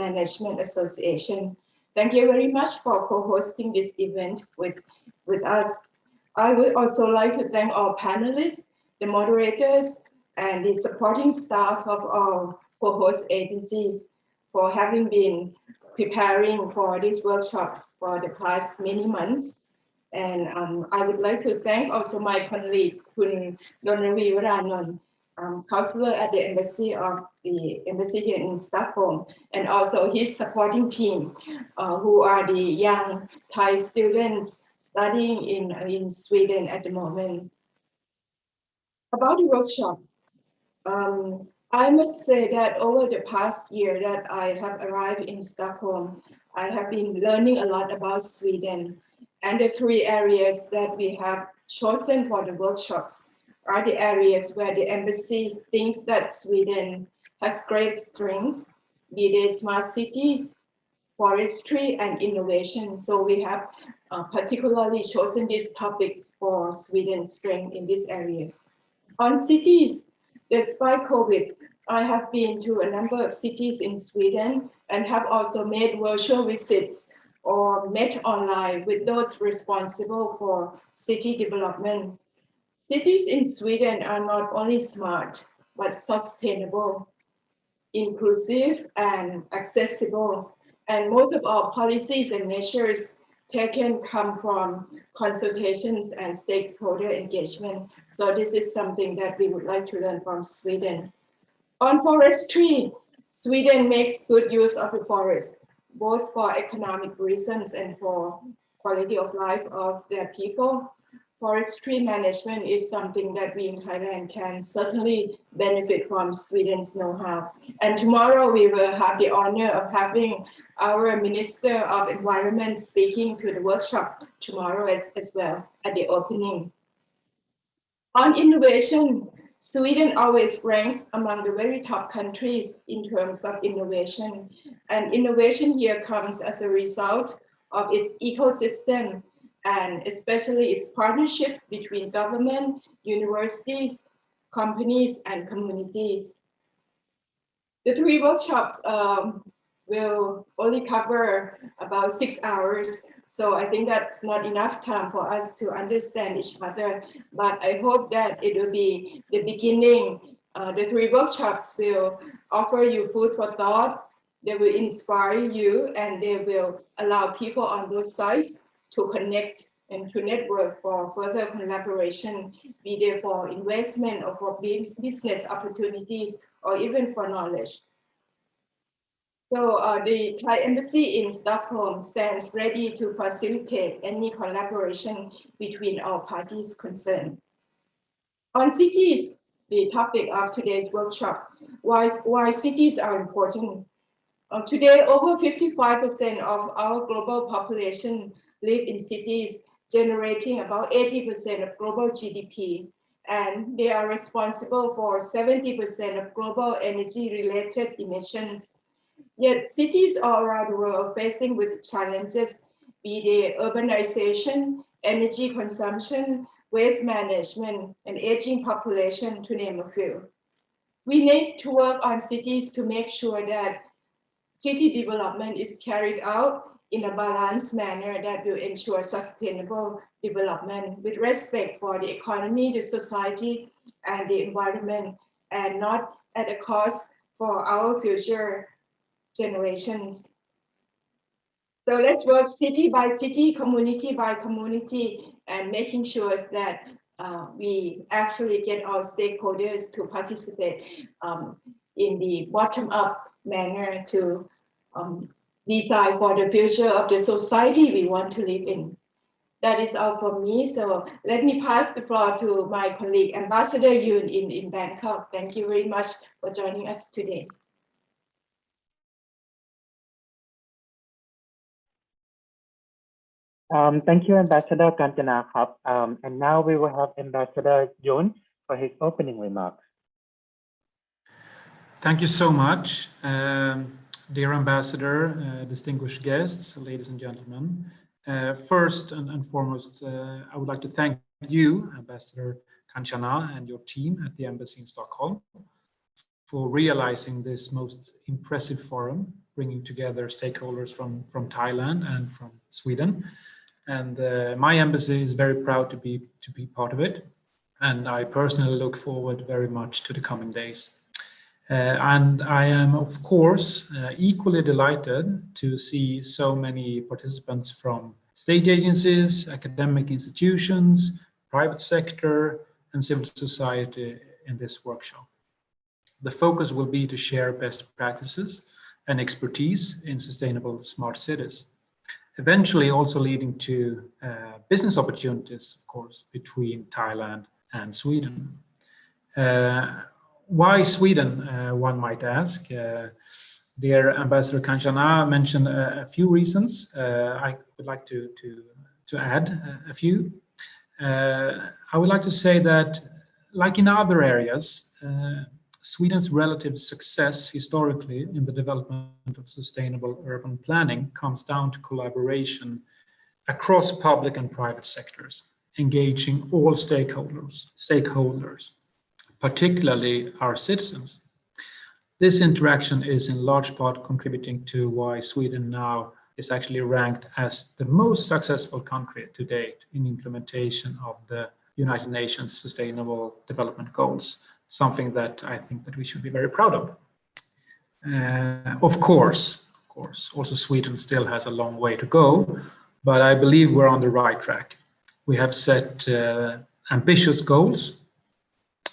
Management Association. Thank you very much for co-hosting this event with us. I would also like to thank our panelists, the moderators, and the supporting staff of our co-host agencies for having been preparing for these workshops for the past many months. And I would like to thank also my colleague, Kun Donavi Varanon, counselor at the embassy here in Stockholm, and also his supporting team, who are the young Thai students studying in Sweden at the moment. About the workshop, I must say that over the past year that I have arrived in Stockholm, I have been learning a lot about Sweden. And the three areas that we have chosen for the workshops are the areas where the embassy thinks that Sweden has great strengths, be they smart cities, forestry, and innovation. So we have particularly chosen these topics for Sweden's strength in these areas. On cities, despite COVID, I have been to a number of cities in Sweden and have also made virtual visits or met online with those responsible for city development. Cities in Sweden are not only smart, but sustainable, inclusive, and accessible. And most of our policies and measures taken come from consultations and stakeholder engagement. So this is something that we would like to learn from Sweden. On forestry, Sweden makes good use of the forest, both for economic reasons and for quality of life of their people. Forestry management is something that we in Thailand can certainly benefit from Sweden's know-how. And tomorrow we will have the honor of having our Minister of Environment speaking to the workshop tomorrow as well at the opening. On innovation, Sweden always ranks among the very top countries in terms of innovation. And innovation here comes as a result of its ecosystem and especially its partnership between government, universities, companies, and communities. The three workshops will only cover about 6 hours. So I think that's not enough time for us to understand each other, but I hope that it will be the beginning. The three workshops will offer you food for thought, they will inspire you, and they will allow people on both sides to connect and to network for further collaboration, be they for investment or for business opportunities, or even for knowledge. So the Thai Embassy in Stockholm stands ready to facilitate any collaboration between our parties concerned. On cities, the topic of today's workshop, why cities are important. Today, over 55% of our global population live in cities, generating about 80% of global GDP, and they are responsible for 70% of global energy-related emissions. Yet cities all around the world are facing with challenges, be they urbanization, energy consumption, waste management, and aging population, to name a few. We need to work on cities to make sure that city development is carried out in a balanced manner that will ensure sustainable development with respect for the economy, the society, and the environment, and not at a cost for our future generations. So let's work city by city, community by community, and making sure that we actually get our stakeholders to participate in the bottom-up manner to decide for the future of the society we want to live in. That is all for me. So let me pass the floor to my colleague, Ambassador Yoon in Bangkok. Thank you very much for joining us today. Thank you, Ambassador Kanchana. And now we will have Ambassador Yoon for his opening remarks. Thank you so much, dear Ambassador, distinguished guests, ladies and gentlemen. First and foremost, I would like to thank you, Ambassador Kanchana, and your team at the Embassy in Stockholm for realizing this most impressive forum bringing together stakeholders from Thailand and from Sweden. And my embassy is very proud to be part of it. And I personally look forward very much to the coming days. And I am, of course, equally delighted to see so many participants from state agencies, academic institutions, private sector, and civil society in this workshop. The focus will be to share best practices and expertise in sustainable smart cities, eventually also leading to business opportunities, of course, between Thailand and Sweden. Why Sweden, one might ask. Dear Ambassador Kanchana mentioned a few reasons. I would like to add a few. I would like to say that, like in other areas, Sweden's relative success historically in the development of sustainable urban planning comes down to collaboration across public and private sectors, engaging all stakeholders, particularly our citizens. This interaction is in large part contributing to why Sweden now is actually ranked as the most successful country to date in implementation of the United Nations Sustainable Development Goals, something that I think that we should be very proud of. Of course, also Sweden still has a long way to go, but I believe we're on the right track. We have set ambitious goals.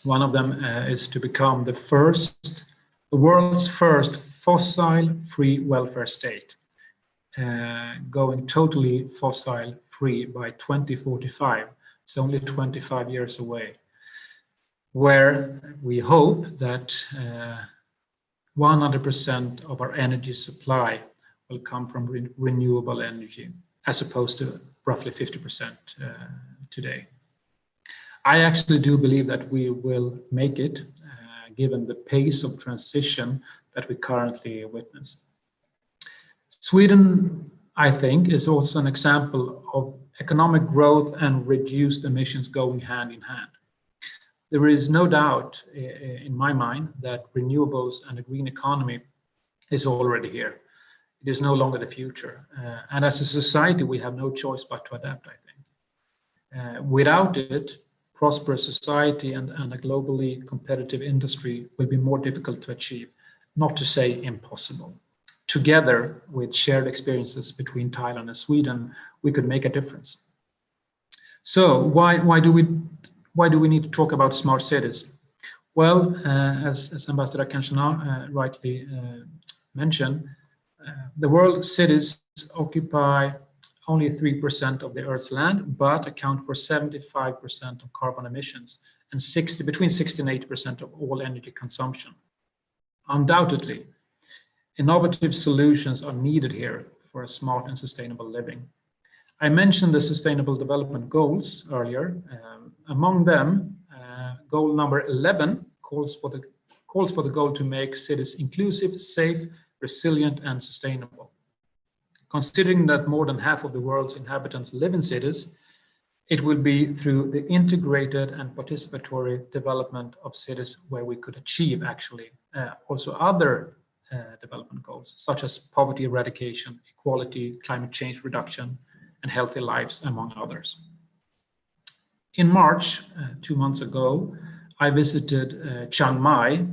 One of them is to become the world's first fossil-free welfare state, going totally fossil-free by 2045. It's only 25 years away, where we hope that 100% of our energy supply will come from renewable energy, as opposed to roughly 50% today. I actually do believe that we will make it, given the pace of transition that we currently witness. Sweden, I think, is also an example of economic growth and reduced emissions going hand in hand. There is no doubt in my mind that renewables and a green economy is already here. It is no longer the future. And as a society, we have no choice but to adapt, I think. Without it, prosperous society and a globally competitive industry will be more difficult to achieve, not to say impossible. Together with shared experiences between Thailand and Sweden, we could make a difference. So why do we need to talk about smart cities? Well, as Ambassador Kanchana rightly mentioned, the world's cities occupy only 3% of the Earth's land, but account for 75% of carbon emissions and between 60 and 80% of all energy consumption. Undoubtedly, innovative solutions are needed here for a smart and sustainable living. I mentioned the Sustainable Development Goals earlier. Among them, goal number 11 calls for the goal to make cities inclusive, safe, resilient, and sustainable. Considering that more than half of the world's inhabitants live in cities, it will be through the integrated and participatory development of cities where we could achieve actually also other development goals, such as poverty eradication, equality, climate change reduction, and healthy lives, among others. In March, 2 months ago, I visited Chiang Mai,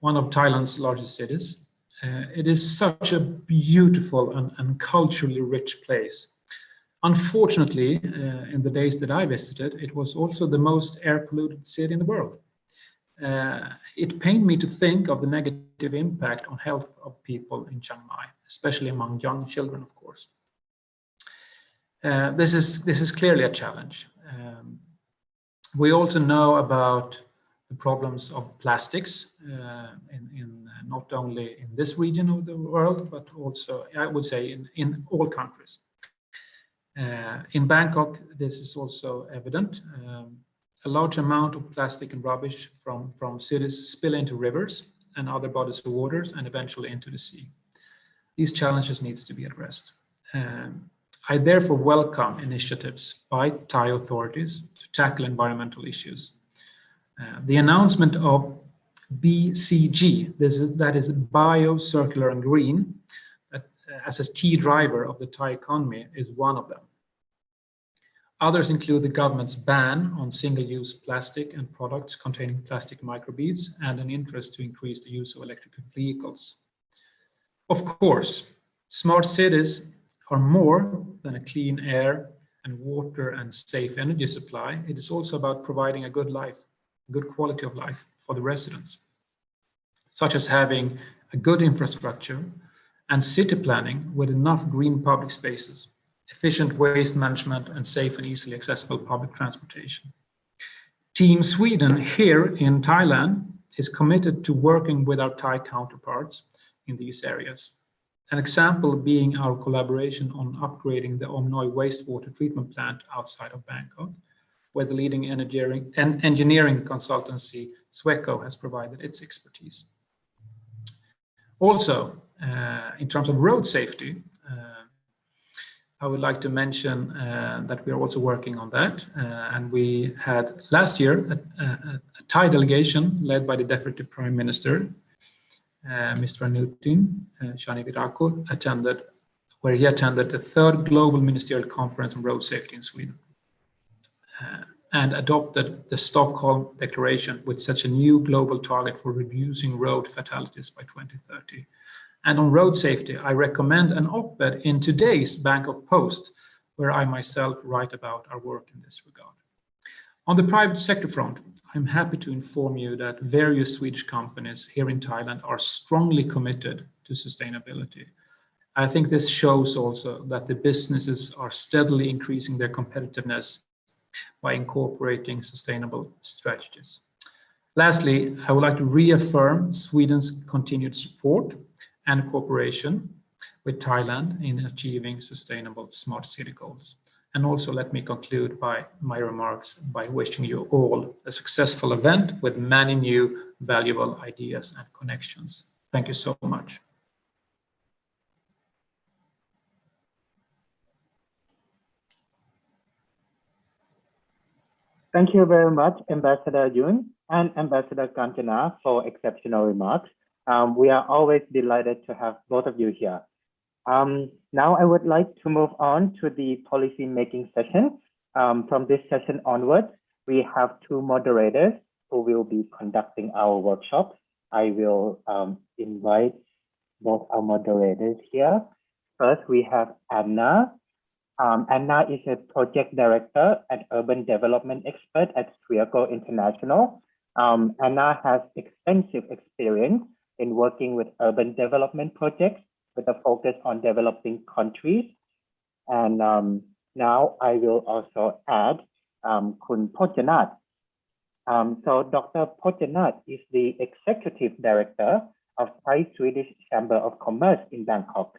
one of Thailand's largest cities. It is such a beautiful and culturally rich place. Unfortunately, in the days that I visited, it was also the most air-polluted city in the world. It pained me to think of the negative impact on health of people in Chiang Mai, especially among young children, of course. This is clearly a challenge. We also know about the problems of plastics in not only in this region of the world, but also, I would say, in all countries. In Bangkok, this is also evident. A large amount of plastic and rubbish from cities spill into rivers and other bodies of waters and eventually into the sea. These challenges need to be addressed. I therefore welcome initiatives by Thai authorities to tackle environmental issues. The announcement of BCG, that is Bio, Circular and Green, as a key driver of the Thai economy is one of them. Others include the government's ban on single-use plastic and products containing plastic microbeads and an interest to increase the use of electric vehicles. Of course, smart cities are more than a clean air and water and safe energy supply. It is also about providing a good life, good quality of life for the residents, such as having a good infrastructure and city planning with enough green public spaces, efficient waste management, and safe and easily accessible public transportation. Team Sweden here in Thailand is committed to working with our Thai counterparts in these areas. An example being our collaboration on upgrading the Om Noi wastewater treatment plant outside of Bangkok, where the leading engineering consultancy Sweco has provided its expertise. Also, in terms of road safety, I would like to mention that we are also working on that. And we had last year a Thai delegation led by the Deputy Prime Minister, Mr. Anutin Charnvirakul, where he attended the 3rd Global Ministerial Conference on Road Safety in Sweden and adopted the Stockholm Declaration with such a new global target for reducing road fatalities by 2030. And on road safety, I recommend an op-ed in today's Bangkok Post, where I myself write about our work in this regard. On the private sector front, I'm happy to inform you that various Swedish companies here in Thailand are strongly committed to sustainability. I think this shows also that the businesses are steadily increasing their competitiveness by incorporating sustainable strategies. Lastly, I would like to reaffirm Sweden's continued support and cooperation with Thailand in achieving sustainable smart city goals. And also let me conclude my remarks by wishing you all a successful event with many new valuable ideas and connections. Thank you so much. Thank you very much, Ambassador Yun and Ambassador Kanchana, for exceptional remarks. We are always delighted to have both of you here. Now I would like to move on to the policy making session. From this session onwards, we have 2 moderators who will be conducting our workshop. I will invite both our moderators here. First, we have Anna. Anna is a project director and urban development expert at Sweco International. Anna has extensive experience in working with urban development projects with a focus on developing countries. And now I will also add Kun Pojanat. So Dr. Pojanat is the Executive Director of Thai Swedish Chamber of Commerce in Bangkok.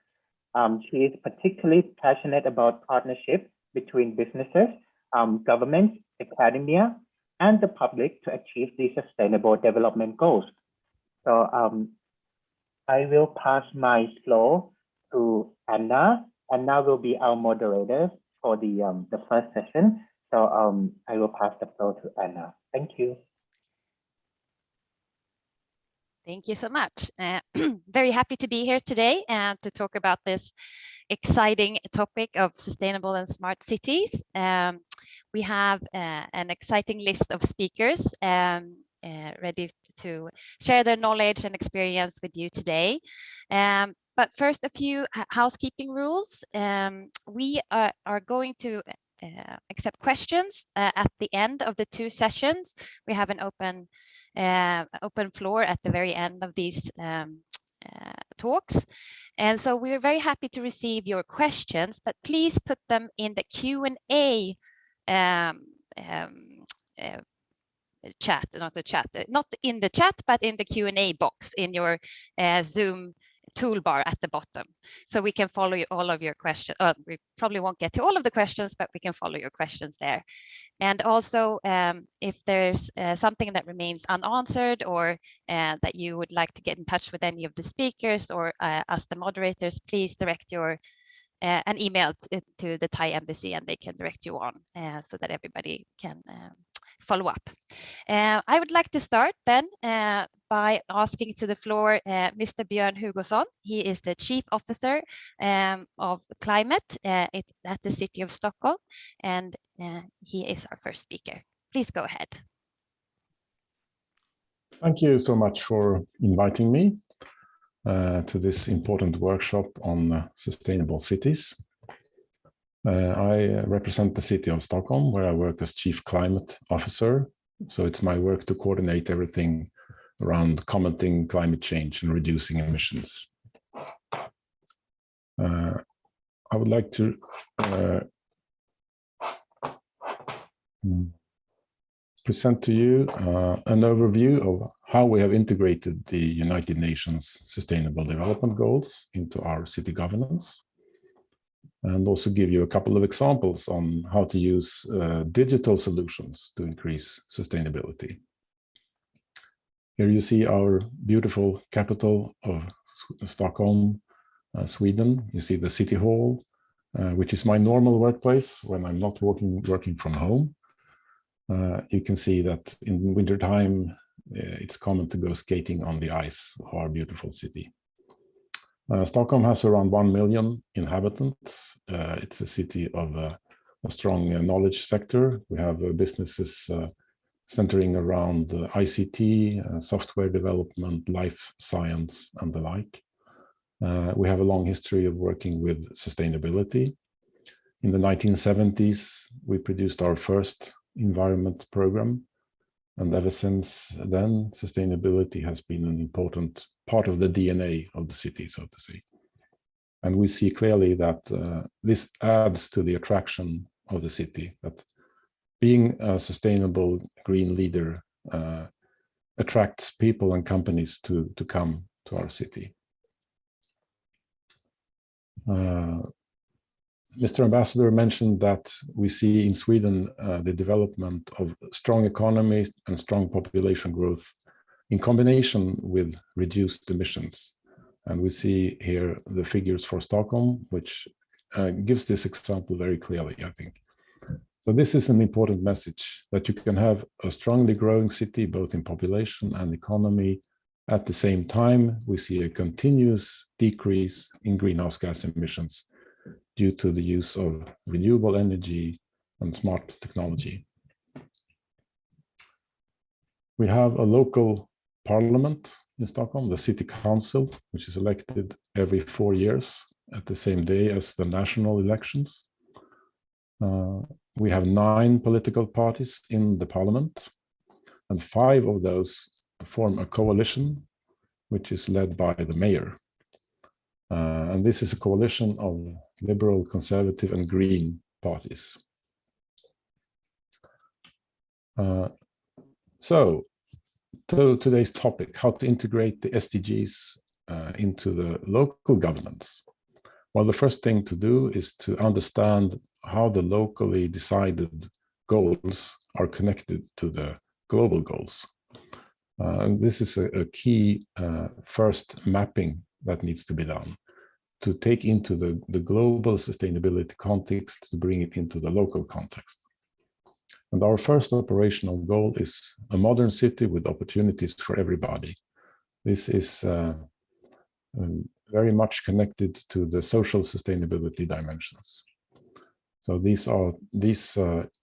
She is particularly passionate about partnerships between businesses, governments, academia, and the public to achieve the sustainable development goals. So I will pass my floor to Anna. Anna will be our moderator for the first session. So I will pass the floor to Anna. Thank you. Thank you so much. Very happy to be here today and to talk about this exciting topic of sustainable and smart cities. We have an exciting list of speakers ready to share their knowledge and experience with you today. But first, a few housekeeping rules. We are going to accept questions at the end of the 2 sessions. We have an open floor at the very end of these talks. And so we're very happy to receive your questions, but please put them in the Q&A chat, not in the chat, but in the Q&A box in your Zoom toolbar at the bottom, so we can follow all of your questions. We probably won't get to all of the questions, but we can follow your questions there. And also, if there's something that remains unanswered or that you would like to get in touch with any of the speakers or us, the moderators, please direct an email to the Thai embassy, and they can direct you on so that everybody can follow up. I would like to start then by asking to the floor Mr. Björn Hugosson. He is the Chief Officer of Climate at the City of Stockholm, and he is our first speaker. Please go ahead. Thank you so much for inviting me to this important workshop on sustainable cities. I represent the City of Stockholm, where I work as Chief Climate Officer. So it's my work to coordinate everything around commenting climate change and reducing emissions. I would like to present to you an overview of how we have integrated the United Nations Sustainable Development Goals into our city governance, and also give you a couple of examples on how to use digital solutions to increase sustainability. Here you see our beautiful capital of Stockholm, Sweden. You see the City Hall, which is my normal workplace when I'm not working from home. You can see that in wintertime, it's common to go skating on the ice of our beautiful city. Stockholm has around 1 million inhabitants. It's a city of a strong knowledge sector. We have businesses centering around ICT, software development, life science, and the like. We have a long history of working with sustainability. In the 1970s, we produced our first environment program. And ever since then, sustainability has been an important part of the DNA of the city, so to say. And we see clearly that this adds to the attraction of the city, that being a sustainable green leader attracts people and companies to come to our city. Mr. Ambassador mentioned that we see in Sweden the development of strong economy and strong population growth in combination with reduced emissions. And we see here the figures for Stockholm, which gives this example very clearly, I think. So this is an important message, that you can have a strongly growing city, both in population and economy. At the same time, we see a continuous decrease in greenhouse gas emissions due to the use of renewable energy and smart technology. We have a local parliament in Stockholm, the city council, which is elected every 4 years at the same day as the national elections. We have 9 political parties in the parliament, and 5 of those form a coalition, which is led by the mayor. And this is a coalition of liberal, conservative, and green parties. So, to today's topic, how to integrate the SDGs into the local governments. Well, the first thing to do is to understand how the locally decided goals are connected to the global goals. And this is a key first mapping that needs to be done, to take into the global sustainability context, to bring it into the local context. And our first operational goal is a modern city with opportunities for everybody. This is very much connected to the social sustainability dimensions. So these are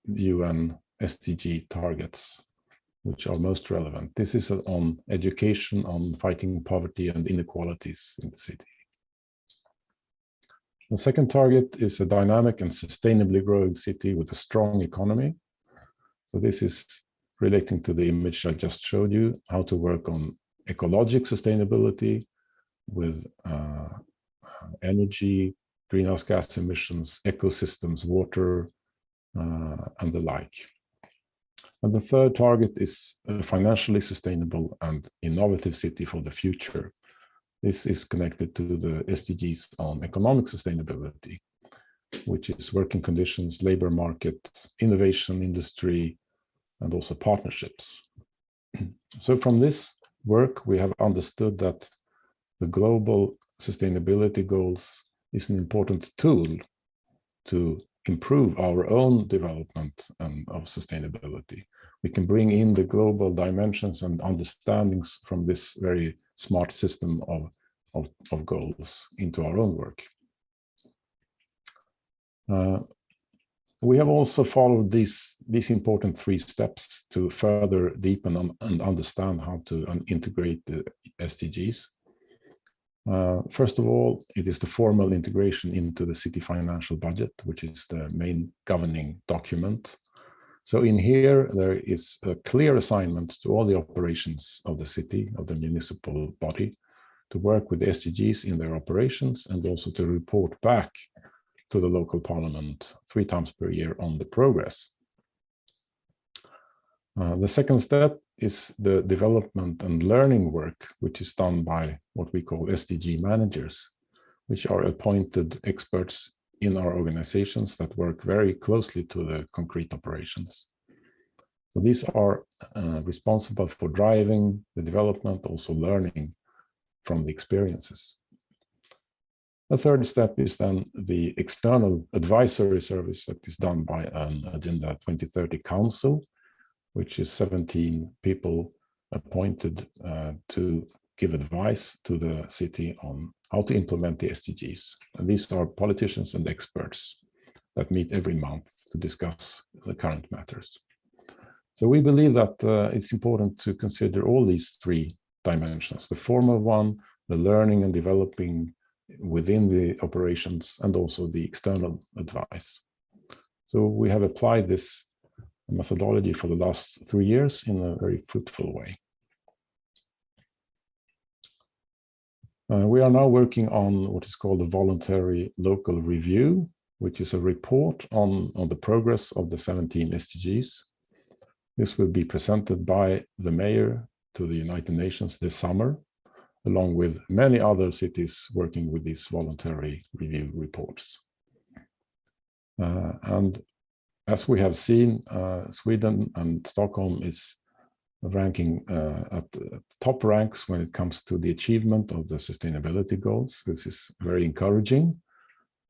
UN SDG targets, which are most relevant. This is on education, on fighting poverty and inequalities in the city. The second target is a dynamic and sustainably growing city with a strong economy. So this is relating to the image I just showed you, how to work on ecologic sustainability with energy, greenhouse gas emissions, ecosystems, water, and the like. And the third target is a financially sustainable and innovative city for the future. This is connected to the SDGs on economic sustainability, which is working conditions, labor market, innovation, industry, and also partnerships. So from this work, we have understood that the global sustainability goals is an important tool to improve our own development of sustainability. we can bring in the global dimensions and understandings from this very smart system of goals into our own work. We have also followed these important 3 steps to further deepen and understand how to integrate the SDGs. First of all, it is the formal integration into the city financial budget, which is the main governing document. So in here, there is a clear assignment to all the operations of the city, of the municipal body, to work with the SDGs in their operations and also to report back to the local parliament 3 times per year on the progress. The second step is the development and learning work, which is done by what we call SDG managers, which are appointed experts in our organizations that work very closely to the concrete operations. So these are responsible for driving the development, also learning from the experiences. The third step is then the external advisory service that is done by an Agenda 2030 Council, which is 17 people appointed to give advice to the city on how to implement the SDGs. And these are politicians and experts that meet every month to discuss the current matters. So we believe that it's important to consider all these 3 dimensions, the formal one, the learning and developing within the operations, and also the external advice. So we have applied this methodology for the last 3 years in a very fruitful way. We are now working on what is called a voluntary local review, which is a report on the progress of the 17 SDGs. This will be presented by the mayor to the United Nations this summer, along with many other cities working with these voluntary review reports. And as we have seen, Sweden and Stockholm is ranking at the top ranks when it comes to the achievement of the sustainability goals. This is very encouraging,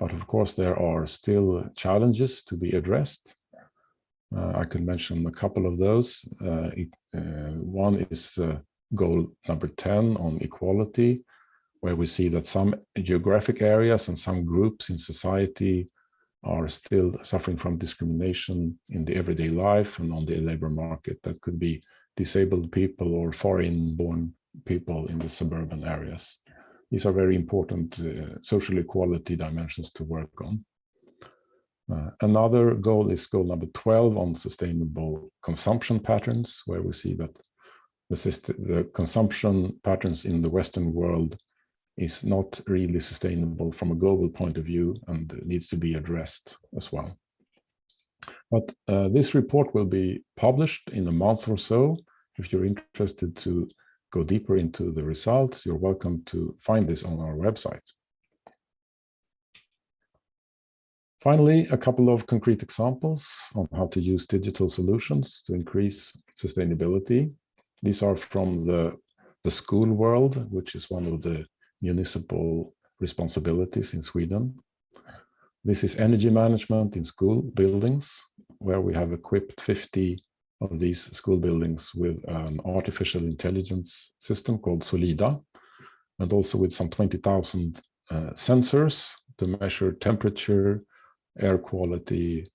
but of course there are still challenges to be addressed. I could mention a couple of those. One is goal number 10 on equality, where we see that some geographic areas and some groups in society are still suffering from discrimination in the everyday life and on the labor market. That could be disabled people or foreign-born people in the suburban areas. These are very important social equality dimensions to work on. Another goal is goal number 12 on sustainable consumption patterns, where we see that the consumption patterns in the Western world is not really sustainable from a global point of view and needs to be addressed as well. But this report will be published in a month or so. If you're interested to go deeper into the results, you're welcome to find this on our website. Finally, a couple of concrete examples on how to use digital solutions to increase sustainability. These are from the school world, which is one of the municipal responsibilities in Sweden. This is energy management in school buildings, where we have equipped 50 of these school buildings with an artificial intelligence system called Solida, and also with some 20,000 sensors to measure temperature, air quality,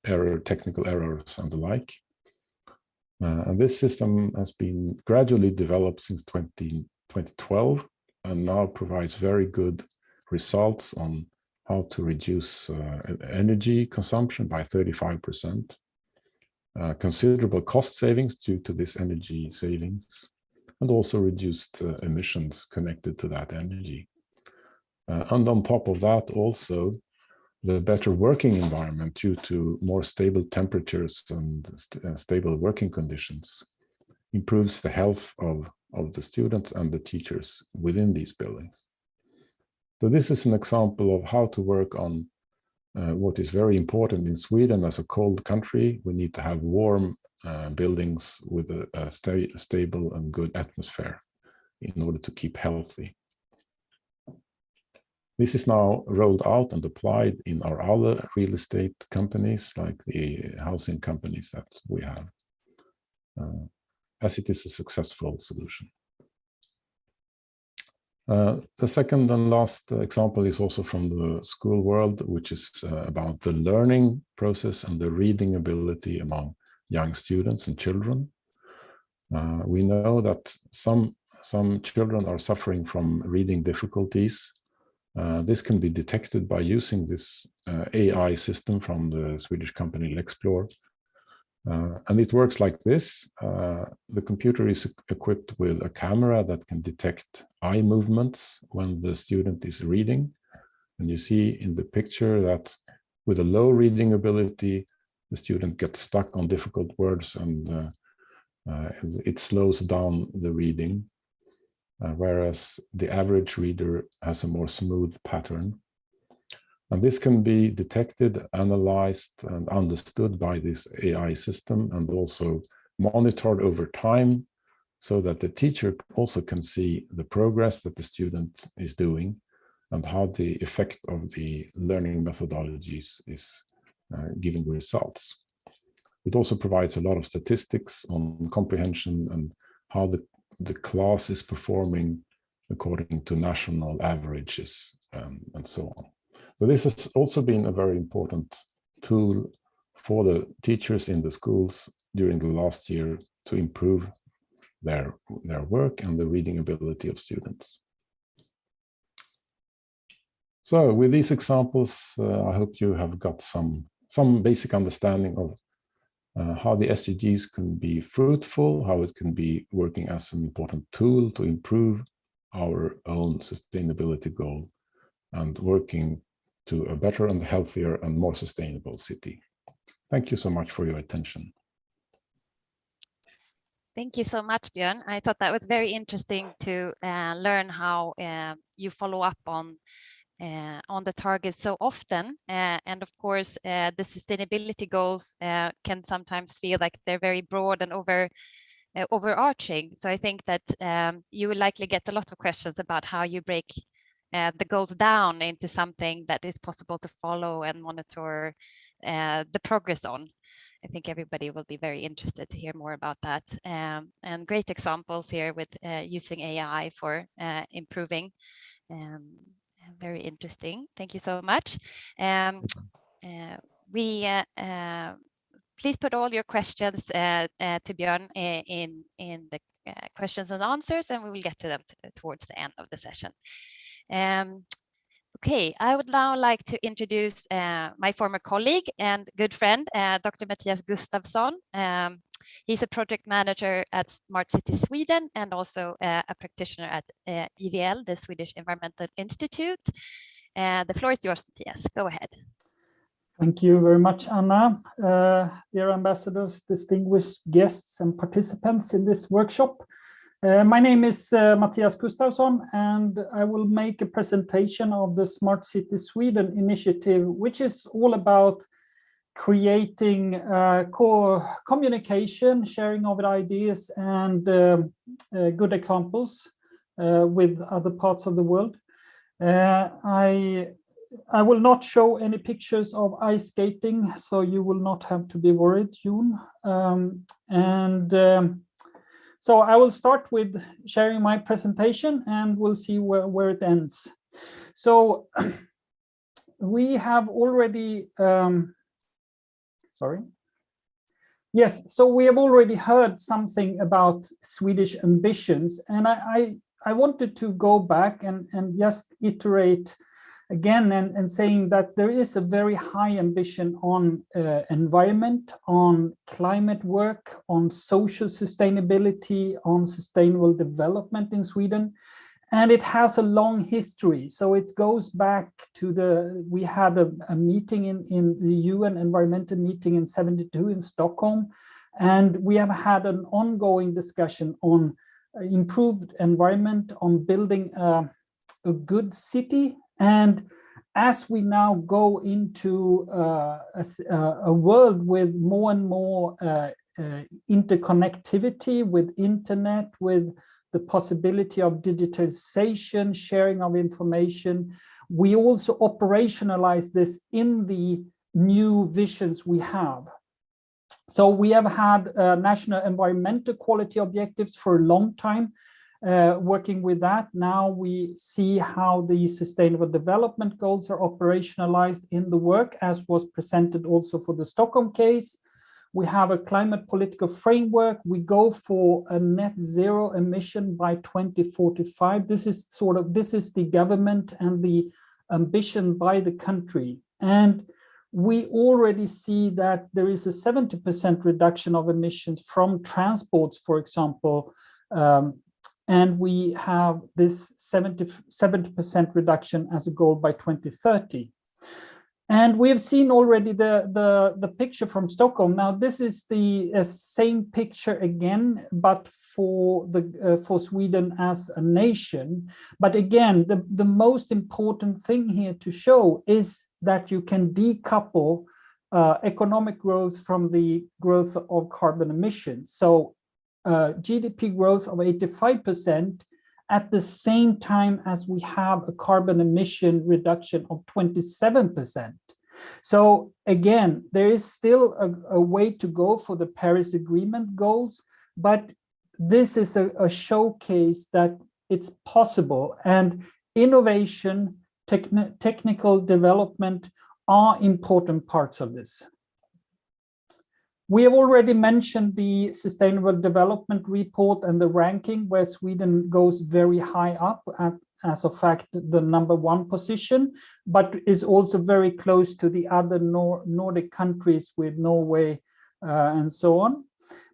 technical errors, and the like. And this system has been gradually developed since 2012 and now provides very good results on how to reduce energy consumption by 35%, considerable cost savings due to this energy savings, and also reduced emissions connected to that energy. And on top of that, also the better working environment due to more stable temperatures and stable working conditions improves the health of the students and the teachers within these buildings. So this is an example of how to work on what is very important in Sweden. As a cold country, we need to have warm buildings with a stable and good atmosphere in order to keep healthy. This is now rolled out and applied in our other real estate companies, like the housing companies that we have. as it is a successful solution. The second and last example is also from the school world, which is about the learning process and the reading ability among young students and children. We know that some children are suffering from reading difficulties. This can be detected by using this AI system from the Swedish company Lexplore. And it works like this. The computer is equipped with a camera that can detect eye movements when the student is reading. And you see in the picture that with a low reading ability, the student gets stuck on difficult words and it slows down the reading, whereas the average reader has a more smooth pattern. And this can be detected, analyzed, and understood by this AI system, and also monitored over time, so that the teacher also can see the progress that the student is doing and how the effect of the learning methodologies is giving results. It also provides a lot of statistics on comprehension and how the class is performing according to national averages and so on. So this has also been a very important tool for the teachers in the schools during the last year to improve their work and the reading ability of students. So with these examples, I hope you have got some basic understanding of how the SDGs can be fruitful, how it can be working as an important tool to improve our own sustainability goal and working to a better and healthier and more sustainable city. Thank you so much for your attention. Thank you so much, Björn. I thought that was very interesting to learn how you follow up on the targets so often. And of course, the sustainability goals can sometimes feel like they're very broad and overarching. So I think that you will likely get a lot of questions about how you break the goals down into something that is possible to follow and monitor the progress on. I think everybody will be very interested to hear more about that. And great examples here with using AI for improving. Very interesting. Thank you so much. Please put all your questions to Björn in the questions and answers, and we will get to them towards the end of the session. Okay, I would now like to introduce my former colleague and good friend, Dr. Mattias Gustafsson. He's a project manager at Smart City Sweden and also a practitioner at IVL, the Swedish Environmental Institute. The floor is yours, Mattias. Go ahead. Thank you very much, Anna. Dear ambassadors, distinguished guests and participants in this workshop. My name is Mattias Gustafsson, and I will make a presentation of the Smart City Sweden initiative, which is all about creating communication, sharing of ideas, and good examples with other parts of the world. I will not show any pictures of ice skating, so you will not have to be worried, June. So I will start with sharing my presentation, and we'll see where it ends. So we have already, so we have already heard something about Swedish ambitions, and I wanted to go back and just iterate again and saying that there is a very high ambition on environment, on climate work, on social sustainability, on sustainable development in Sweden. And it has a long history. So it goes back to we had a meeting in the UN environmental meeting in '72 in Stockholm. And we have had an ongoing discussion on improved environment, on building a good city. And as we now go into a world with more and more interconnectivity, with internet, with the possibility of digitalization, sharing of information, we also operationalize this in the new visions we have. So we have had national environmental quality objectives for a long time, working with that. Now we see how the Sustainable Development Goals are operationalized in the work, as was presented also for the Stockholm case. We have a climate political framework. We go for a net zero emission by 2045. This is the government and the ambition by the country. And we already see that there is a 70% reduction of emissions from transports, for example, and we have this 70% reduction as a goal by 2030. And we have seen already the picture from Stockholm. Now, this is the same picture again, but for Sweden as a nation. But again, the most important thing here to show is that you can decouple economic growth from the growth of carbon emissions. So GDP growth of 85% at the same time as we have a carbon emission reduction of 27%. So again, there is still a way to go for the Paris Agreement goals, but this is a showcase that it's possible, and innovation, technical development are important parts of this. We have already mentioned the Sustainable Development Report and the ranking, where Sweden goes very high up at, as a fact, the #1 position, but is also very close to the other Nordic countries with Norway and so on.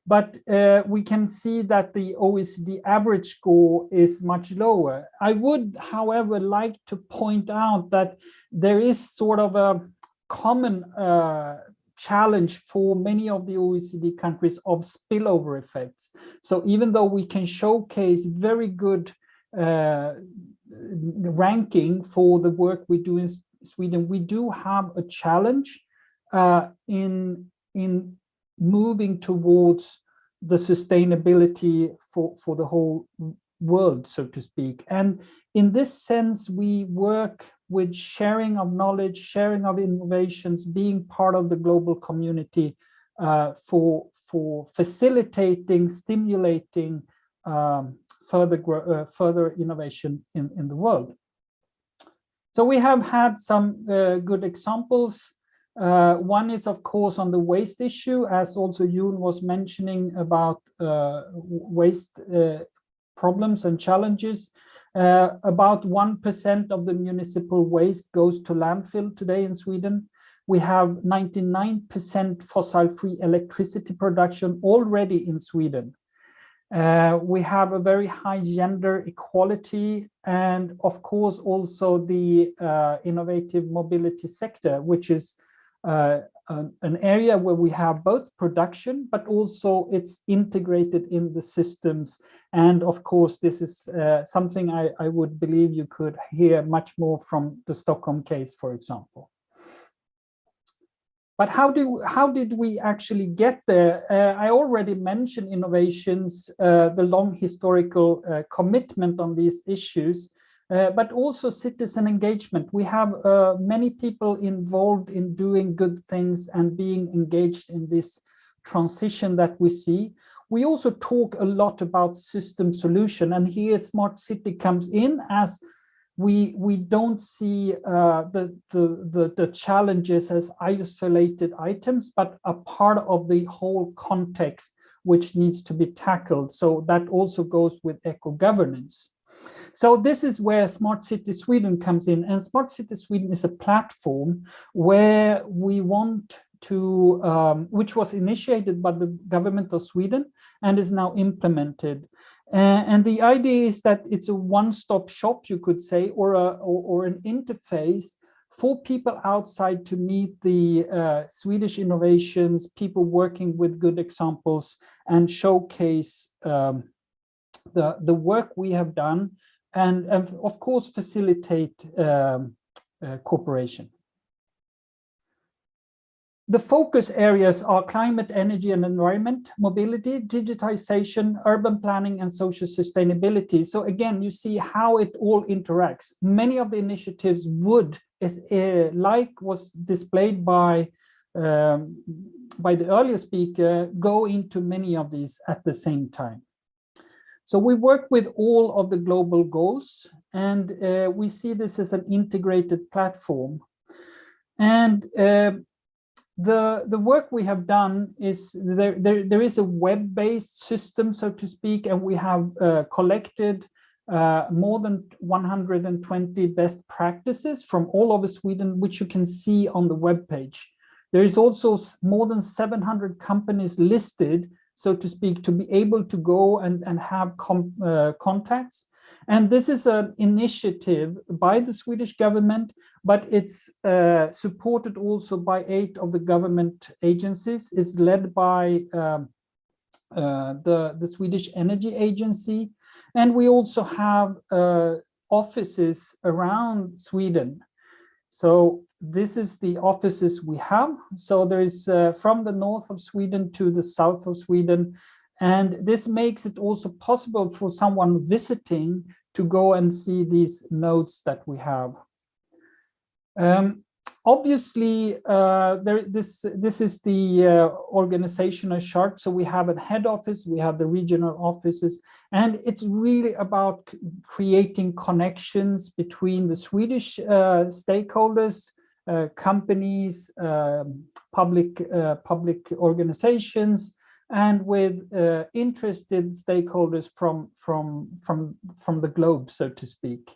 But we can see that the OECD average score is much lower. I would, however, like to point out that there is sort of a common challenge for many of the OECD countries of spillover effects. So even though we can showcase very good ranking for the work we do in Sweden, we do have a challenge in moving towards the sustainability for the whole world, so to speak. And in this sense, we work with sharing of knowledge, sharing of innovations, being part of the global community for facilitating, stimulating further innovation in the world. So we have had some good examples. One is, of course, on the waste issue, as also Yoon was mentioning about waste problems and challenges. About 1% of the municipal waste goes to landfill today in Sweden. We have 99% fossil-free electricity production already in Sweden. We have a very high gender equality, and of course also the innovative mobility sector, which is an area where we have both production, but also it's integrated in the systems. And of course, this is something I would believe you could hear much more from the Stockholm case, for example. But how did we actually get there? I already mentioned innovations, the long historical commitment on these issues, but also citizen engagement. We have many people involved in doing good things and being engaged in this transition that we see. We also talk a lot about system solution, and here smart city comes in, as we don't see the challenges as isolated items, but a part of the whole context which needs to be tackled. So that also goes with eco-governance. So this is where Smart City Sweden comes in, and Smart City Sweden is a platform where we want to, which was initiated by the government of Sweden and is now implemented. And the idea is that it's a one-stop shop, you could say, or an interface for people outside to meet the Swedish innovations, people working with good examples, and showcase the work we have done, and of course facilitate cooperation. The focus areas are climate, energy and environment, mobility, digitization, urban planning, and social sustainability. So again, you see how it all interacts. Many of the initiatives would, like was displayed by by the earlier speaker, go into many of these at the same time. So we work with all of the global goals, and we see this as an integrated platform. And the work we have done is there is a web-based system, so to speak, and we have collected more than 120 best practices from all over Sweden, which you can see on the web page. There is also more than 700 companies listed, so to speak, to be able to go and have contacts. And this is an initiative by the Swedish government, but it's supported also by 8 of the government agencies. It's led by the Swedish Energy Agency. And we also have offices around Sweden. So this is the offices we have. So there is from the north of Sweden to the south of Sweden. And this makes it also possible for someone visiting to go and see these nodes that we have. Obviously, this is the organizational chart. So we have a head office, we have the regional offices, and it's really about creating connections between the Swedish stakeholders, companies, public organizations, and with interested stakeholders from the globe, so to speak.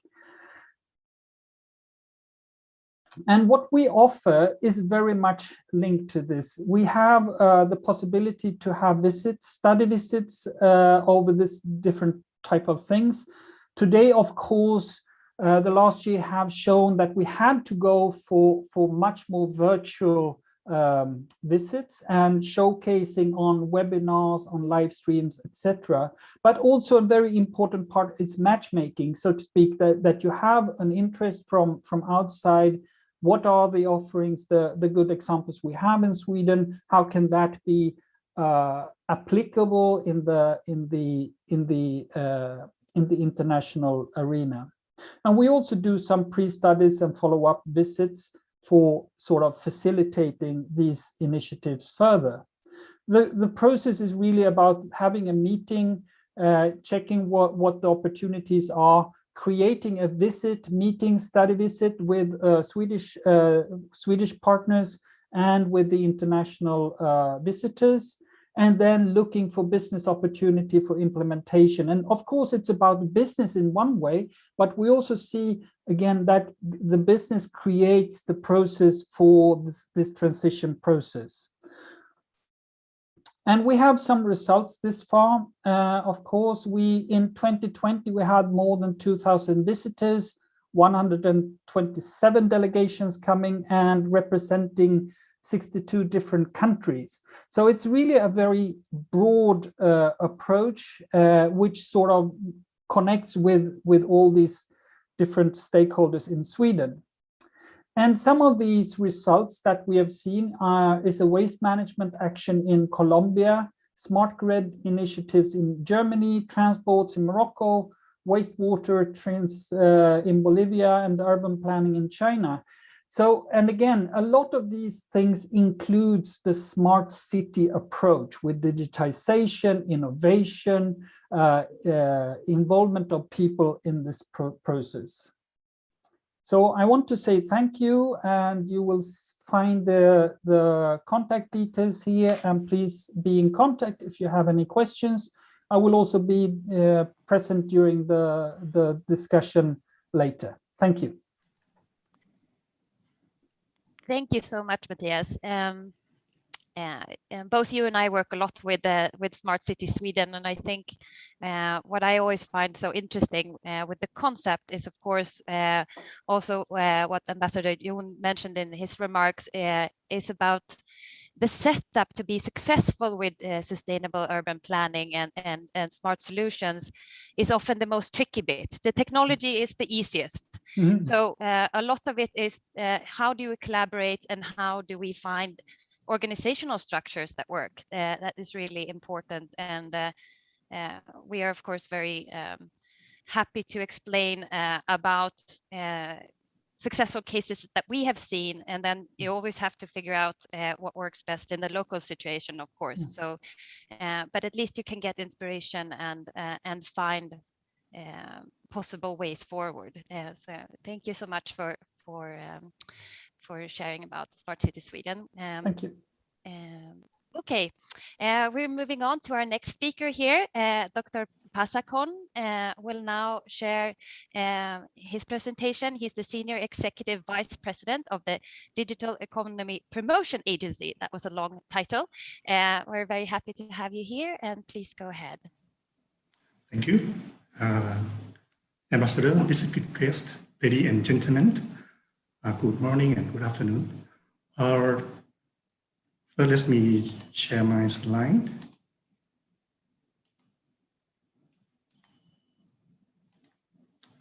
And what we offer is very much linked to this. We have the possibility to have visits, study visits over this different type of things. Today, of course, the last year have shown that we had to go for much more virtual visits and showcasing on webinars, on live streams, etc. But also a very important part is matchmaking, so to speak, that you have an interest from outside. What are the offerings, the good examples we have in Sweden? How can that be applicable in the international arena? And we also do some pre-studies and follow-up visits for sort of facilitating these initiatives further. The process is really about having a meeting, checking what the opportunities are, creating a visit, meeting, study visit with Swedish partners and with the international visitors, and then looking for business opportunity for implementation. And of course, it's about business in one way, but we also see, again, that the business creates the process for this transition process. And we have some results this far. Of course, in 2020, we had more than 2,000 visitors, 127 delegations coming and representing 62 different countries. So it's really a very broad approach, which sort of connects with all these different stakeholders in Sweden. And some of these results that we have seen is a waste management action in Colombia, smart grid initiatives in Germany, transports in Morocco, wastewater trends in Bolivia, and urban planning in China. So, and again, a lot of these things includes the smart city approach with digitization, innovation, involvement of people in this process. So I want to say thank you, and you will find the contact details here, and please be in contact if you have any questions. I will also be present during the discussion later. Thank you. Thank you so much, Matthias. Both you and I work a lot with Smart City Sweden, and I think what I always find so interesting with the concept is, of course, also what Ambassador Jon mentioned in his remarks is about the setup to be successful with sustainable urban planning and smart solutions is often the most tricky bit. The technology is the easiest. Mm-hmm. So a lot of it is how do you collaborate and how do we find organizational structures that work. That is really important, and we are of course very happy to explain about successful cases that we have seen, and then you always have to figure out what works best in the local situation, of course. So, but at least you can get inspiration and find possible ways forward. So thank you so much for sharing about Smart City Sweden. Thank you. Okay, we're moving on to our next speaker here. Dr. Pasakon will now share his presentation. He's the Senior Executive Vice President of the Digital Economy Promotion Agency. That was a long title. We're very happy to have you here, and please go ahead. Thank you. Ambassador, distinguished guests, ladies and gentlemen, good morning and good afternoon. First, let me share my slide.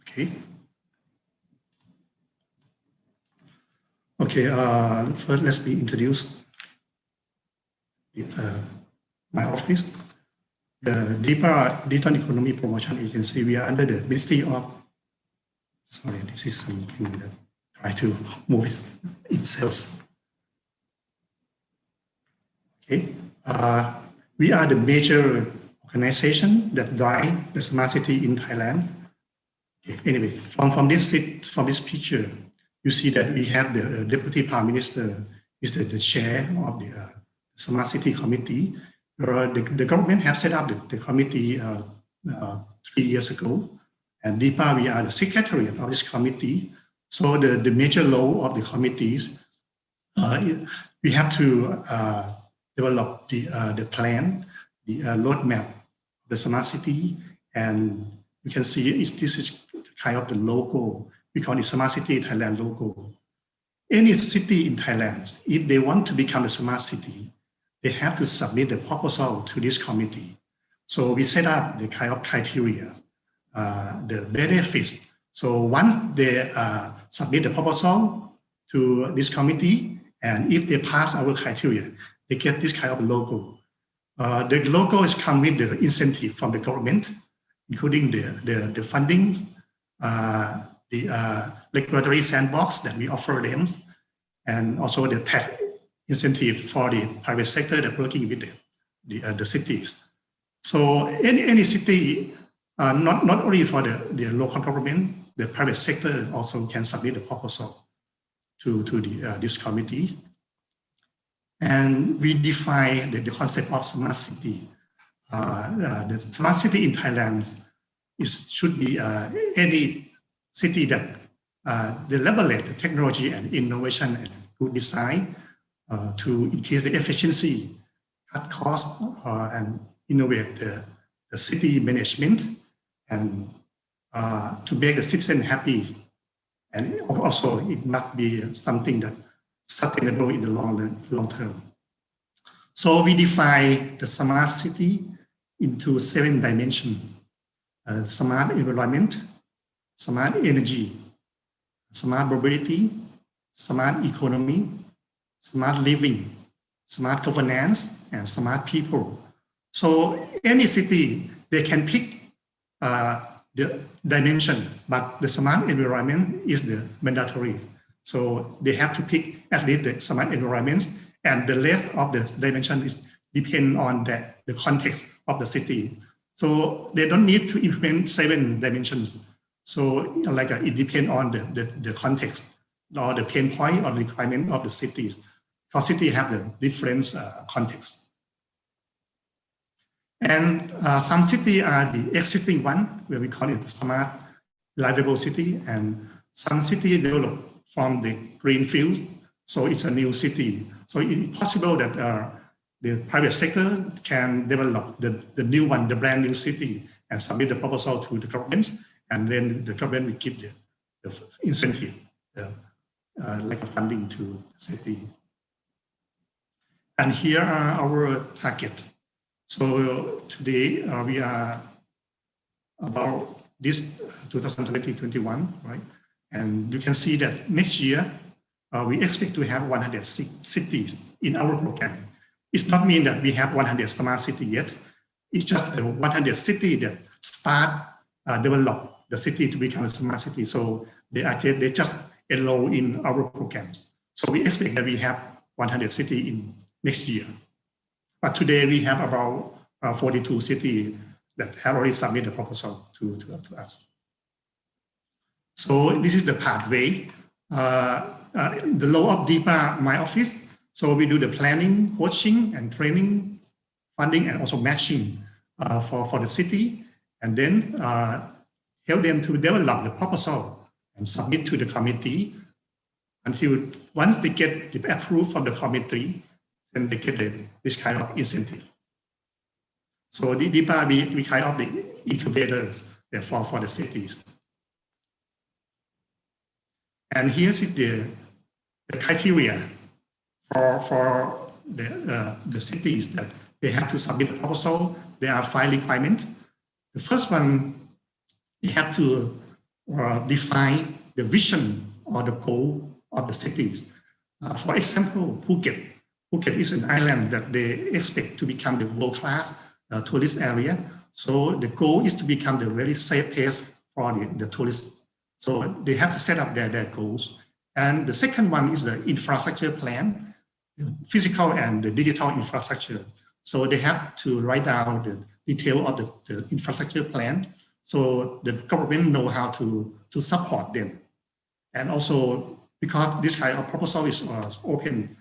Okay. Okay, first let me introduce my office. The Digital Economy Promotion Agency, we are under the Ministry of, sorry, this is something that try to move itself. Okay, we are the major organization that drive the smart city in Thailand. Okay. Anyway, from this picture, you see that we have the Deputy Prime Minister is the chair of the Smart City Committee. The government have set up the committee 3 years ago, and DIPA, we are the secretary of this committee. So the major role of the committees, we have to develop the plan, the roadmap of the smart city, and you can see this is kind of the logo. We call it Smart City Thailand logo. Any city in Thailand, if they want to become a smart city, they have to submit the proposal to this committee. So we set up the kind of criteria, the benefits. So once they submit the proposal to this committee, and if they pass our criteria, they get this kind of logo. The logo is come with the incentive from the government, including the funding, the regulatory sandbox that we offer them, and also the tax incentive for the private sector that working with the cities. So any city, not only for the local government, the private sector also can submit a proposal to this committee. And we define the concept of smart city. The smart city in Thailand should be any city that leverage the technology and innovation and good design to increase the efficiency, cut costs, and innovate the city management, and to make the citizen happy. And also it must be something that sustainable in the long term. So we define the smart city into 7 dimensions: smart environment, smart energy, smart mobility, smart economy, smart living, smart governance, and smart people. So any city, they can pick the dimension, but the smart environment is the mandatory. So they have to pick at least the smart environments, and the rest of the dimension is depend on the context of the city. So they don't need to implement 7 dimensions. So like it depends on the context or the pain point or requirement of the cities. Because cities have the different contexts. And some cities are the existing one, where we call it the smart, livable city, and some cities develop from the greenfield, so it's a new city. So it's possible that the private sector can develop the new one, the brand new city, and submit the proposal to the government, and then the government will give the incentive, like funding to the city. And here are our target. So today we are about this 2020-21, right? And you can see that next year we expect to have 100 cities in our program. It's not mean that we have 100 smart cities yet. It's just the 100 cities that start develop the city to become a smart city. So they just enroll in our programs. So we expect that we have 100 cities in next year. But today we have about 42 cities that have already submitted a proposal to us. So this is the pathway. The law of DIPA, my office. So we do the planning, coaching, and training, funding, and also matching for the city, and then help them to develop the proposal and submit to the committee until once they get the approval from the committee, then they get this kind of incentive. So the DIPA, we kind of the incubators for the cities. And here's the criteria for the cities that they have to submit a proposal. There are 5 requirements. The first one, they have to define the vision or the goal of the cities. For example, Phuket. Phuket is an island that they expect to become the world-class tourist area. So the goal is to become the very safe place for the tourists. So they have to set up their goals. And the second one is the infrastructure plan, the physical and the digital infrastructure. So they have to write down the detail of the infrastructure plan, so the government know how to support them. And also because this kind of proposal is open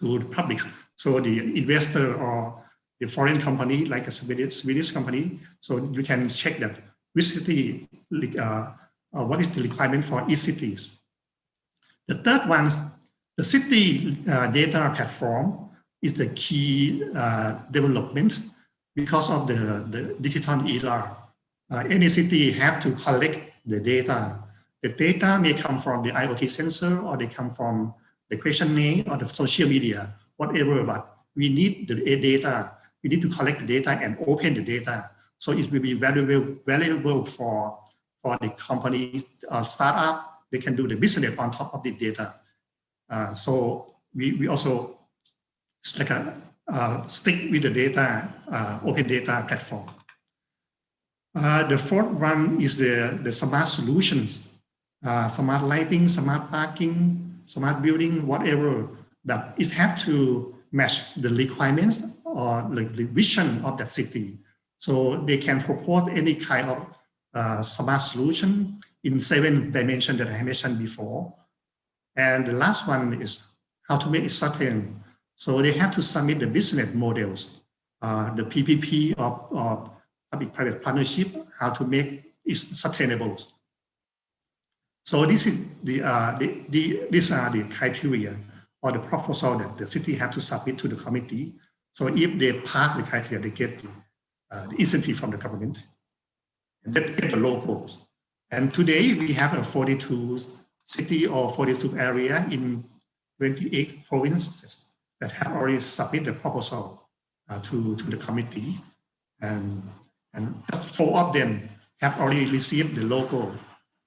to the public, so the investor or the foreign company, like a Swedish company, so you can check that which city, what is the requirement for each cities. The third one, the city data platform is the key development because of the digital era. Any city have to collect the data. The data may come from the IoT sensor, or they come from the questionnaire or the social media, whatever, but we need the data. We need to collect the data and open the data. So it will be valuable for the company startup. They can do the business on top of the data. So we also like stick with the data, open data platform. The fourth one is the smart solutions, smart lighting, smart parking, smart building, whatever, that it have to match the requirements or like the vision of that city. So they can propose any kind of smart solution in 7 dimensions that I mentioned before. And the last one is how to make it certain. So they have to submit the business models, the PPP of public-private partnership, how to make it sustainable. So this is these are the criteria or the proposal that the city have to submit to the committee. So if they pass the criteria, they get the incentive from the government, and they get the locals. And today we have a 42 city or 42 area in 28 provinces that have already submitted the proposal to the committee, and just 4 of them have already received the logo.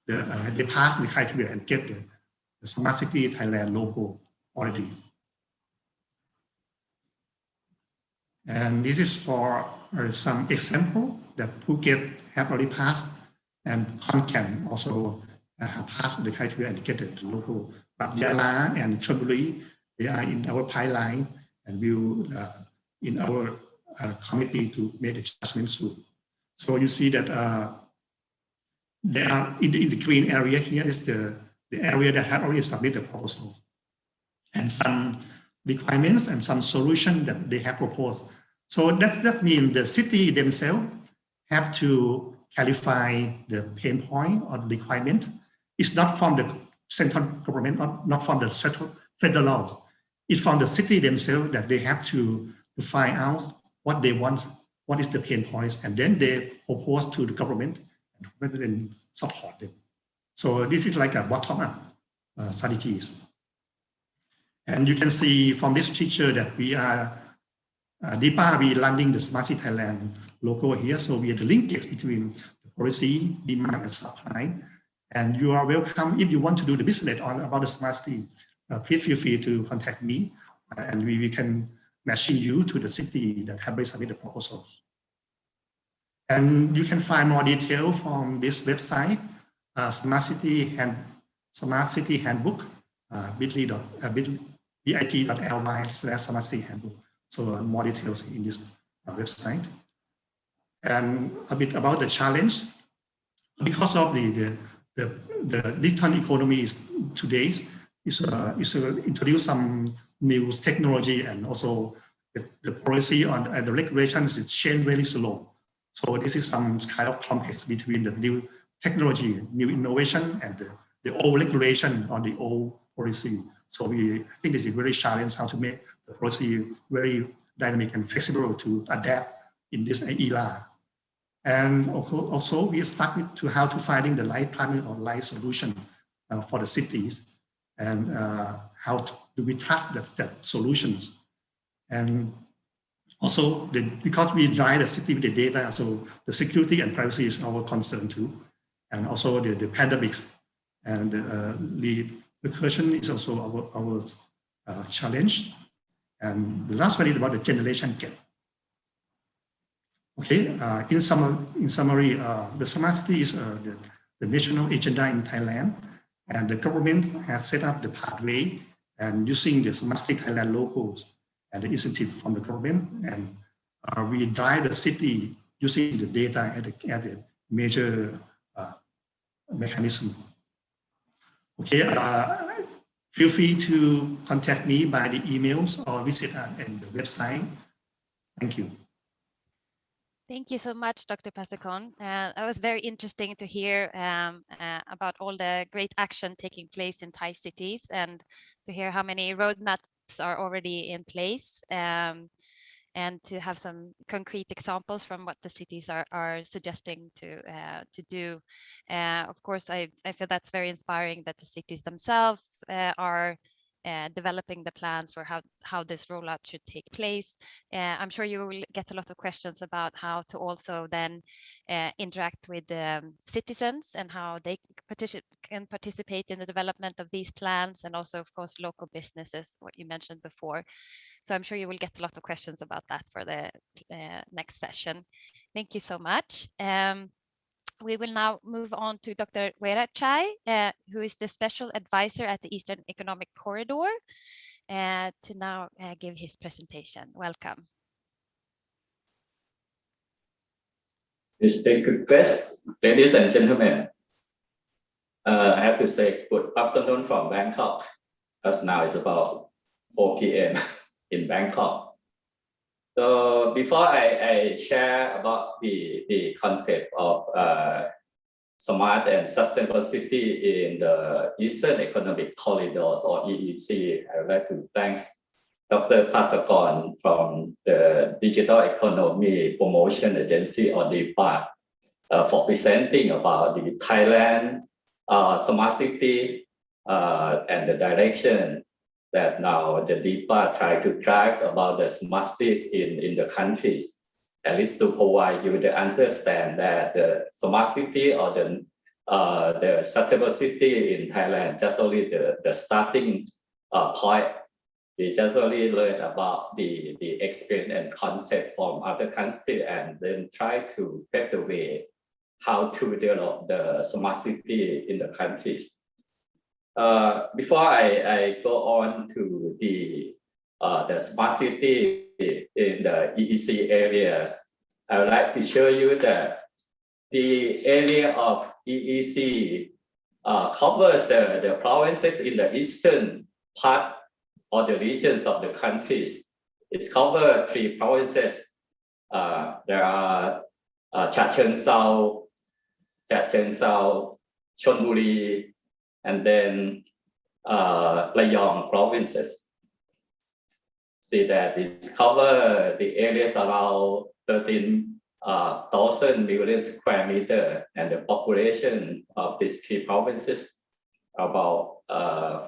They pass the criteria and get the Smart City Thailand logo already. And this is for some example that Phuket have already passed, and Khon Kaen also have passed the criteria and get the logo. But Yala and Chonburi, they are in our pipeline, and will in our committee to make adjustments soon. So you see that they are in the green area. Here is the area that have already submitted the proposal, and some requirements and some solution that they have proposed. So that means the city themselves have to clarify the pain point or the requirement. It's not from the central government, not from the federal laws. It's from the city themselves that they have to find out what they want, what is the pain points, and then they propose to the government, and then support them. So this is like a bottom-up strategies. And you can see from this picture that we are, DIPA, we landing the Smart City Thailand logo here. So we are the linkage between the policy, demand, and supply. And you are welcome if you want to do the business about the Smart City. Please feel free to contact me, and we can match you to the city that have submitted the proposals. And you can find more detail from this website, Smart City and Smart City Handbook, bit.ly/smart city handbook. So more details in this website. And a bit about the challenge. Because of the digital economy today is introduce some new technology, and also the policy and the regulations is change very slow. So this is some kind of complex between the new technology, new innovation, and the old regulation on the old policy. So I think this is very challenge how to make the policy very dynamic and flexible to adapt in this era. And also we stuck to how to finding the right planning or right solution for the cities, and how do we trust that solutions. And also because we drive the city with the data, so the security and privacy is our concern too. And also the pandemics and the question is also our challenge. And the last one is about the generation gap. Okay, in summary, the smart city is the national agenda in Thailand, and the government has set up the pathway and using the Smart City Thailand logos and the incentive from the government, and we drive the city using the data as a major mechanism. Okay, feel free to contact me by the emails or visit and the website. Thank you. Thank you so much, Dr. Pasakon. It was very interesting to hear about all the great action taking place in Thai cities, and to hear how many roadmaps are already in place, and to have some concrete examples from what the cities are suggesting to do. Of course, I feel that's very inspiring that the cities themselves are developing the plans for how this rollout should take place. I'm sure you will get a lot of questions about how to also then interact with the citizens and how they can participate in the development of these plans, and also, of course, local businesses, what you mentioned before. So I'm sure you will get a lot of questions about that for the next session. Thank you so much. We will now move on to Dr. Werachai, who is the Special Advisor at the Eastern Economic Corridor, to now give his presentation. Welcome. Distinguished guests, ladies and gentlemen, I have to say good afternoon from Bangkok, because now it's about 4 p.m. in Bangkok. So before I share about the concept of smart and sustainable city in the Eastern Economic Corridors, or EEC, I would like to thank Dr. Pasakon from the Digital Economy Promotion Agency, or DEPA, for presenting about the Thailand smart city and the direction that now the DEPA try to drive about the smart cities in the countries, at least to provide you the understand that the smart city or the sustainable city in Thailand just only the starting point. We just only learn about the experience and concept from other countries, and then try to pave the way how to develop the smart city in the countries. Before I go on to the smart city in the EEC areas, I would like to show you that the area of EEC covers the provinces in the eastern part or the regions of the countries. It's covered 3 provinces. There are Chachoengsao, Chonburi, and then Rayong provinces. See that it's covered the areas around 13,000 million square meters, and the population of these 3 provinces about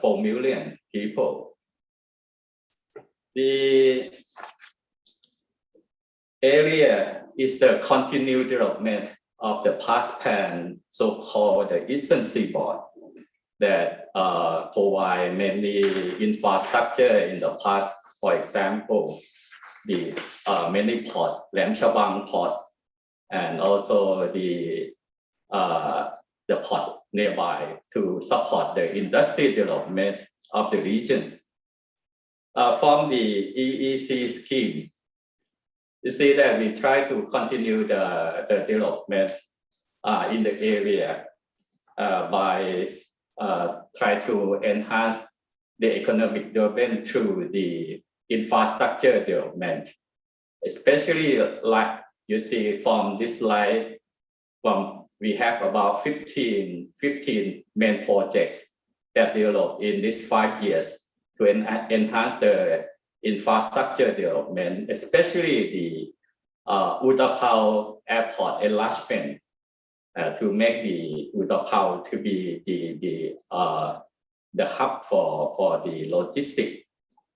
4 million people. The area is the continued development of the past plan, so-called the Eastern Seaboard, that provide mainly infrastructure in the past. For example, the many ports, Lam Chabang port, and also the port nearby to support the industry development of the regions. From the EEC scheme, you see that we try to continue the development in the area by try to enhance the economic development through the infrastructure development, especially like you see from this slide, we have about 15 main projects that developed in these 5 years to enhance the infrastructure development, especially the Utapao airport enlargement to make the Utapao to be the hub for the logistic,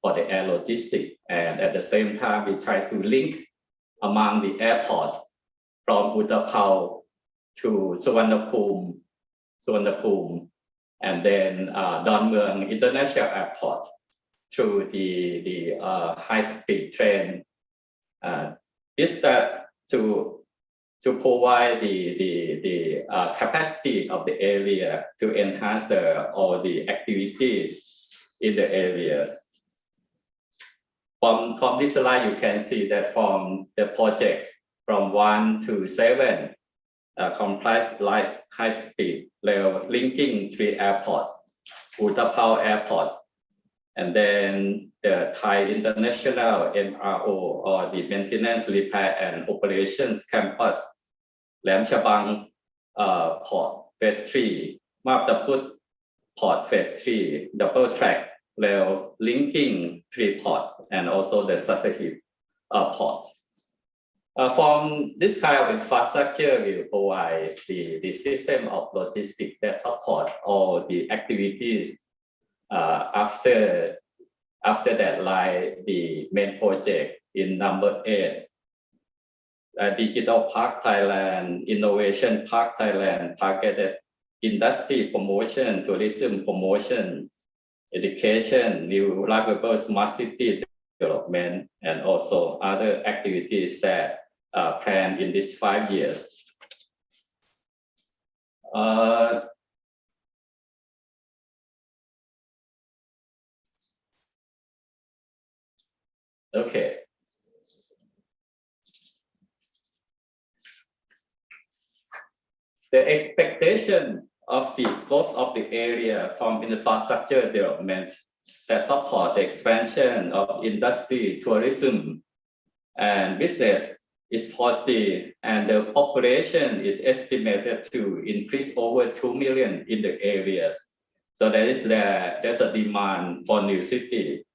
for the air logistic, and at the same time we try to link among the airports from Utapao to Suvarnabhumi, and then Dongmueang International Airport through the high-speed train. This to provide the capacity of the area to enhance all the activities in the areas. From this slide, you can see that from the projects from 1 to 7 comprise high-speed rail linking 3 airports, Utapao Airport, and then the Thai International MRO, or the Maintenance, Repair and Operations Campus, Lam Chabang Port Phase 3, Maptaput Port Phase 3, double track rail linking 3 ports, and also the Sattahip port. From this kind of infrastructure, we provide the system of logistics that support all the activities after that, like the main project in number 8, Digital Park Thailand, Innovation Park Thailand, targeted industry promotion, tourism promotion, education, new livable smart city development, and also other activities that are planned in these 5 years. Okay. The expectation of the growth of the area from infrastructure development that support the expansion of industry, tourism, and business is positive, and the population is estimated to increase over 2 million in the areas. So there's a demand for new city.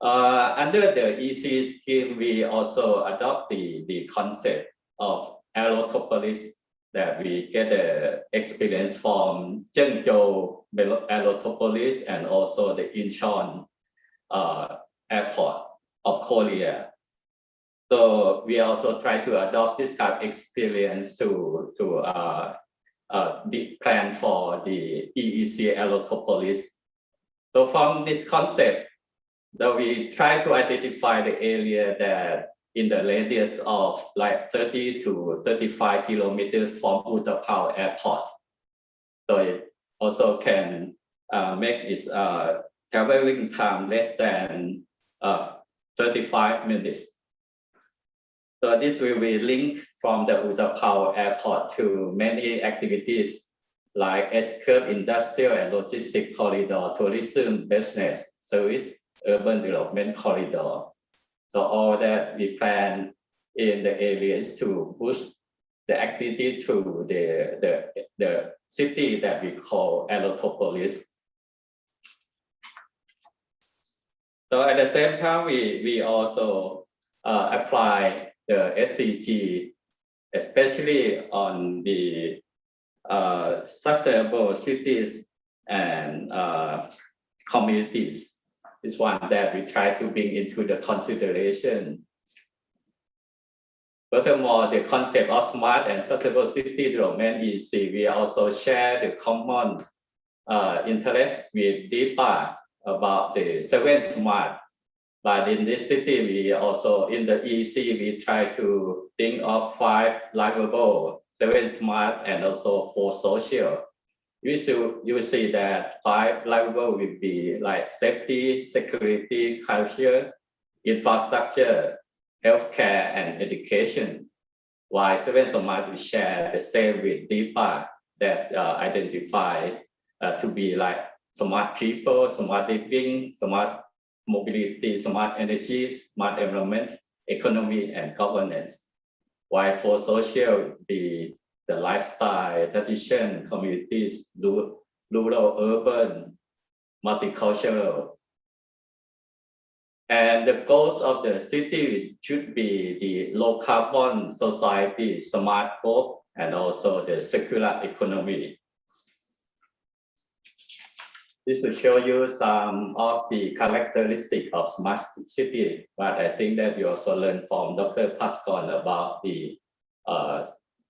Under the EC scheme, we also adopt the concept of Aerotropolis, that we get the experience from Zhengzhou Aerotropolis and also the Incheon airport of Korea. So we also try to adopt this kind of experience to the plan for the EEC Aerotropolis. So from this concept, that we try to identify the area that in the radius of like 30 to 35 kilometers from Utapao Airport. So it also can make its traveling time less than 35 minutes. So this will be linked from the Utapao Airport to many activities like S-curve industrial and logistic corridor, tourism, business, service, urban development corridor. So all that we plan in the area is to boost the activity to the city that we call Aerotropolis. So at the same time, we also apply the SDG, especially on the sustainable cities and communities. Is one that we try to bring into the consideration. Furthermore, the concept of smart and sustainable city development is we also share the common interest with DEPA about the 7 smart. But in this city, we also, in the EC, we try to think of 5 livable, 7 smart, and also 4 social. you will see that 5 levels will be like safety, security, culture, infrastructure, healthcare, and education. While 7 Smart will share the same with DEPA that's identified to be like smart people, smart living, smart mobility, smart energy, smart environment, economy, and governance. While for social, the lifestyle, tradition, communities, rural, urban, multicultural. And the goals of the city should be the low carbon society, smart growth, and also the circular economy. This will show you some of the characteristics of smart city, but I think that you also learned from Dr. Pascal about the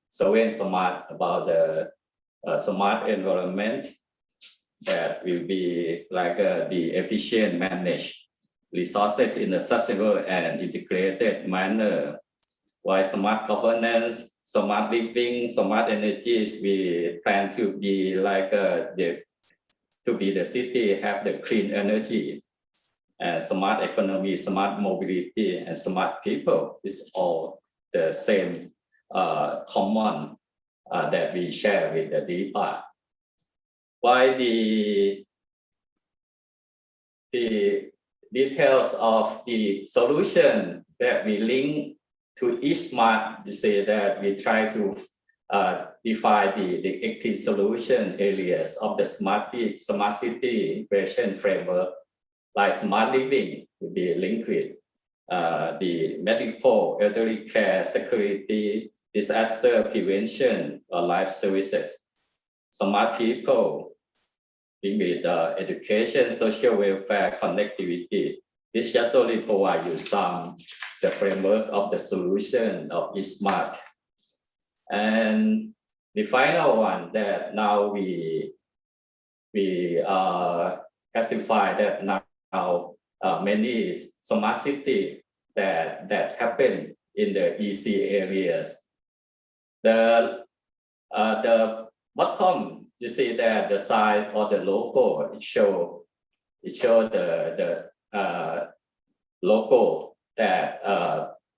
Sovereign Smart, about the smart environment that will be like the efficient managed resources in a sustainable and integrated manner. While smart governance, smart living, smart energies, we plan to be like the city have the clean energy, and smart economy, smart mobility, and smart people is all the same common that we share with the DEPA. While the details of the solution that we link to each smart, you say that we try to define the active solution areas of the smart city integration framework, like smart living will be linked with the medical, elderly care, security, disaster prevention, or life services. Smart people, with education, social welfare, connectivity. This just only provide you some the framework of the solution of each smart. And the final one that now we classify that now many smart city that happen in the EC areas. The bottom, you see that the size or the logo, it show the logo that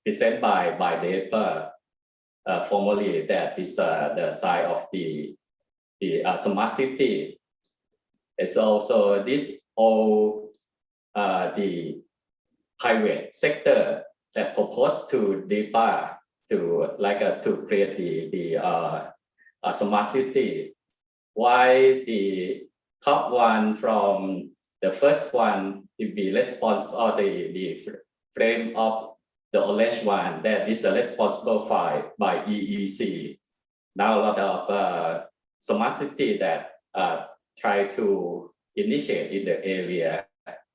presented by DEPA formally, that is the size of the smart city. It's also this all the private sector that proposed to DEPA to to create the smart city. Why the top one from the first one will be responsible, or the frame of the orange one that is responsible by EEC. Now a lot of smart city that try to initiate in the area,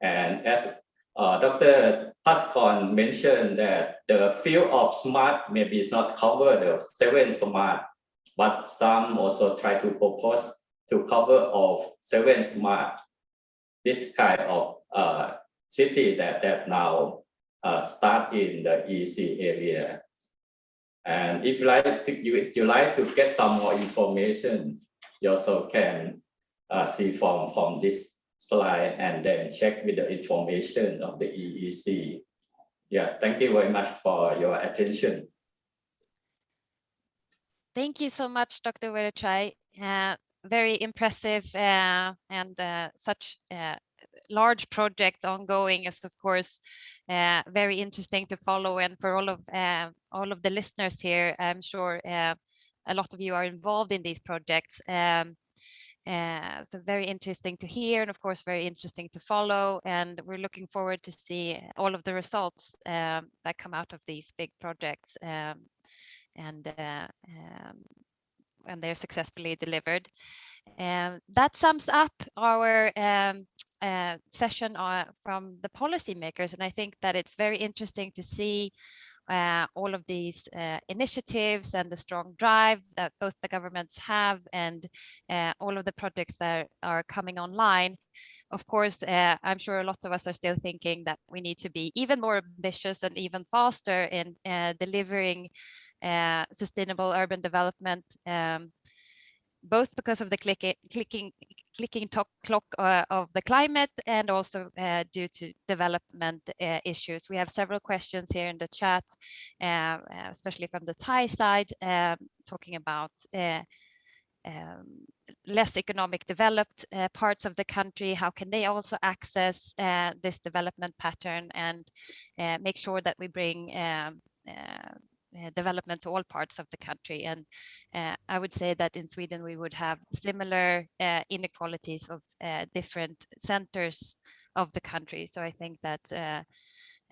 and as Dr. Pascal mentioned that the field of smart maybe is not covered the 7 smart, but some also try to propose to cover of 7 smart. This kind of city that now start in the EC area. And if you like to get some more information, you also can see from this slide and then check with the information of the EEC. Yeah, thank you very much for your attention. Thank you so much, Dr. Werechai. Very impressive, and such large projects ongoing is, of course, very interesting to follow. And for all of the listeners here, I'm sure a lot of you are involved in these projects. So very interesting to hear, and of course very interesting to follow, and we're looking forward to see all of the results that come out of these big projects, and they're successfully delivered. That sums up our session from the policymakers, and I think that it's very interesting to see all of these initiatives and the strong drive that both the governments have, and all of the projects that are coming online. Of course, I'm sure a lot of us are still thinking that we need to be even more ambitious and even faster in delivering sustainable urban development both because of the clicking clock of the climate and also due to development issues. We have several questions here in the chat, especially from the Thai side, talking about less economic developed parts of the country. How can they also access this development pattern and make sure that we bring development to all parts of the country? And I would say that in Sweden we would have similar inequalities of different centers of the country. So I think that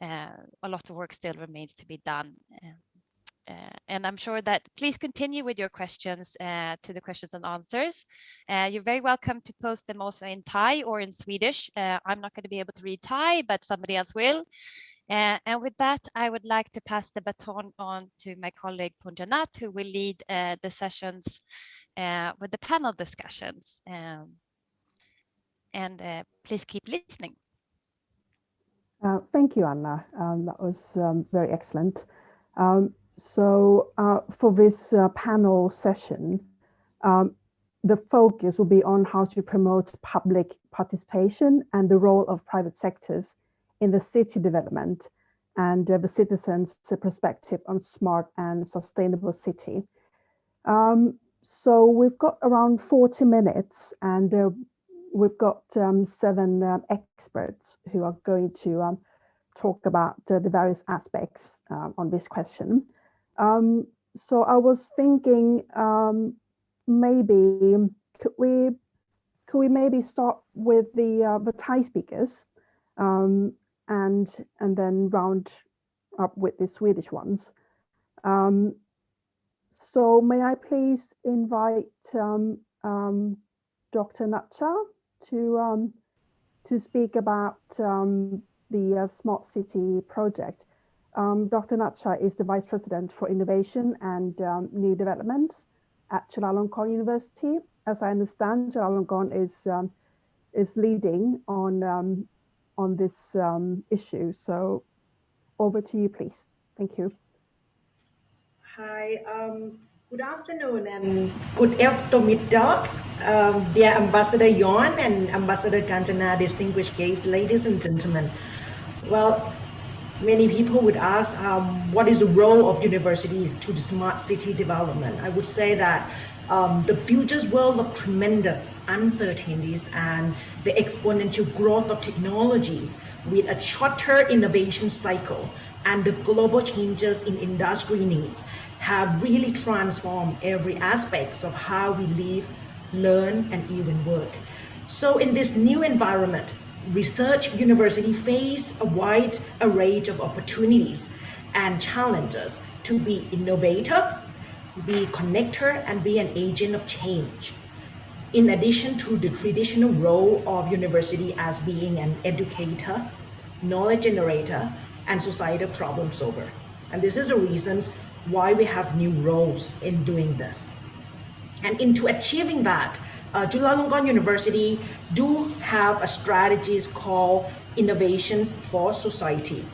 a lot of work still remains to be done. And I'm sure that please continue with your questions to the questions and answers. You're very welcome to post them also in Thai or in Swedish. I'm not going to be able to read Thai, but somebody else will. And with that, I would like to pass the baton on to my colleague Punjanat, who will lead the sessions with the panel discussions. And please keep listening. Thank you, Anna. That was very excellent. So for this panel session, the focus will be on how to promote public participation and the role of private sectors in the city development and the citizens' perspective on smart and sustainable city. So we've got around 40 minutes and we've got 7 experts who are going to talk about the various aspects on this question. So I was thinking maybe could we maybe start with the Thai speakers and then round up with the Swedish ones. So may I please invite Dr. Natcha to speak about the Smart City project. Dr. Natcha is the Vice President for Innovation and New Developments at Chulalongkorn University. As I understand, Chulalongkorn is leading on this issue. So over to you, please. Thank you. Hi, good afternoon and good eftermiddag, dear Ambassador Yon and Ambassador Kanchana, distinguished guests, ladies and gentlemen. Well, many people would ask, what is the role of universities to the smart city development? I would say that the future's world of tremendous uncertainties and the exponential growth of technologies with a shorter innovation cycle and the global changes in industry needs have really transformed every aspect of how we live, learn, and even work. So in this new environment, research university face a wide array of opportunities and challenges to be innovator, be connector, and be an agent of change. In addition to the traditional role of university as being an educator, knowledge generator, and societal problem solver. And this is the reasons why we have new roles in doing this. And into achieving that, Chulalongkorn University do have a strategies called Innovations for Society.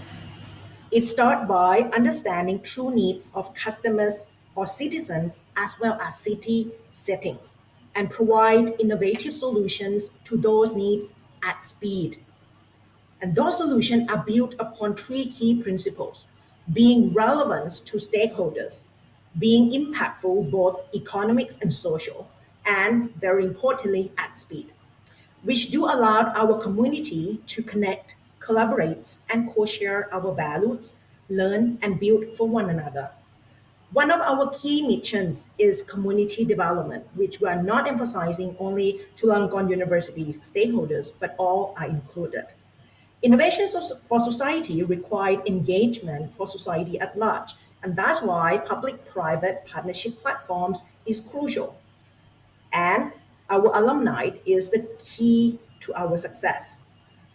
It starts by understanding true needs of customers or citizens as well as city settings and provide innovative solutions to those needs at speed. And those solutions are built upon 3 key principles: being relevant to stakeholders, being impactful both economics and social, and very importantly at speed, which do allow our community to connect, collaborate, and co-share our values, learn, and build for one another. One of our key missions is community development, which we are not emphasizing only Chulalongkorn University's stakeholders, but all are included. Innovations for society require engagement for society at large, and that's why public-private partnership platforms is crucial. And our alumni is the key to our success.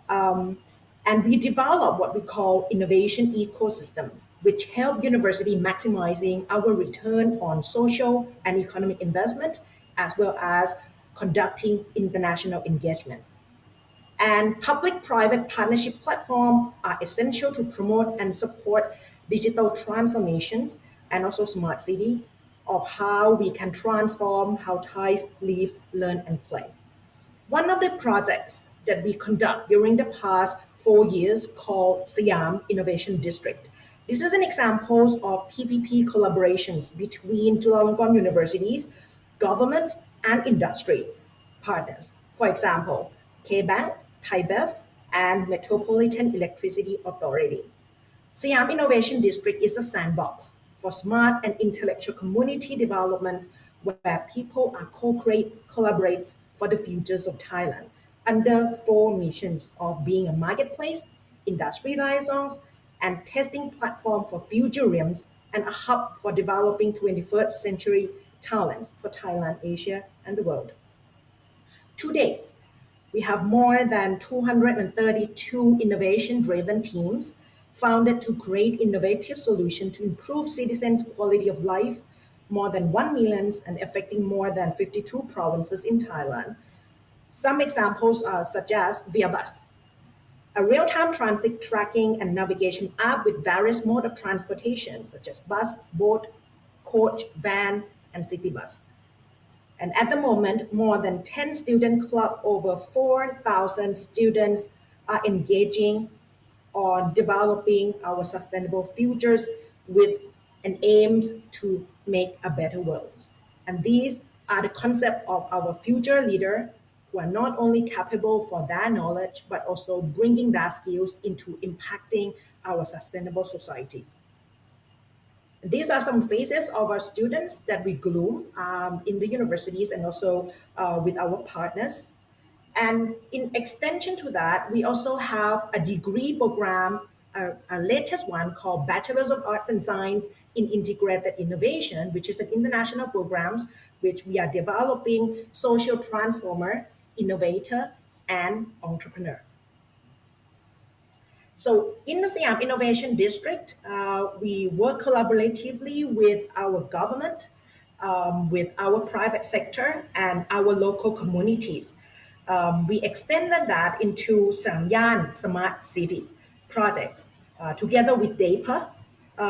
And we develop what we call innovation ecosystem, which help university maximizing our return on social and economic investment, as well as conducting international engagement. And public-private partnership platforms are essential to promote and support digital transformations and also smart city, of how we can transform how Thais live, learn, and play. One of the projects that we conduct during the past 4 years called Siam Innovation District. This is an example of PPP collaborations between Chulalongkorn universities, government, and industry partners. For example, K-Bank, ThaiBev, and Metropolitan Electricity Authority. Siam Innovation District is a sandbox for smart and intellectual community developments where people are collaborate for the futures of Thailand under 4 missions of being a marketplace, industry liaisons, and testing platform for future realms and a hub for developing 21st century talents for Thailand, Asia, and the world. To date, we have more than 232 innovation-driven teams founded to create innovative solutions to improve citizens' quality of life, more than 1 million and affecting more than 52 provinces in Thailand. Some examples are such as ViaBus, a real-time transit tracking and navigation app with various modes of transportation such as bus, boat, coach, van, and city bus. And at the moment, more than 10 student clubs, over 4,000 students are engaging on developing our sustainable futures with an aim to make a better world. And these are the concepts of our future leader who are not only capable for their knowledge, but also bringing their skills into impacting our sustainable society. These are some faces of our students that we groom in the universities and also with our partners. And in extension to that, we also have a degree program, a latest one called Bachelors of Arts and Science in Integrated Innovation, which is an international program which we are developing social transformer, innovator, and entrepreneur. So in the Siam Innovation District, we work collaboratively with our government, with our private sector, and our local communities. We extended that into Samyan Smart City projects together with DAPA,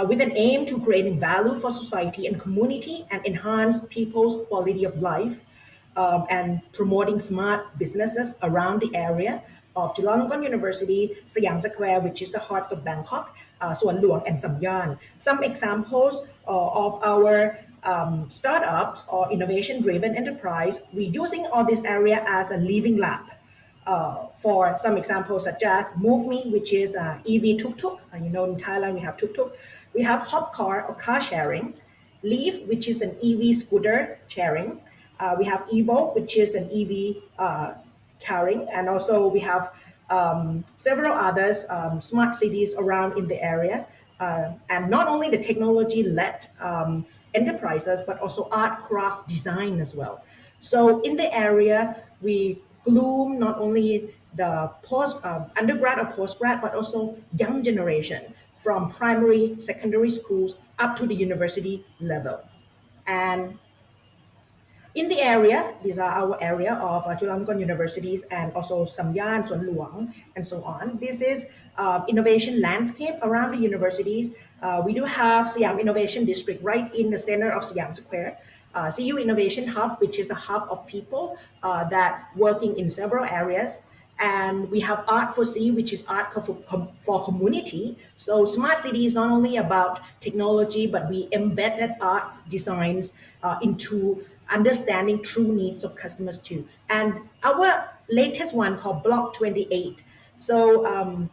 with an aim to creating value for society and community and enhance people's quality of life, and promoting smart businesses around the area of Chulalongkorn University, Siam Square, which is the heart of Bangkok, Suan Luang, and Samyan. Some examples of our startups or innovation-driven enterprise, we're using all this area as a living lab. For some examples such as MoveMe, which is EV tuk-tuk. You know, in Thailand, we have tuk-tuk. We have Hopcar or car sharing. Leaf, which is an EV scooter sharing. We have Evo, which is an EV carrying. And also we have several others, smart cities around in the area. And not only the technology-led enterprises, but also art, craft, design as well. So in the area, we groom not only the undergrad or postgrad, but also young generation from primary, secondary schools up to the university level. And in the area, these are our area of Chulalongkorn universities and also Samyan, Suan Luang, and so on. This is innovation landscape around the universities. We do have Siam Innovation District right in the center of Siam Square. CU Innovation Hub, which is a hub of people that working in several areas. And we have Art for C, which is art for community. So smart city is not only about technology, but we embedded arts designs into understanding true needs of customers too. And our latest one called Block 28. So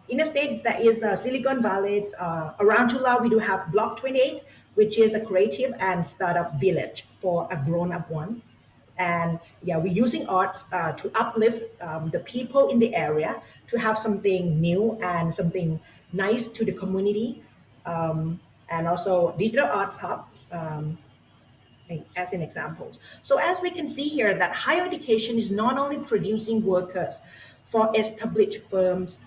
in the States, there is Silicon Valley. Around Chula, we do have Block 28, which is a creative and startup village for a grown-up one. And yeah, we're using arts to uplift the people in the area to have something new and something nice to the community. And also digital arts hubs, as an example. So as we can see here that higher education is not only producing workers for established firms,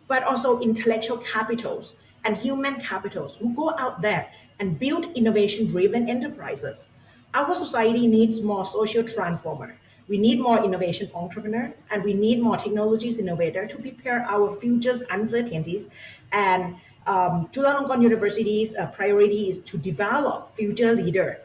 but also intellectual capitals and human capitals who go out there and build innovation-driven enterprises. Our society needs more social transformer. We need more innovation entrepreneur, and we need more technologies innovator to prepare our future's uncertainties. And Chulalongkorn University's priority is to develop future leader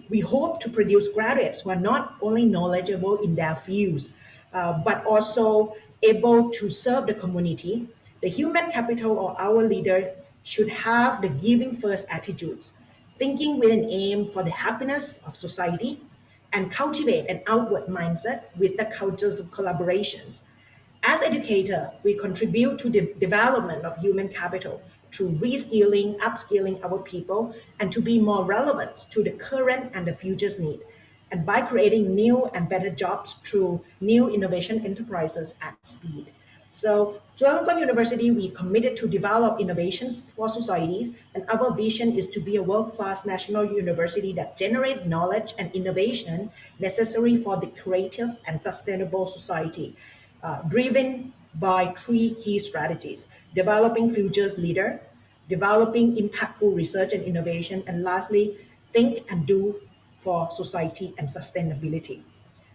We hope to produce graduates who are not only knowledgeable in their fields, but also able to serve the community. The human capital or our leader should have the giving first attitudes, thinking with an aim for the happiness of society, and cultivate an outward mindset with the cultures of collaborations. As educators, we contribute to the development of human capital through reskilling, upskilling our people, and to be more relevant to the current and the future's need, and by creating new and better jobs through new innovation enterprises at speed. So, Chulalongkorn University, we committed to develop innovations for societies, and our vision is to be a world-class national university that generates knowledge and innovation necessary for the creative and sustainable society, driven by three key strategies: developing futures leader, developing impactful research and innovation, and lastly, think and do for society and sustainability.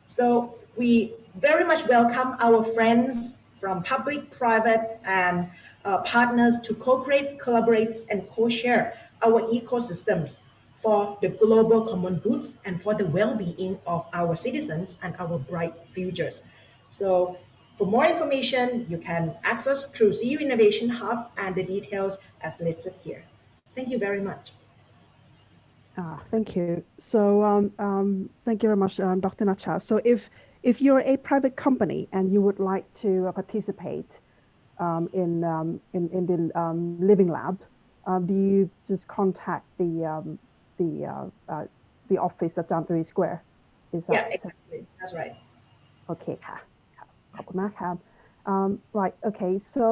So we very much welcome our friends from public, private, and partners to co-create, collaborate, and co-share our ecosystems for the global common goods and for the well-being of our citizens and our bright futures. So for more information, you can access through CU Innovation Hub and the details as listed here. Thank you very much. Thank you. So thank you very much, Dr. Nacha. So if you're a private company and you would like to participate in the Living Lab, do you just contact the office at Jam 3 Square? Is that exactly. That's right. Okay,ค่ะขอบคุณมากครับ right. Okay. So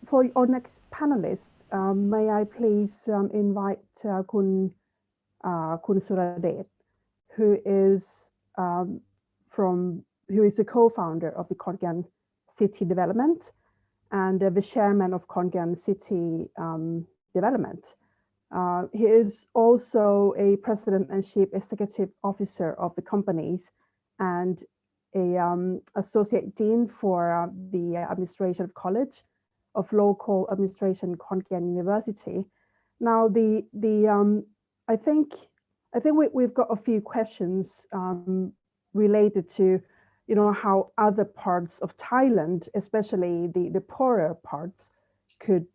for our next panelist, may I please invite Kun Suradet, who is a co-founder of the Khon Kaen City Development and the chairman of Khon Kaen City Development. He is also a president and chief executive officer of the companies and a associate dean for the administration of College of Local Administration, Khon Kaen University. Now, I think we've got a few questions related to, how other parts of Thailand, especially the poorer parts, could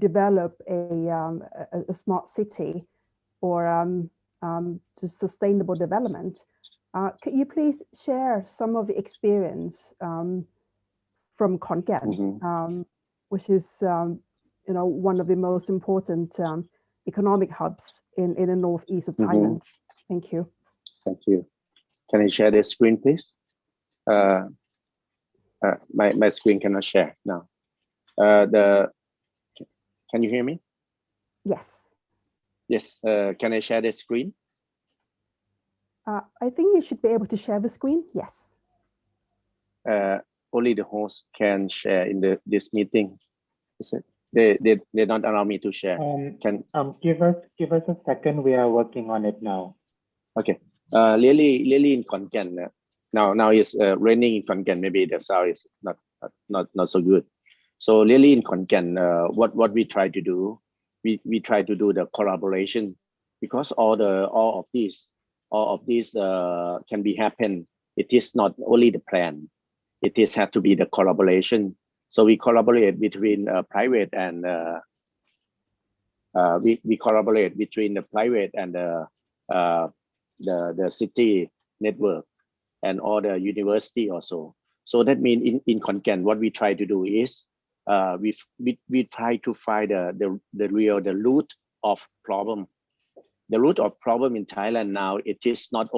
develop a smart city or just sustainable development. Could you please share some of the experience from Khon Kaen, which is one of the most important economic hubs in the northeast of Thailand? Thank you. Thank you. Can I share the screen, please? My screen cannot share now. Can you hear me? Yes. Yes. Can I share the screen? I think you should be able to share the screen. Yes. Only the host can share in this meeting. Is it? They don't allow me to share. Give us a second. We are working on it now. Okay. Really in Khon Kaen. Now it's raining in Khon Kaen. Maybe the sound is not so good. So really in Khon Kaen, what we try to do, we try to do the collaboration, because all of these can be happen. It is not only the plan. It is have to be the collaboration. So we collaborate between private and we collaborate between the private and the city network and all the university also. So that means in Khon Kaen, what we try to do is we try to find the root of problem. The root of problem in Thailand now, it is not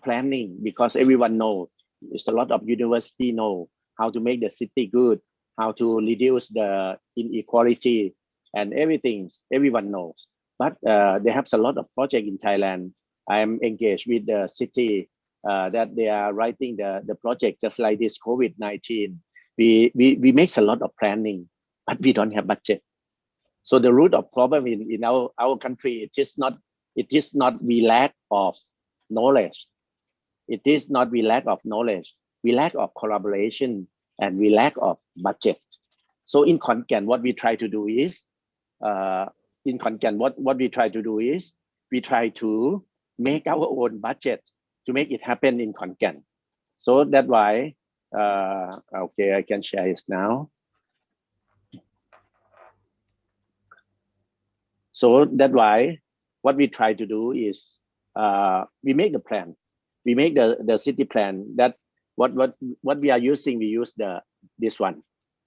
planning, because everyone knows. There's a lot of university know how to make the city good, how to reduce the inequality and everything. Everyone knows. But they have a lot of projects in Thailand. I am engaged with the city that they are writing the project just like this COVID-19. We make a lot of planning, but we don't have budget. So the root of problem in our country, it is not we lack of knowledge. It is not we lack of knowledge. We lack of collaboration and we lack of budget. So in Khon Kaen, what we try to do is in Khon what we try to do is we try to make our own budget to make it happen in Khon. So that's why, okay, I can share this now. So that's why what we try to do is we make the plan. We make the city plan that what we are using, we use this one.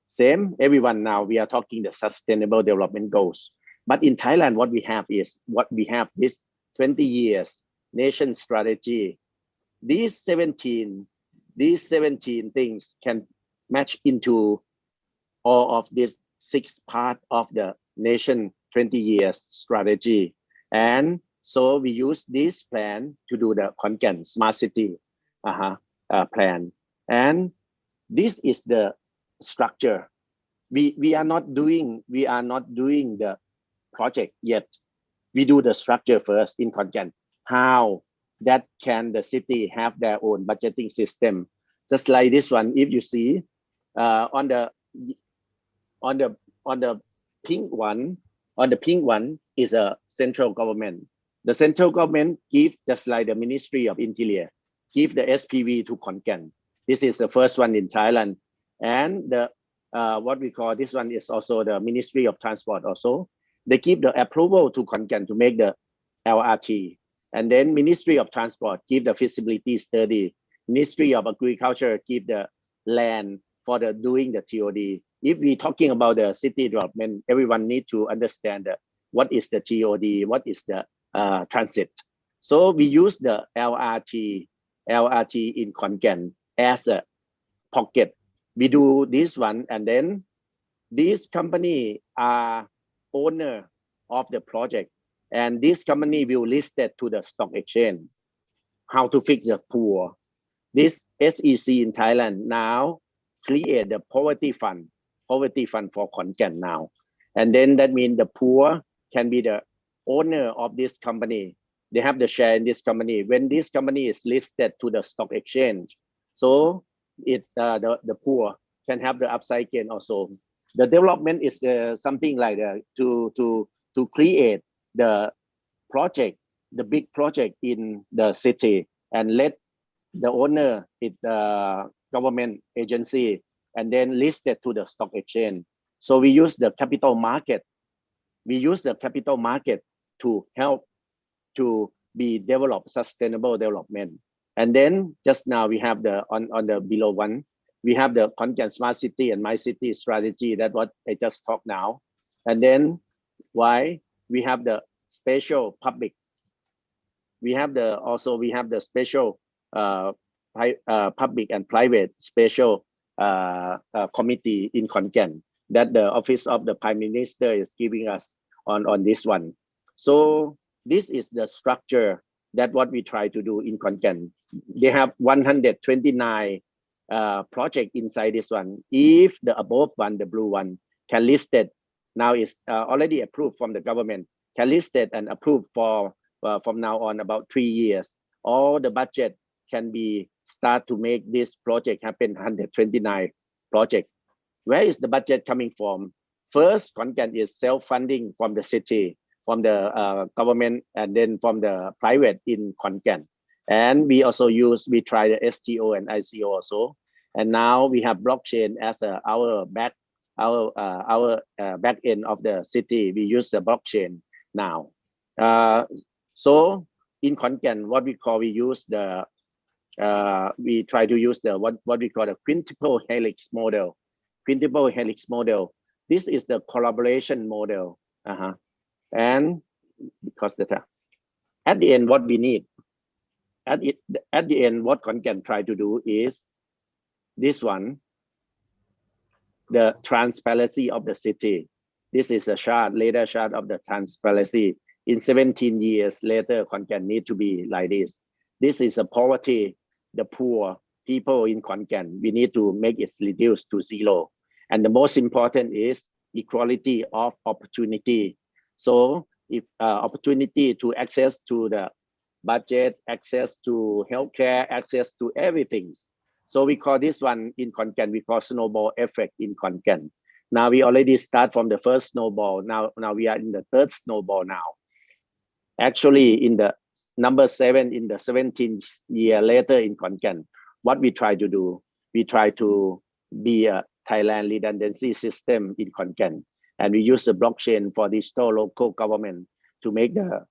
Same, everyone now we are talking the sustainable development goals. But in Thailand, what we have is this 20 years nation strategy. These 17 things can match into all of these 6 parts of the nation 20 years strategy. And so we use this plan to do the Khon Kaen smart city plan. And this is the structure. We are not doing the project yet. We do the structure first in Khon Kaen. How that can the city have their own budgeting system? Just like this one, if you see on the pink one, is a central government. The central government give, just like the Ministry of Interior, give the SPV to Khon Kaen. This is the first one in Thailand. And the what we call this one is also the Ministry of Transport also. They give the approval to Khon Kaen to make the LRT. And then Ministry of Transport give the feasibility study. Ministry of Agriculture give the land for the doing the TOD. If we're talking about the city development, everyone need to understand what is the TOD, what is the transit. So we use the LRT in Khon Kaen as a pocket. We do this one, and then this company are owner of the project, and this company will list it to the stock exchange. How to fix the poor? This SEC in Thailand now create the poverty fund for Khon Kaen now, and then that means the poor can be the owner of this company. They have the share in this company. When this company is listed to the stock exchange, so it the poor can have the upside gain also. The development is something like to create the project, the big project in the city, and let the owner it government agency, and then list it to the stock exchange. So we use the capital market. We use the capital market to help to be developed sustainable development. And then just now we have the on the below one, we have the Khon Kaen smart city and my city strategy. That's what I just talked now. And then why we have the special public. We have the special public and private special committee in Khon Kaen that the office of the Prime Minister is giving us on this one. So this is the structure that what we try to do in Khon Kaen. They have 129 project inside this one. If the above one, the blue one, can list it, now is already approved from the government, can list it and approved for from now on about 3 years. All the budget can be start to make this project happen. 129 project. Where is the budget coming from? First, Khon Kaen is self-funding from the city, from the government, and then from the private in Khon Kaen. And we also try the STO and ICO also. And now we have blockchain as our back end of the city. We use the blockchain now. So in Khon Kaen, what we use the we try to use the what we call the quintuple helix model. Quintuple helix model. This is the collaboration model. And because at the end, what we need at the end, what Khon Kaen try to do is this one, the transparency of the city. This is a later chart of the transparency. In 17 years later, Khon Kaen need to be like this. This is a poverty, the poor people in Khon Kaen. We need to make it reduced to 0. And the most important is equality of opportunity. So if opportunity to access to the budget, access to healthcare, access to everything. So we call this one in Khon Kaen, we call snowball effect in Khon Kaen. Now we already start from the first snowball. Now we are in the third snowball now. Actually, in the number 7, in the 17th year later in Khon Kaen, what we try to do, we try to be a Thailand redundancy system in Khon Kaen, and we use the blockchain for digital local government to make the.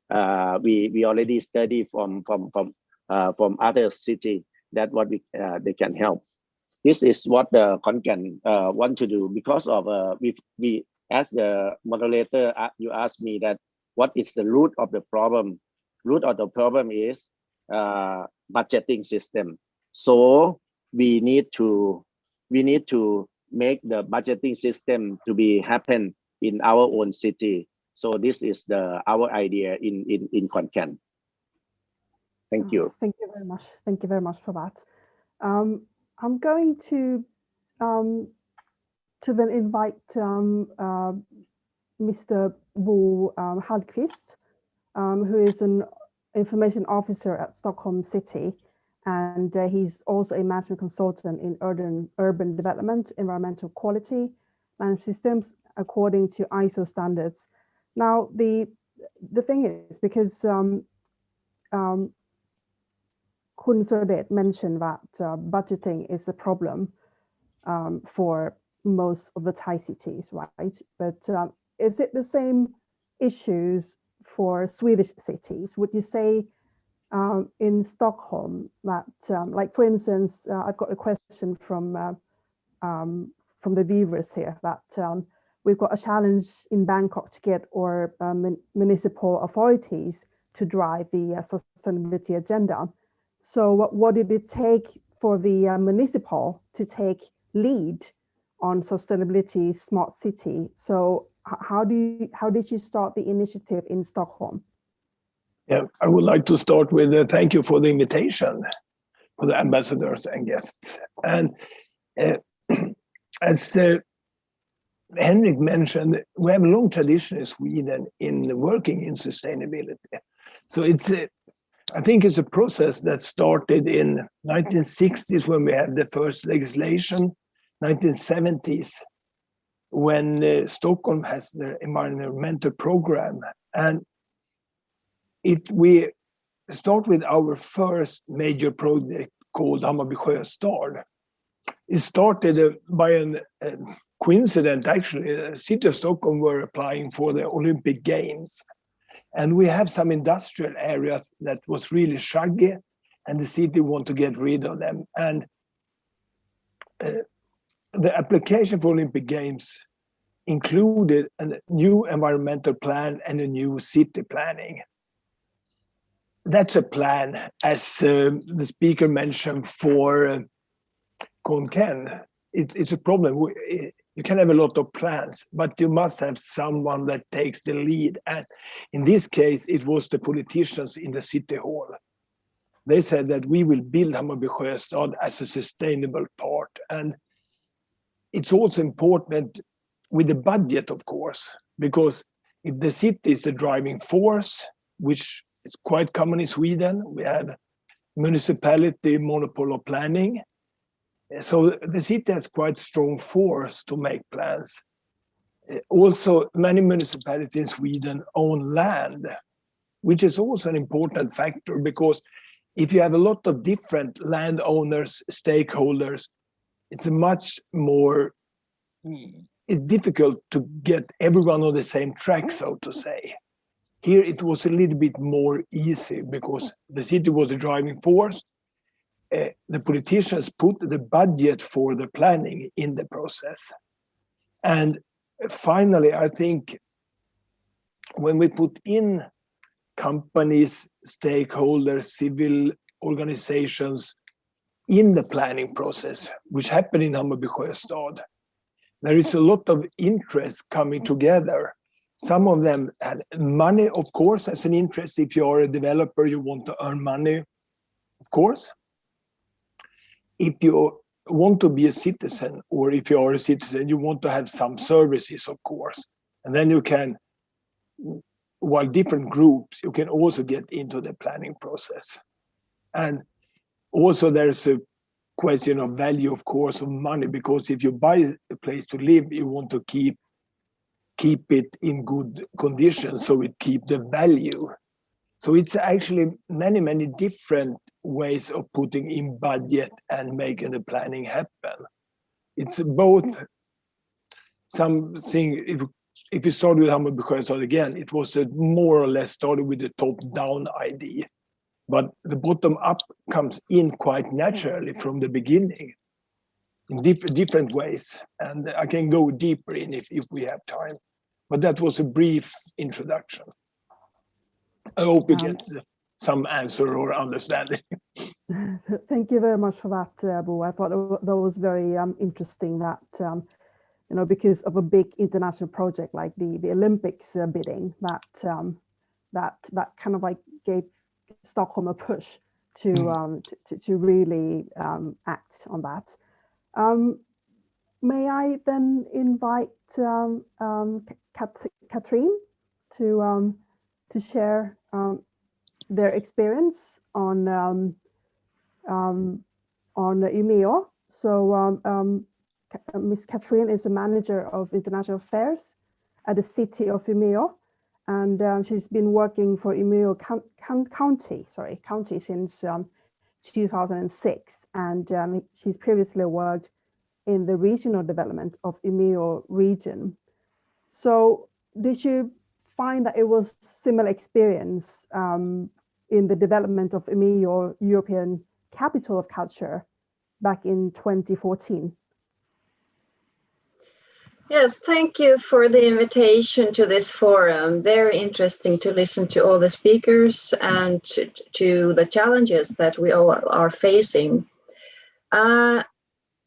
We already study from other city that what they can help. This is what the Khon Kaen want to do because of we as the moderator you asked me that what is the root of the problem. Root of the problem is budgeting system. So we need to make the budgeting system to be happen in our own city. So this is our idea in Khon Kaen. Thank you. Thank you very much. Thank you very much for that. I'm going to then invite Mr. Bo Hallqvist, who is an information officer at Stockholm City, and he's also a management consultant in urban development, environmental quality, management systems according to ISO standards. Now, the thing is, because Khun Suradet mentioned that budgeting is a problem for most of the Thai cities, right? But is it the same issues for Swedish cities? Would you say in Stockholm that, like for instance, I've got a question from the viewers here that we've got a challenge in Bangkok to get our municipal authorities to drive the sustainability agenda. So what did it take for the municipal to take lead on sustainability smart city? So how did you start the initiative in Stockholm? Yeah, I would like to start with thank you for the invitation for the ambassadors and guests. And as Henrik mentioned, we have a long tradition in Sweden in working in sustainability. So it's I think it's a process that started in 1960s when we had the first legislation, 1970s when Stockholm has their environmental program. And if we start with our first major project called Hammarby Sjöstad, it started by a coincidence, actually. The city of Stockholm were applying for the Olympic Games. And we have some industrial areas that was really shaggy, and the city want to get rid of them. And the application for Olympic Games included a new environmental plan and a new city planning. That's a plan, as the speaker mentioned, for Khon Kaen. It's a problem. You can have a lot of plans, but you must have someone that takes the lead. And in this case, it was the politicians in the city hall. They said that we will build Hammarby Sjöstad as a sustainable part. And it's also important with the budget, of course, because if the city is the driving force, which is quite common in Sweden, we have municipality monopoly of planning. So the city has quite strong force to make plans. Also, many municipalities in Sweden own land, which is also an important factor, because if you have a lot of different landowners, stakeholders, it's difficult to get everyone on the same track, so to say. Here it was a little bit more easy because the city was the driving force. The politicians put the budget for the planning in the process. And finally, I think when we put in companies, stakeholders, civil organizations in the planning process, which happened in Hammarby Sjöstad, there is a lot of interest coming together. Some of them had money, of course, as an interest. If you are a developer, you want to earn money, of course. If you want to be a citizen, or if you are a citizen, you want to have some services, of course. And then you can, while different groups, you can also get into the planning process. And also there's a question of value, of course, of money, because if you buy a place to live, you want to keep it in good condition so it keep the value. So it's actually many different ways of putting in budget and making the planning happen. It's both something, if you start with Hammarby Sjöstad again, it was more or less started with the top-down idea. But the bottom-up comes in quite naturally from the beginning in different ways. And I can go deeper in if we have time. But that was a brief introduction. I hope you get some answer or understanding. Thank you very much for that, Bo. I thought that was very interesting that, you know, because of a big international project like the Olympics bidding, that kind of like gave Stockholm a push to really act on that. May I then invite Katrin to share their experience on Umeå. So Ms. Katrin is a manager of international affairs at the city of Umeå, and she's been working for Umeå County since 2006, and she's previously worked in the regional development of Umeå region. So did you find that it was similar experience in the development of Umeå European Capital of Culture back in 2014? Yes, thank you for the invitation to this forum. Very interesting to listen to all the speakers and to the challenges that we all are facing.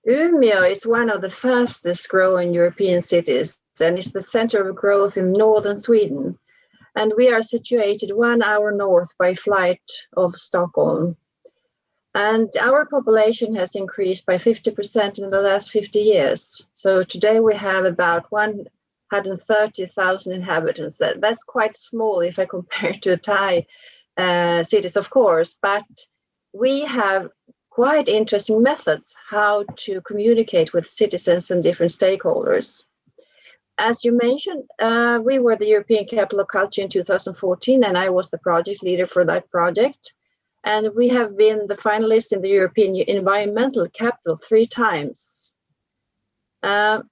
Umeå is one of the fastest growing European cities and is the center of growth in northern Sweden. And we are situated 1 hour north by flight of Stockholm. And our population has increased by 50% in the last 50 years. So today we have about 130,000 inhabitants. That's quite small if I compare to Thai cities, of course, but we have quite interesting methods how to communicate with citizens and different stakeholders. As you mentioned, we were the European Capital of Culture in 2014, and I was the project leader for that project. And we have been the finalists in the European Environmental Capital 3 times. And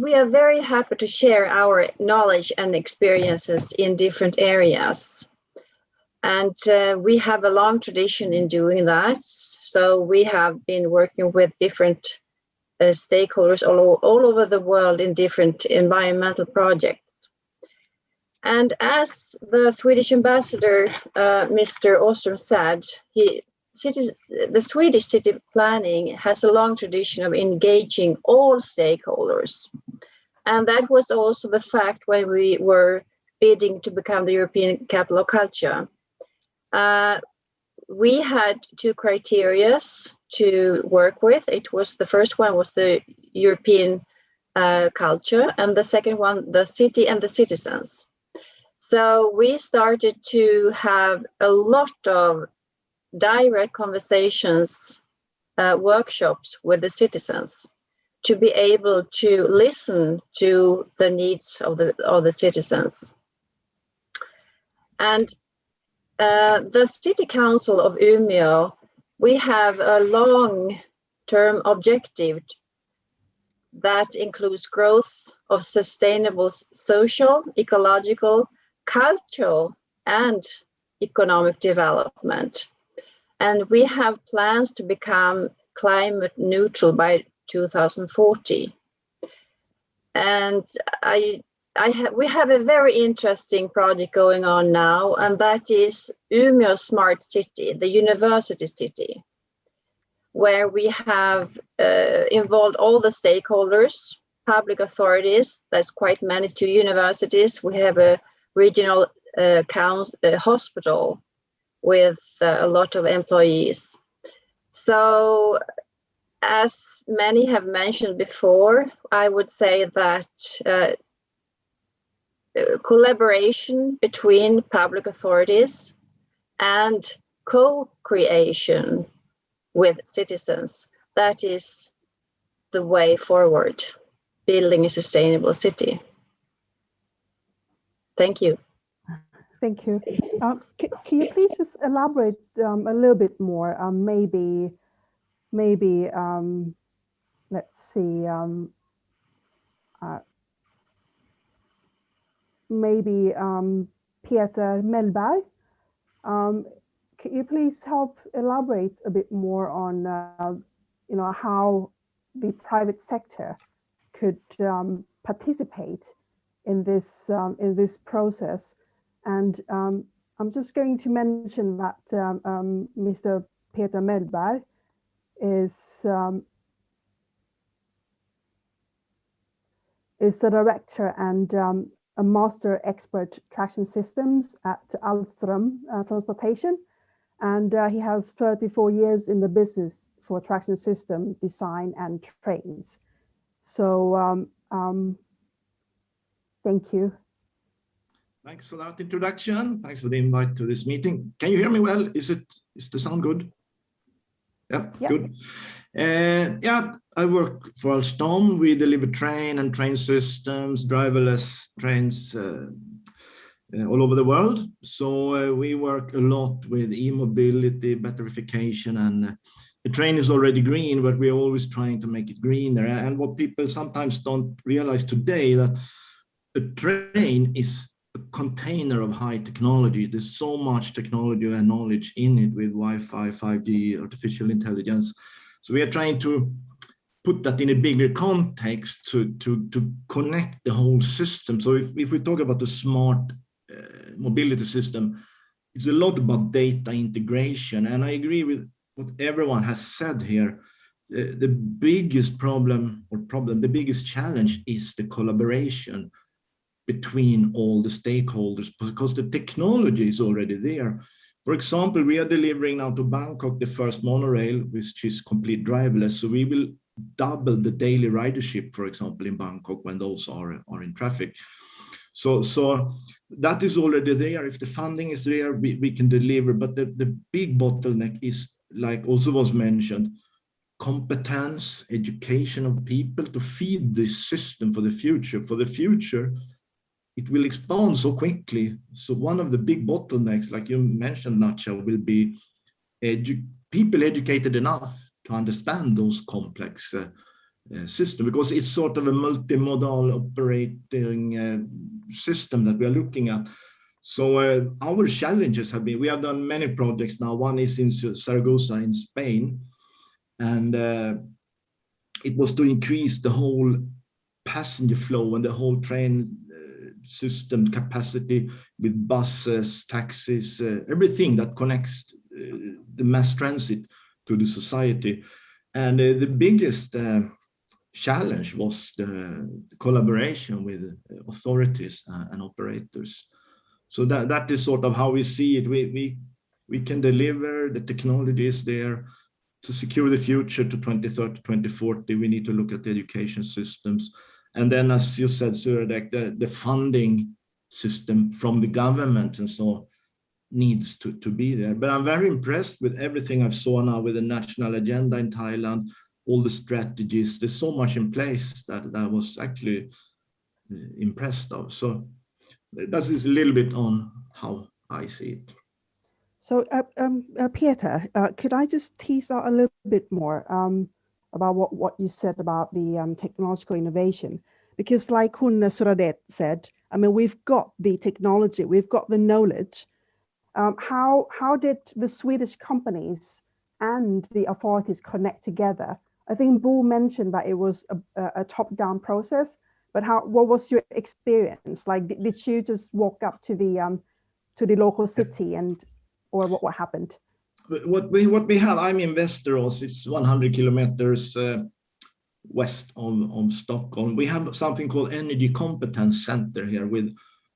we are very happy to share our knowledge and experiences in different areas. And we have a long tradition in doing that. So we have been working with different stakeholders all over the world in different environmental projects. And as the Swedish ambassador, Mr. Åström said, the Swedish city planning has a long tradition of engaging all stakeholders. And that was also the fact when we were bidding to become the European Capital of Culture. We had 2 criteria to work with. The first one was the European culture, and the second one, the city and the citizens. So we started to have a lot of direct conversations, workshops with the citizens to be able to listen to the needs of the citizens. And the City Council of Umeå, we have a long-term objective that includes growth of sustainable social, ecological, cultural, and economic development. And we have plans to become climate neutral by 2040. And we have a very interesting project going on now, and that is Umeå Smart City, the university city, where we have involved all the stakeholders, public authorities, that's quite many, 2 universities. We have a regional hospital with a lot of employees. So as many have mentioned before, I would say that collaboration between public authorities and co-creation with citizens. That is the way forward, building a sustainable city. Thank you. Thank you. Can you please just elaborate a little bit more? Maybe let's see. Maybe Peter Mellberg. Can you please help elaborate a bit more on how the private sector could participate in this process? And I'm just going to mention that Mr. Peter Mellberg is the director and a master expert traction systems at Alstom Transportation. And he has 34 years in the business for traction system design and trains. So thank you. Thanks for that introduction. Thanks for the invite to this meeting. Can you hear me well? Is the sound good? Yep. Good. Yeah, I work for Alstom. We deliver train and train systems, driverless trains all over the world. So we work a lot with e-mobility, batterification, and the train is already green, but we're always trying to make it greener. And what people sometimes don't realize today, that a train is a container of high technology. There's so much technology and knowledge in it with Wi-Fi, 5G, artificial intelligence. So we are trying to put that in a bigger context to connect the whole system. So if we talk about the smart mobility system, it's a lot about data integration. And I agree with what everyone has said here. The biggest the biggest challenge is the collaboration between all the stakeholders, because the technology is already there. For example, we are delivering now to Bangkok the first monorail, which is complete driverless. So we will double the daily ridership, for example, in Bangkok when those are in traffic. So that is already there. If the funding is there, we can deliver. But the big bottleneck is, like also was mentioned, competence, education of people to feed this system for the future. For the future, it will expand so quickly. So one of the big bottlenecks, like you mentioned, Nacha, will be people educated enough to understand those complex systems, because it's sort of a multimodal operating system that we are looking at. So our challenges have been, we have done many projects now. One is in Zaragoza in Spain, and it was to increase the whole passenger flow and the whole train system capacity with buses, taxis, everything that connects the mass transit to the society. And the biggest challenge was the collaboration with authorities and operators. So that is sort of how we see it. We can deliver, the technology is there. To secure the future to 2030, 2040, we need to look at the education systems. And then, as you said, Suradek, the funding system from the government and so needs to be there. But I'm very impressed with everything I've saw now with the national agenda in Thailand, all the strategies. There's so much in place that I was actually impressed of. So that is a little bit on how I see it. So Peter, could I just tease out a little bit more about what you said about the technological innovation? Because like Hun Suradet said, I mean, we've got the technology, we've got the knowledge. How did the Swedish companies and the authorities connect together? I think Bo mentioned that it was a top-down process, but what was your experience? Like, did you just walk up to the local city or what happened? What we have, I'm in Västerås. It's 100 kilometers west of Stockholm. We have something called Energy Competence Center here with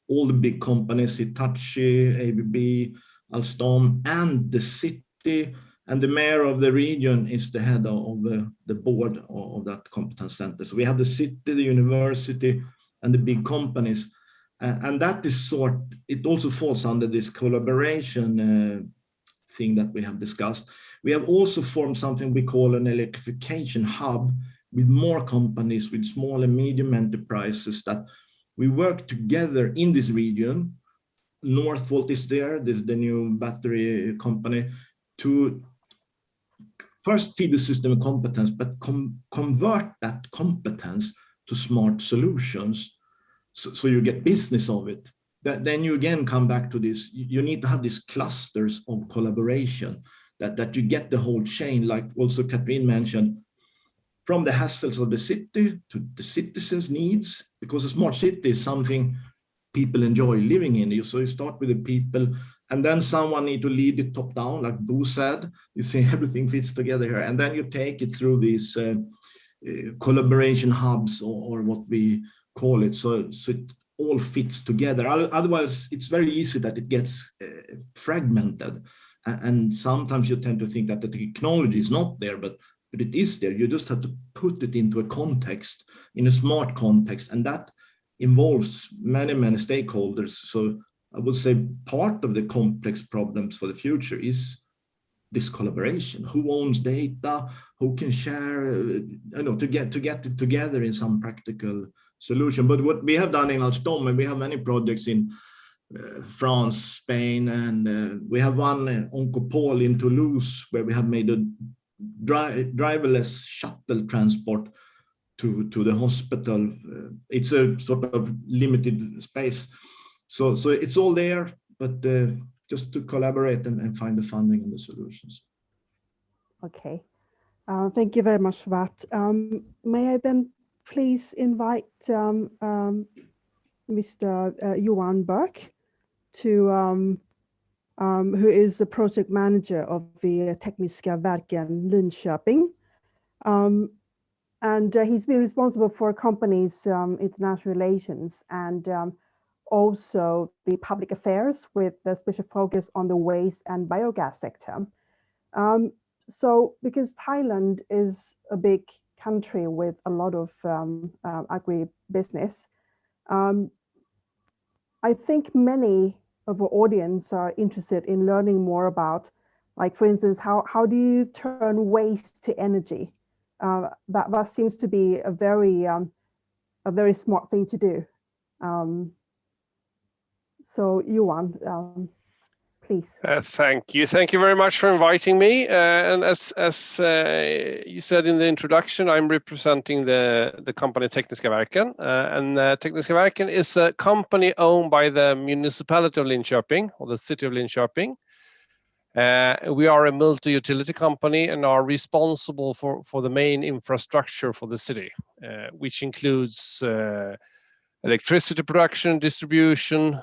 all the big companies, Hitachi, ABB, Alstom, and the city, and the mayor of the region is the head of the board of that competence center. So we have the city, the university, and the big companies. And that is it also falls under this collaboration thing that we have discussed. We have also formed something we call an electrification hub with more companies, with small and medium enterprises, that we work together in this region. Northvolt is there, this is the new battery company, to first feed the system competence, but convert that competence to smart solutions, so you get business of it. Then you again come back to this, you need to have these clusters of collaboration, that you get the whole chain, like also Catherine mentioned, from the hassles of the city to the citizens' needs, because a smart city is something people enjoy living in. So you start with the people, and then someone need to lead it top down, like Bo said. You see everything fits together here, and then you take it through these collaboration hubs, or what we call it, so it all fits together. Otherwise, it's very easy that it gets fragmented, and sometimes you tend to think that the technology is not there, but it is there. You just have to put it into a context, in a smart context, and that involves many stakeholders. So I would say part of the complex problems for the future is this collaboration. Who owns data? Who can share? To get it together in some practical solution. But what we have done in Alstom, and we have many projects in France, Spain, and we have one in Oncopole in Toulouse, where we have made a driverless shuttle transport to the hospital. It's a sort of limited space, so it's all there, but just to collaborate and find the funding and the solutions. Okay, thank you very much for that. May I then please invite Mr. Johan Burke, who is the project manager of the Tekniska Verken Linköping. And he's been responsible for companies' international relations, and also the public affairs, with a special focus on the waste and biogas sector. So because Thailand is a big country with a lot of agri-business, I think many of our audience are interested in learning more about, like, for instance, how do you turn waste to energy? That seems to be a very smart thing to do. So Johan, please. Thank you very much for inviting me. And as you said in the introduction, I'm representing the company Tekniska Verken, and Tekniska Verken is a company owned by the municipality of Linköping, or the city of Linköping. We are a multi-utility company and are responsible for the main infrastructure for the city, which includes electricity production, distribution,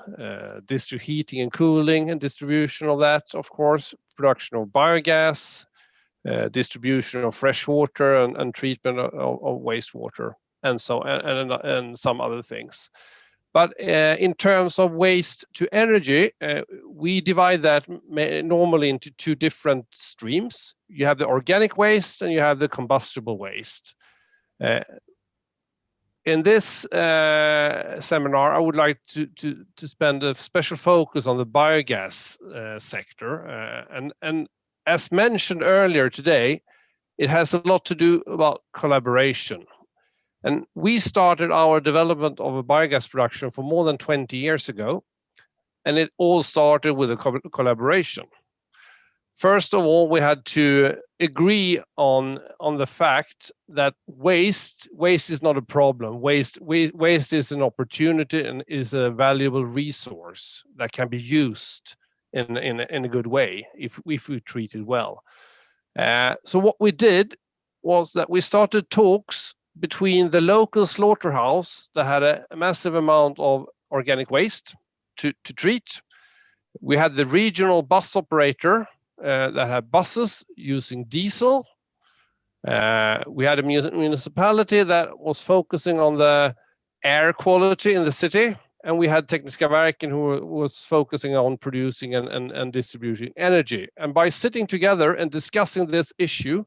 district heating and cooling and distribution of that, of course, production of biogas, distribution of fresh water, and treatment of wastewater, and some other things. But in terms of waste to energy, we divide that normally into two different streams. You have the organic waste and you have the combustible waste. In this seminar, I would like to spend a special focus on the biogas sector. And as mentioned earlier today, it has a lot to do about collaboration. And we started our development of a biogas production for more than 20 years ago, and it all started with a collaboration. First of all, we had to agree on the fact that waste is not a problem. Waste is an opportunity and is a valuable resource that can be used in a good way if we treat it well. So what we did was that we started talks between the local slaughterhouse that had a massive amount of organic waste to treat. We had the regional bus operator that had buses using diesel. We had a municipality that was focusing on the air quality in the city, and we had Tekniska Verken who was focusing on producing and distributing energy. And by sitting together and discussing this issue,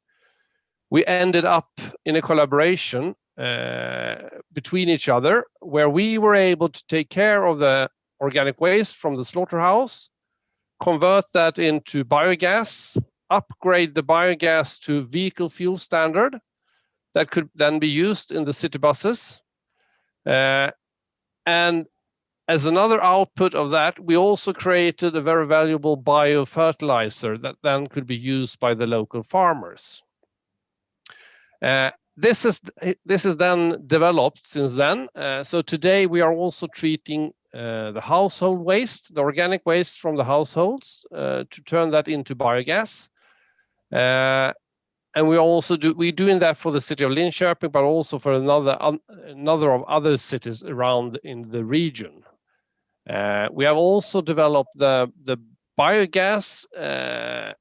we ended up in a collaboration between each other, where we were able to take care of the organic waste from the slaughterhouse, convert that into biogas, upgrade the biogas to vehicle fuel standard that could then be used in the city buses. And as another output of that, we also created a very valuable biofertilizer that then could be used by the local farmers. This is then developed since then. So today we are also treating the household waste, the organic waste from the households, to turn that into biogas. And we're doing that for the city of Linköping, but also for another of other cities around in the region. We have also developed the biogas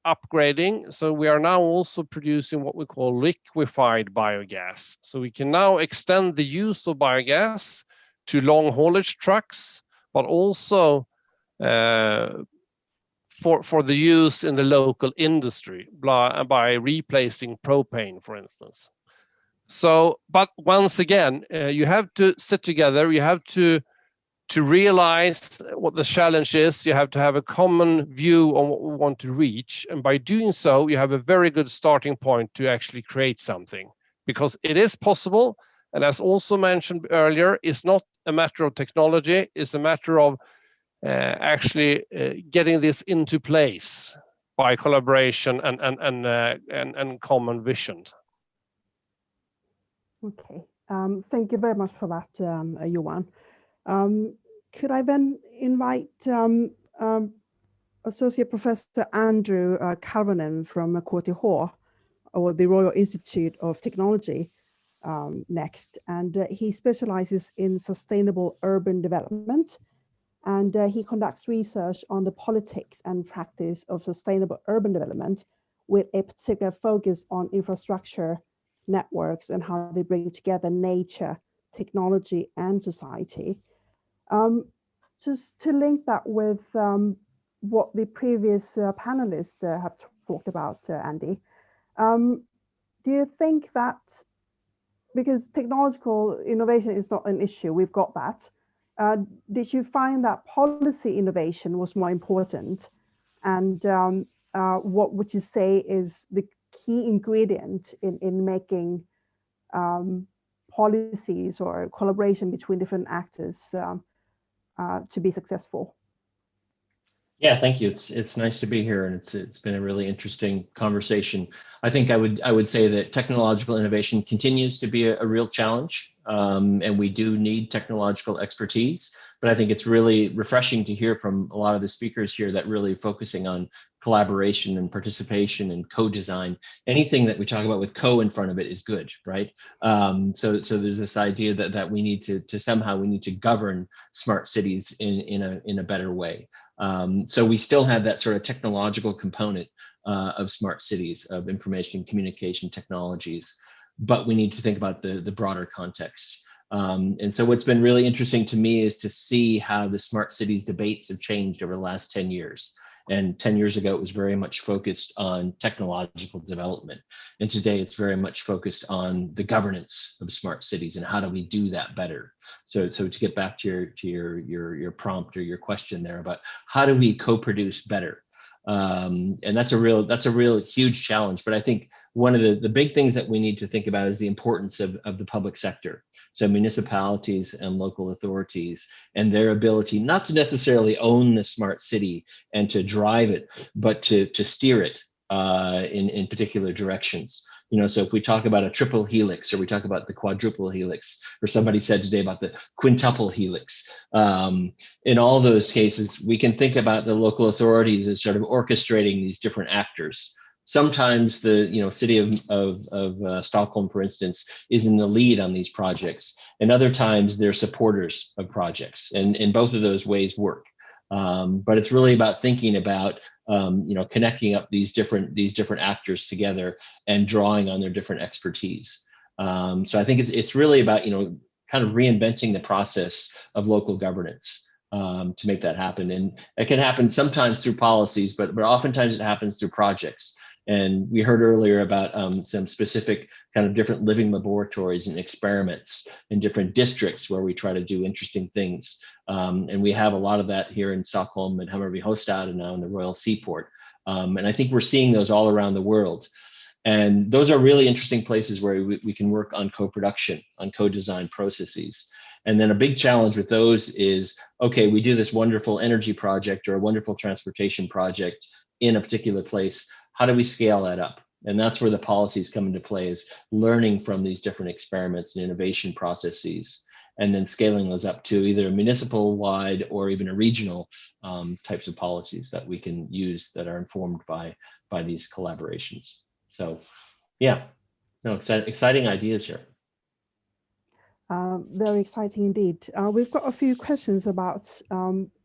upgrading. So we are now also producing what we call liquefied biogas. So we can now extend the use of biogas to long haulage trucks, but also for the use in the local industry by replacing propane, for instance. So, but once again, you have to sit together, you have to realize what the challenge is, you have to have a common view on what we want to reach. And by doing so, you have a very good starting point to actually create something, because it is possible. And as also mentioned earlier, it's not a matter of technology, it's a matter of actually getting this into place by collaboration and common vision. Okay, thank you very much for that, Johan. Could I then invite Associate Professor Andrew Karvonen from KTH, or the Royal Institute of Technology, next. And he specializes in sustainable urban development. And he conducts research on the politics and practice of sustainable urban development, with a particular focus on infrastructure networks and how they bring together nature, technology, and society. Just to link that with what the previous panelists have talked about, Andy, do you think that, because technological innovation is not an issue, we've got that, did you find that policy innovation was more important? And what would you say is the key ingredient in making policies or collaboration between different actors to be successful? Yeah, thank you. It's nice to be here, and it's been a really interesting conversation. I think I would say that technological innovation continues to be a real challenge, and we do need technological expertise. But I think it's really refreshing to hear from a lot of the speakers here that really focusing on collaboration and participation and co-design. Anything that we talk about with co in front of it is good, right? So there's this idea that we need to somehow we need to govern smart cities in a better way. So we still have that sort of technological component of smart cities, of information communication technologies, but we need to think about the broader context. And so what's been really interesting to me is to see how the smart cities debates have changed over the last 10 years. And 10 years ago, it was very much focused on technological development. And today it's very much focused on the governance of smart cities and how do we do that better. So to get back to your prompt or your question there about how do we co-produce better? And that's a real huge challenge. But I think one of the big things that we need to think about is the importance of the public sector. So municipalities and local authorities and their ability not to necessarily own the smart city and to drive it, but to steer it in particular directions. You know, so if we talk about a triple helix, or we talk about the quadruple helix, or somebody said today about the quintuple helix, in all those cases, we can think about the local authorities as sort of orchestrating these different actors. Sometimes the city of Stockholm, for instance, is in the lead on these projects, and other times they're supporters of projects, and in both of those ways work. But it's really about thinking about connecting up these different actors together and drawing on their different expertise. So I think it's really about kind of reinventing the process of local governance to make that happen, and it can happen sometimes through policies, but oftentimes it happens through projects. And we heard earlier about some specific kind of different living laboratories and experiments in different districts where we try to do interesting things. And we have a lot of that here in Stockholm and Hammarby Hostad and now in the Royal Seaport. And I think we're seeing those all around the world. And those are really interesting places where we can work on co-production, on co-design processes. And then a big challenge with those is, okay, we do this wonderful energy project or a wonderful transportation project in a particular place. How do we scale that up? And that's where the policies come into play, is learning from these different experiments and innovation processes, and then scaling those up to either a municipal-wide or even a regional types of policies that we can use that are informed by these collaborations. So yeah, no, exciting ideas here. Very exciting indeed. We've got a few questions about,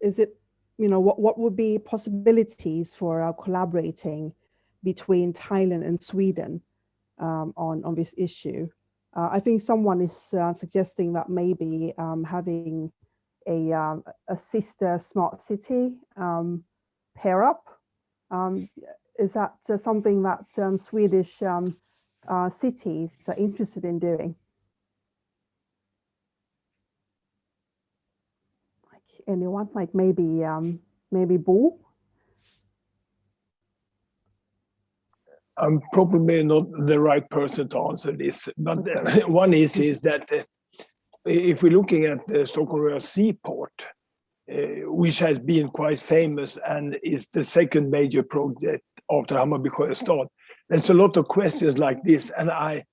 is it, what would be possibilities for collaborating between Thailand and Sweden on this issue? I think someone is suggesting that maybe having a sister smart city pair up. Is that something that Swedish cities are interested in doing? Like anyone, like maybe Bo? I'm probably not the right person to answer this, but one is that if we're looking at the Stockholm Royal Seaport, which has been quite famous and is the second major project after Hammarby Sjöstad, there's a lot of questions like this, and I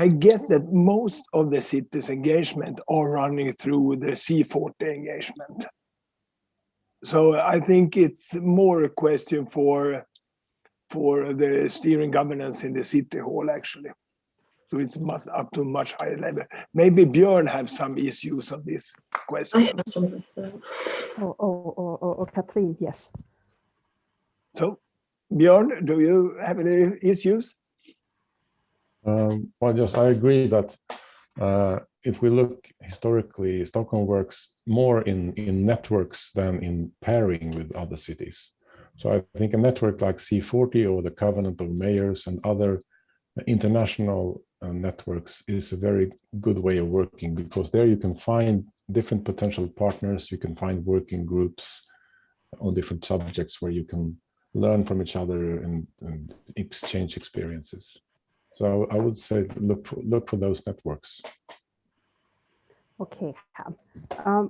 guess that most of the city's engagement are running through the C40 engagement. So I think it's more a question for the steering governance in the city hall, actually. So it's up to a much higher level. Maybe Björn have some issues on this question. Or Kathleen, yes. So, Björn, do you have any issues? Well, yes, I agree that if we look historically, Stockholm works more in networks than in pairing with other cities. So I think a network like C40 or the Covenant of Mayors and other international networks is a very good way of working, because there you can find different potential partners, you can find working groups on different subjects where you can learn from each other and exchange experiences. So I would say look for those networks. Okay.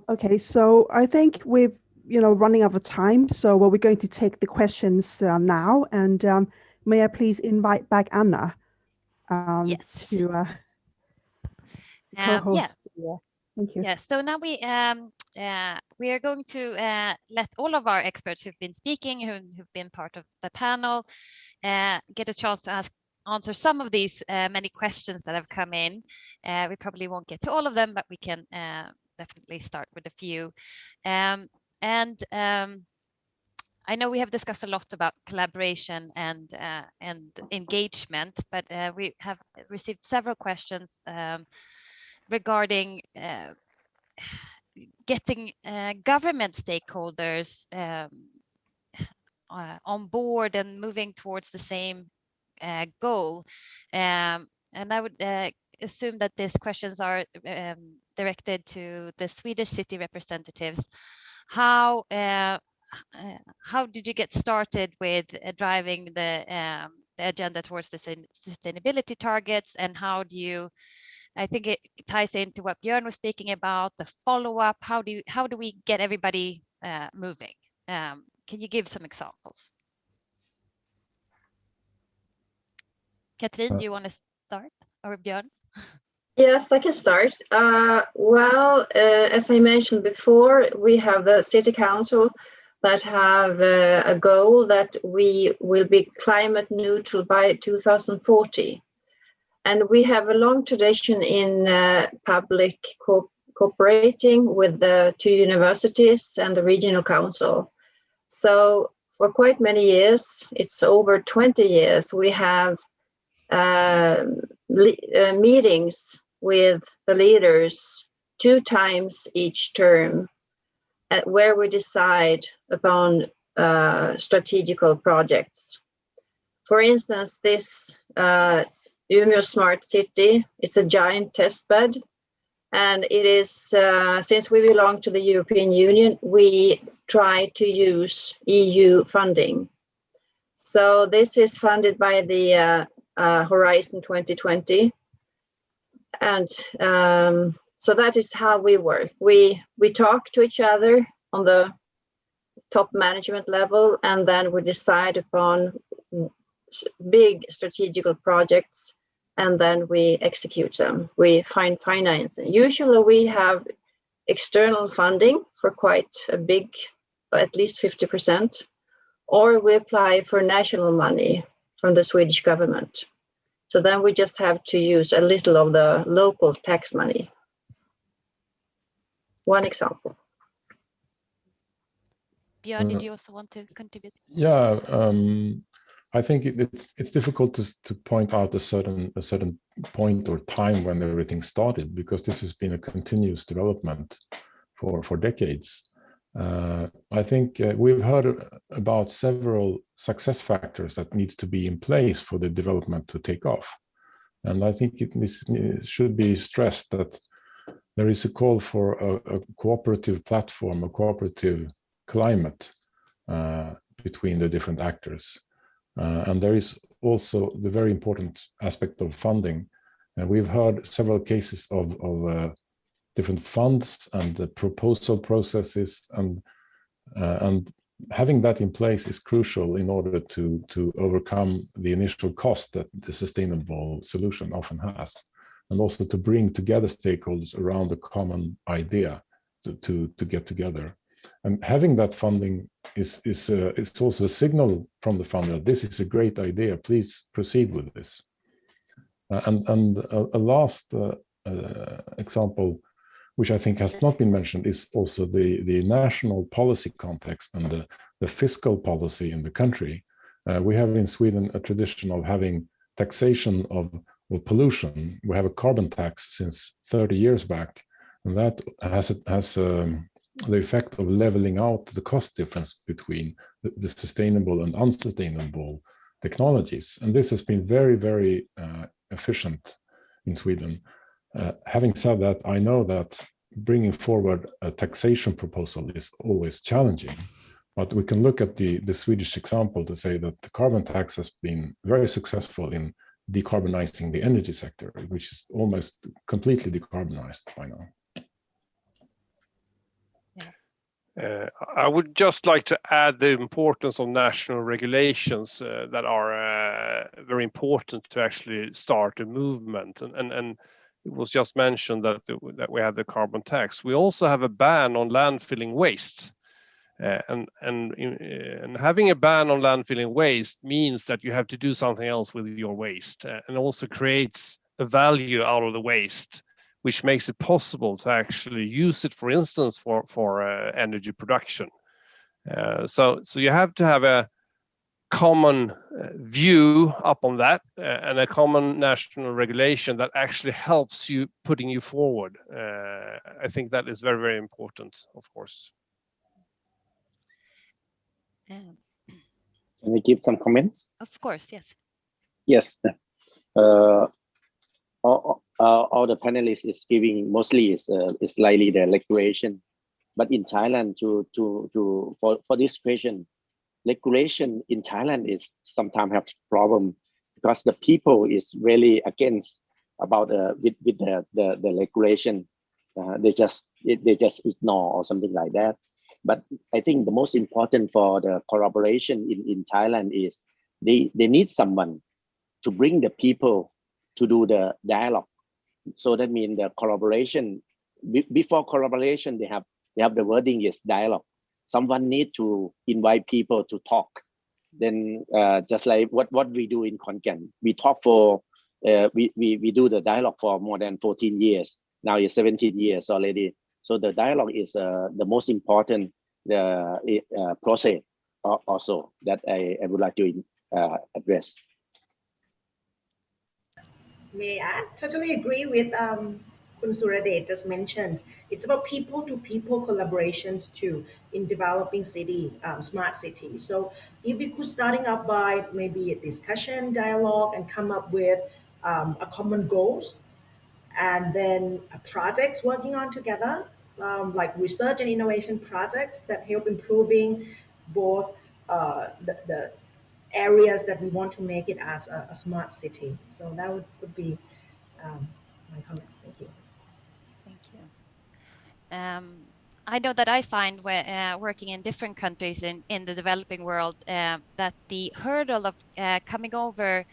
Okay, so I think we've running out of time, so we're going to take the questions now, and may I please invite back Anna Yes. to co-host. Yeah. Thank you. Yes. So now we are going to let all of our experts who've been speaking, who've been part of the panel, get a chance to answer some of these many questions that have come in. We probably won't get to all of them, but we can definitely start with a few. I know we have discussed a lot about collaboration and engagement, but we have received several questions regarding getting government stakeholders on board and moving towards the same goal. And I would assume that these questions are directed to the Swedish city representatives. How did you get started with driving the agenda towards the sustainability targets, and how do you, I think it ties into what Björn was speaking about, the follow-up. How do we get everybody moving? Can you give some examples? Katrin, do you want to start, or Björn? Yes, I can start. As I mentioned before, we have the city council that have a goal that we will be climate neutral by 2040. And we have a long tradition in public cooperating with the two universities and the regional council. So for quite many years, it's over 20 years, we have meetings with the leaders 2 times each term, where we decide upon strategical projects. For instance, this Umeå Smart City is a giant testbed, and it is, since we belong to the European Union, we try to use EU funding. So this is funded by the Horizon 2020. And so that is how we work. We talk to each other on the top management level, and then we decide upon big strategical projects, and then we execute them. We find financing. Usually we have external funding for quite a big, at least 50%, or we apply for national money from the Swedish government. So then we just have to use a little of the local tax money. One example. Björn, did you also want to contribute? Yeah, I think it's difficult to point out a certain point or time when everything started, because this has been a continuous development for decades. I think we've heard about several success factors that needs to be in place for the development to take off. And I think it should be stressed that there is a call for a cooperative platform, a cooperative climate between the different actors. And there is also the very important aspect of funding. And we've heard several cases of different funds and the proposal processes, and having that in place is crucial in order to overcome the initial cost that the sustainable solution often has, and also to bring together stakeholders around a common idea to get together. And having that funding is also a signal from the funder. This is a great idea. Please proceed with this. And a last example, which I think has not been mentioned, is also the national policy context and the fiscal policy in the country. We have in Sweden a tradition of having taxation of pollution. We have a carbon tax since 30 years back, and that has the effect of leveling out the cost difference between the sustainable and unsustainable technologies. And this has been very, very efficient in Sweden. Having said that, I know that bringing forward a taxation proposal is always challenging, but we can look at the Swedish example to say that the carbon tax has been very successful in decarbonizing the energy sector, which is almost completely decarbonized by now. I would just like to add the importance of national regulations that are very important to actually start a movement. And it was just mentioned that we have the carbon tax. We also have a ban on landfilling waste. And having a ban on landfilling waste means that you have to do something else with your waste, and also creates a value out of the waste, which makes it possible to actually use it, for instance, for energy production. So you have to have a common view up on that, and a common national regulation that actually helps you putting you forward. I think that is very, very important, of course. Can I give some comments? Of course, yes. Yes. All the panelists is giving mostly is slightly the regulation, but in Thailand for this question, regulation in Thailand is sometimes have problem because the people is really against about with the regulation. They just ignore or something like that. But I think the most important for the collaboration in Thailand is they need someone to bring the people to do the dialogue. So that means the collaboration, before collaboration, they have the wording is dialogue. Someone need to invite people to talk. Then just like what we do in Khon Kaen, we talk for, we do the dialogue for more than 14 years. Now it's 17 years already. So the dialogue is the most important process also that I would like to address. May I totally agree with Kun Suradet just mentioned. It's about people-to-people collaborations too in developing city, smart cities. So if we could starting up by maybe a discussion, dialogue, and come up with a common goals, and then projects working on together, like research and innovation projects that help improving both the areas that we want to make it as a smart city. So that would be my comments. Thank you. Thank you. I know that I find working in different countries in the developing world that the hurdle of coming over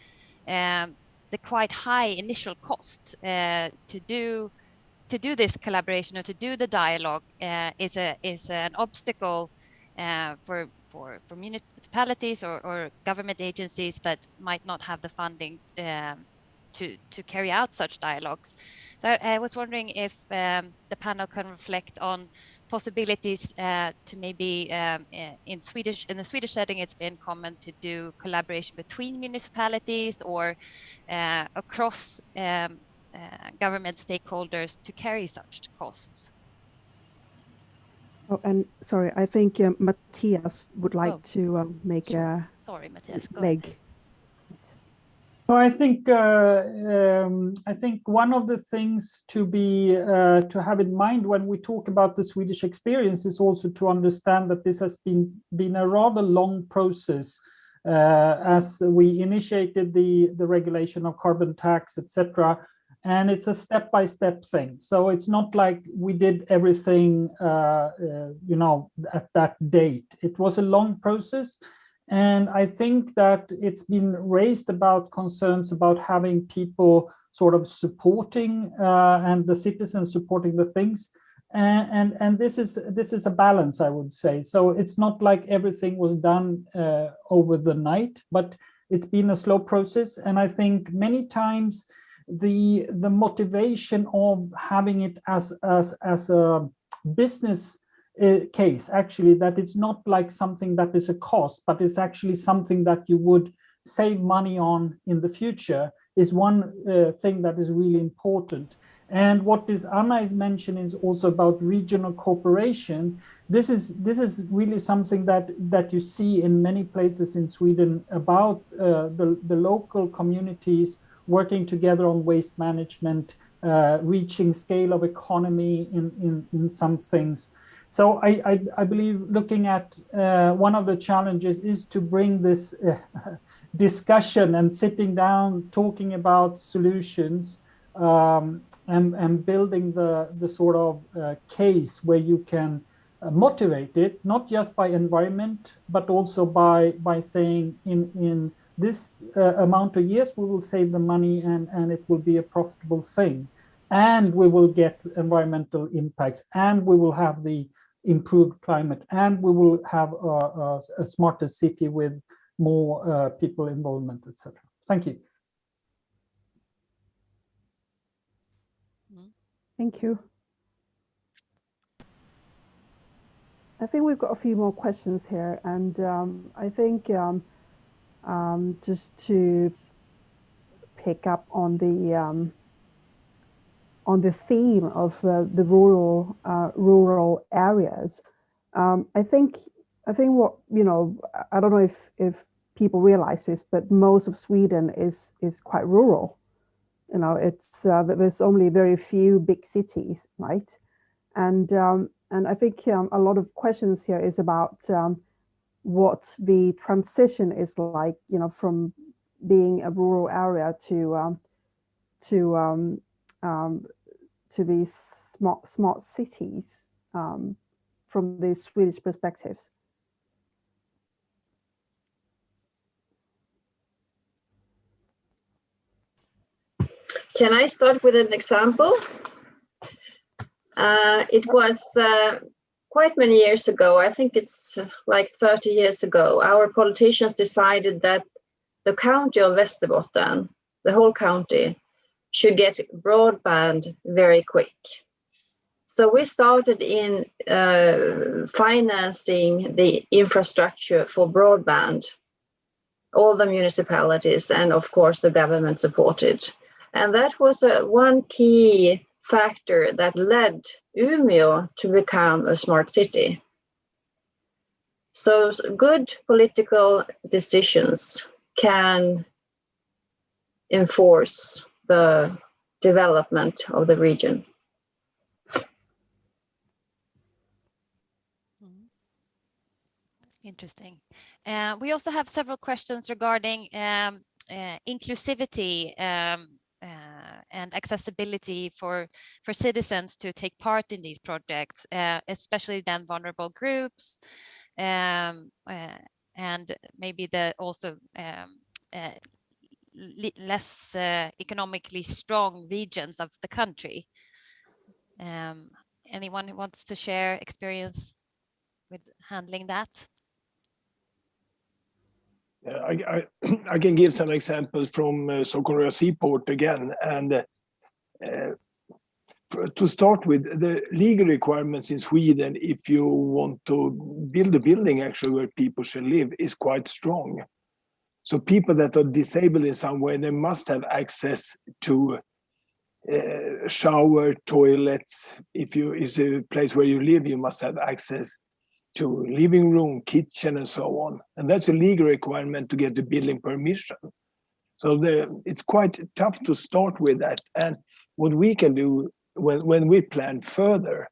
the quite high initial costs to do this collaboration or to do the dialogue is an obstacle for municipalities or government agencies that might not have the funding to carry out such dialogues. So I was wondering if the panel can reflect on possibilities to maybe in the Swedish setting, it's been common to do collaboration between municipalities or across government stakeholders to carry such costs. Oh, and sorry, I think Matthias would like to make a sorry, Matthias, go leg. ahead. So I think one of the things to have in mind when we talk about the Swedish experience is also to understand that this has been a rather long process as we initiated the regulation of carbon tax, etc. And it's a step-by-step thing. So it's not like we did everything, at that date. It was a long process. And I think that it's been raised about concerns about having people sort of supporting and the citizens supporting the things. And this is a balance, I would say. So it's not like everything was done over the night, but it's been a slow process. And I think many times the motivation of having it as a business case, actually, that it's not like something that is a cost, but it's actually something that you would save money on in the future, is one thing that is really important. And what Anna is mentioning is also about regional cooperation. This is really something that you see in many places in Sweden about the local communities working together on waste management, reaching scale of economy in some things. So I believe looking at one of the challenges is to bring this discussion and sitting down, talking about solutions and building the sort of case where you can motivate it, not just by environment, but also by saying in this amount of years, we will save the money and it will be a profitable thing. And we will get environmental impacts, and we will have the improved climate, and we will have a smarter city with more people involvement, etc. Thank you. Thank you. I think we've got a few more questions here, and I think just to pick up on the theme of the rural areas, I think what I don't know if people realize this, but most of Sweden is quite rural. It's there's only very few big cities, right? And I think a lot of questions here is about what the transition is like, from being a rural area to these smart cities from the Swedish perspectives. Can I start with an example? It was quite many years ago, I think it's like 30 years ago, our politicians decided that the county of Västerbotten, the whole county, should get broadband very quick. So we started in financing the infrastructure for broadband. All the municipalities and of course the government supported. And that was one key factor that led Umeå to become a smart city. So good political decisions can enforce the development of the region. Interesting. We also have several questions regarding inclusivity and accessibility for citizens to take part in these projects, especially then vulnerable groups, and maybe also less economically strong regions of the country. Anyone who wants to share experience with handling that? I can give some examples from Socorro Seaport again. And to start with, the legal requirements in Sweden, if you want to build a building actually where people should live, is quite strong. So people that are disabled in some way, they must have access to shower, toilets. If it's a place where you live, you must have access to living room, kitchen, and so on. And that's a legal requirement to get the building permission. So it's quite tough to start with that. And what we can do when we plan further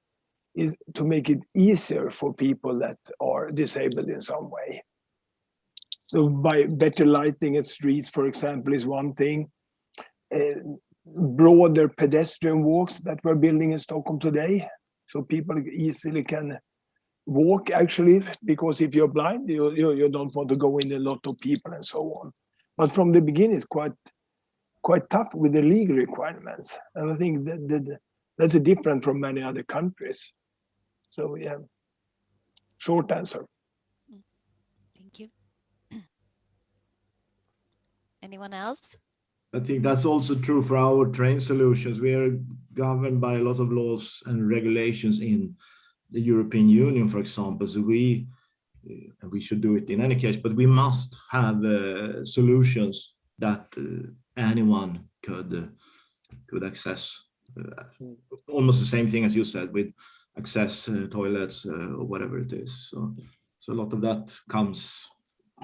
is to make it easier for people that are disabled in some way. So by better lighting at streets, for example, is one thing. Broader pedestrian walks that we're building in Stockholm today, so people easily can walk actually, because if you're blind, you don't want to go in a lot of people and so on. But from the beginning, it's quite tough with the legal requirements, and I think that's different from many other countries. So yeah, short answer. Thank you. Anyone else? I think that's also true for our train solutions. We are governed by a lot of laws and regulations in the European Union, for example. So we should do it in any case, but we must have solutions that anyone could access. Almost the same thing as you said, with access toilets or whatever it is. So a lot of that comes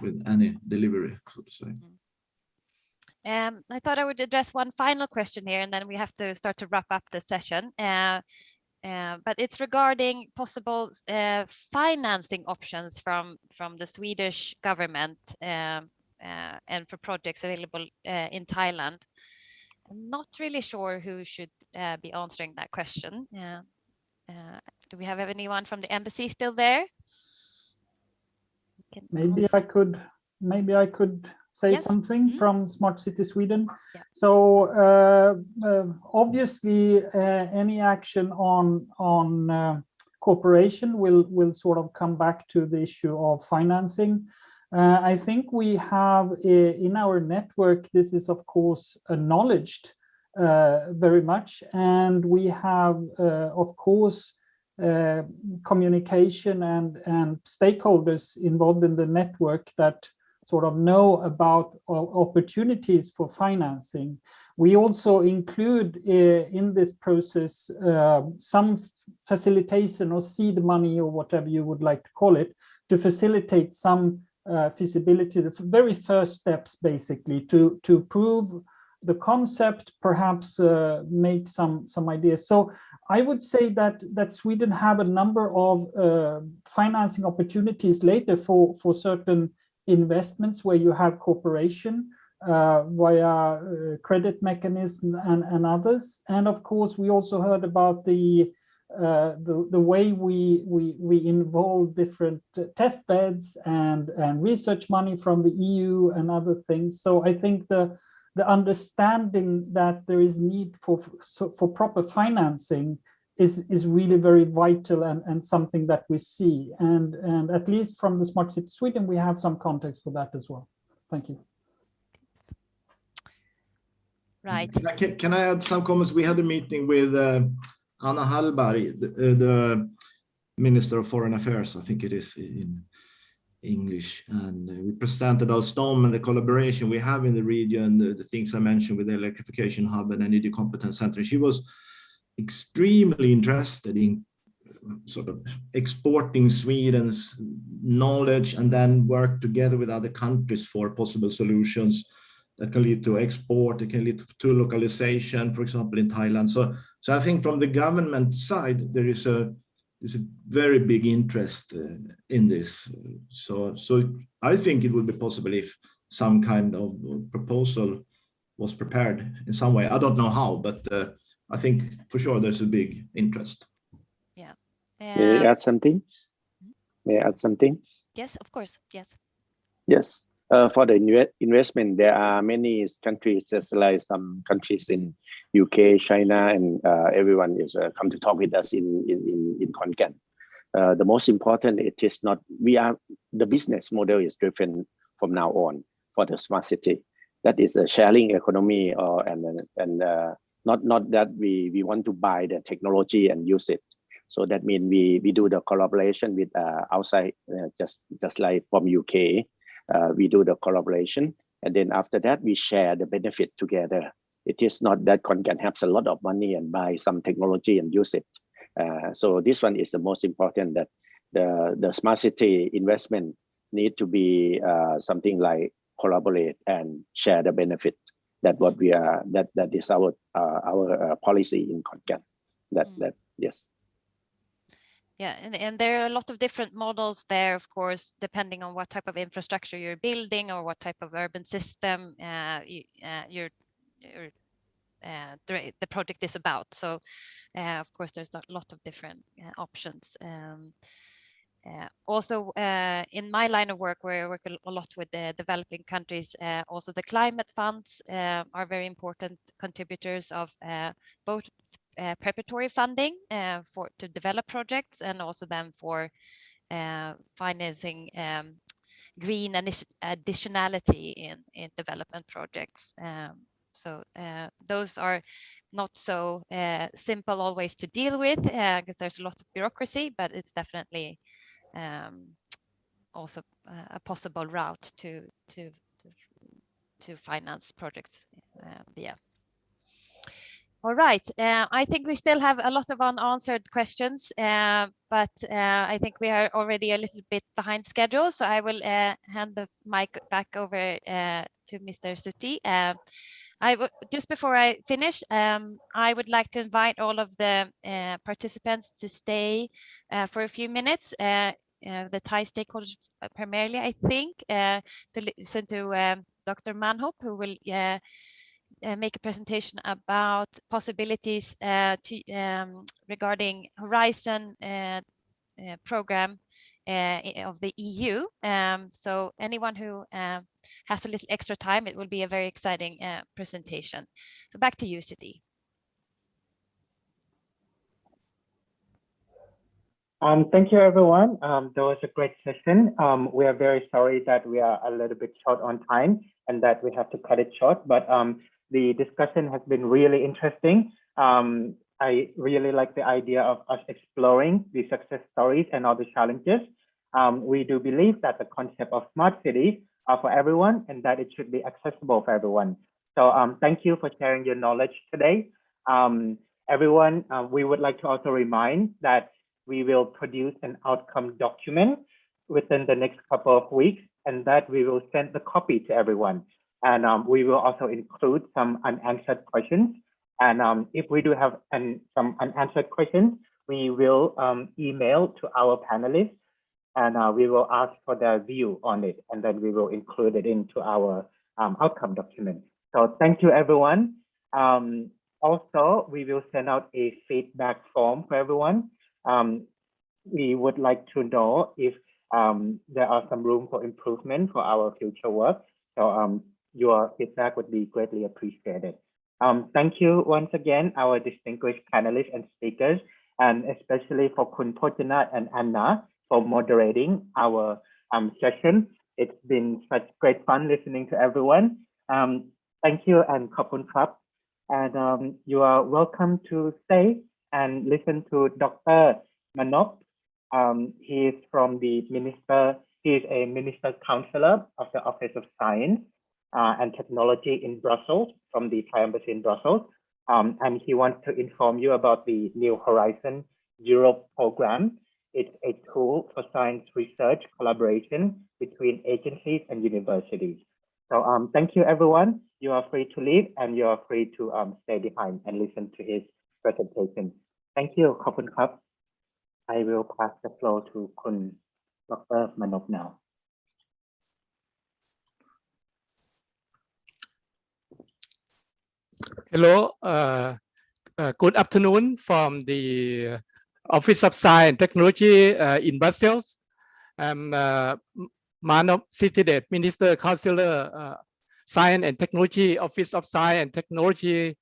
with any delivery, so to say. I thought I would address one final question here, and then we have to start to wrap up the session. But it's regarding possible financing options from the Swedish government and for projects available in Thailand. I'm not really sure who should be answering that question. Do we have anyone from the embassy still there? Maybe I could say something from Smart City Sweden. Yeah. So obviously any action on cooperation will sort of come back to the issue of financing. I think we have in our network, this is of course acknowledged very much, and we have of course communication and stakeholders involved in the network that sort of know about opportunities for financing. We also include in this process some facilitation or seed money or whatever you would like to call it, to facilitate some feasibility, the very first steps basically to prove the concept, perhaps make some ideas. So I would say that Sweden have a number of financing opportunities later for certain investments where you have cooperation via credit mechanism and others. And of course, we also heard about the way we involve different test beds and research money from the EU and other things. So I think the understanding that there is need for proper financing is really very vital and something that we see. And at least from the Smart City Sweden, we have some context for that as well. Thank you. Right. Can I add some comments? We had a meeting with Anna Hallberg, the Minister of Foreign Affairs, I think it is in English, and we presented Alstom and the collaboration we have in the region, the things I mentioned with the electrification hub and energy competence center. She was extremely interested in sort of exporting Sweden's knowledge and then work together with other countries for possible solutions that can lead to export, it can lead to localization, for example, in Thailand. So I think from the government side, there is a there's a very big interest in this. So I think it would be possible if some kind of proposal was prepared in some way. I don't know how, but I think for sure there's a big interest. Yeah. May I add something? May I add something? Yes, of course. Yes. Yes. For the investment, there are many countries, just like some countries in UK, China, and everyone is come to talk with us in Khon Kaen. The most important, it is not, the business model is driven from now on for the smart city. That is a sharing economy, and not that we want to buy the technology and use it. So that means we do the collaboration with outside, just like from UK. We do the collaboration, and then after that we share the benefit together. It is not that Khon Kaen has a lot of money and buy some technology and use it. So this one is the most important, that the smart city investment need to be something like collaborate and share the benefit. That what we are. That is our policy in Khon Kaen. That yes. Yeah, and there are a lot of different models there, of course, depending on what type of infrastructure you're building or what type of urban system the project is about. So, of course, there's a lot of different options. Also, in my line of work, where I work a lot with the developing countries, also the climate funds are very important contributors of both preparatory funding to develop projects, and also then for financing green additionality in development projects. So those are not so simple always to deal with, because there's a lot of bureaucracy, but it's definitely also a possible route to finance projects via. All right, I think we still have a lot of unanswered questions, but I think we are already a little bit behind schedule, so I will hand the mic back over to Mr. Suti. Just before I finish, I would like to invite all of the participants to stay for a few minutes, the Thai stakeholders primarily, I think, to listen to Dr. Manhop, who will make a presentation about possibilities regarding Horizon program of the EU. So anyone who has a little extra time, it will be a very exciting presentation. So back to you, Suti. Thank you, everyone. That was a great session. We are very sorry that we are a little bit short on time and that we have to cut it short, but the discussion has been really interesting. I really like the idea of us exploring the success stories and all the challenges. We do believe that the concept of smart cities are for everyone and that it should be accessible for everyone. So thank you for sharing your knowledge today. Everyone, we would like to also remind that we will produce an outcome document within the next couple of weeks, and that we will send the copy to everyone. And we will also include some unanswered questions. And if we do have some unanswered questions, we will email to our panelists, and we will ask for their view on it, and then we will include it into our outcome document. So thank you, everyone. Also, we will send out a feedback form for everyone. We would like to know if there are some room for improvement for our future work. So your feedback would be greatly appreciated. Thank you once again, our distinguished panelists and speakers, and especially for Khun Pojana and Anna for moderating our session. It's been such great fun listening to everyone. Thank you and Khopun Krap. And you are welcome to stay and listen to Dr. Manop. He is from the minister. He is a minister counselor of the Office of Science and Technology in Brussels, from the Thai Embassy in Brussels. And he wants to inform you about the New Horizon Europe program. It's a tool for science research collaboration between agencies and universities. So thank you, everyone. You are free to leave and you are free to stay behind and listen to his presentation. Thank you. Khopun Krap. I will pass the floor to Kun Dr. Manop now. Hello, good afternoon from the Office of Science and Technology in Brussels. I'm Manop Sitidet, Minister Councillor, Science and Technology, Office of Science and Technology,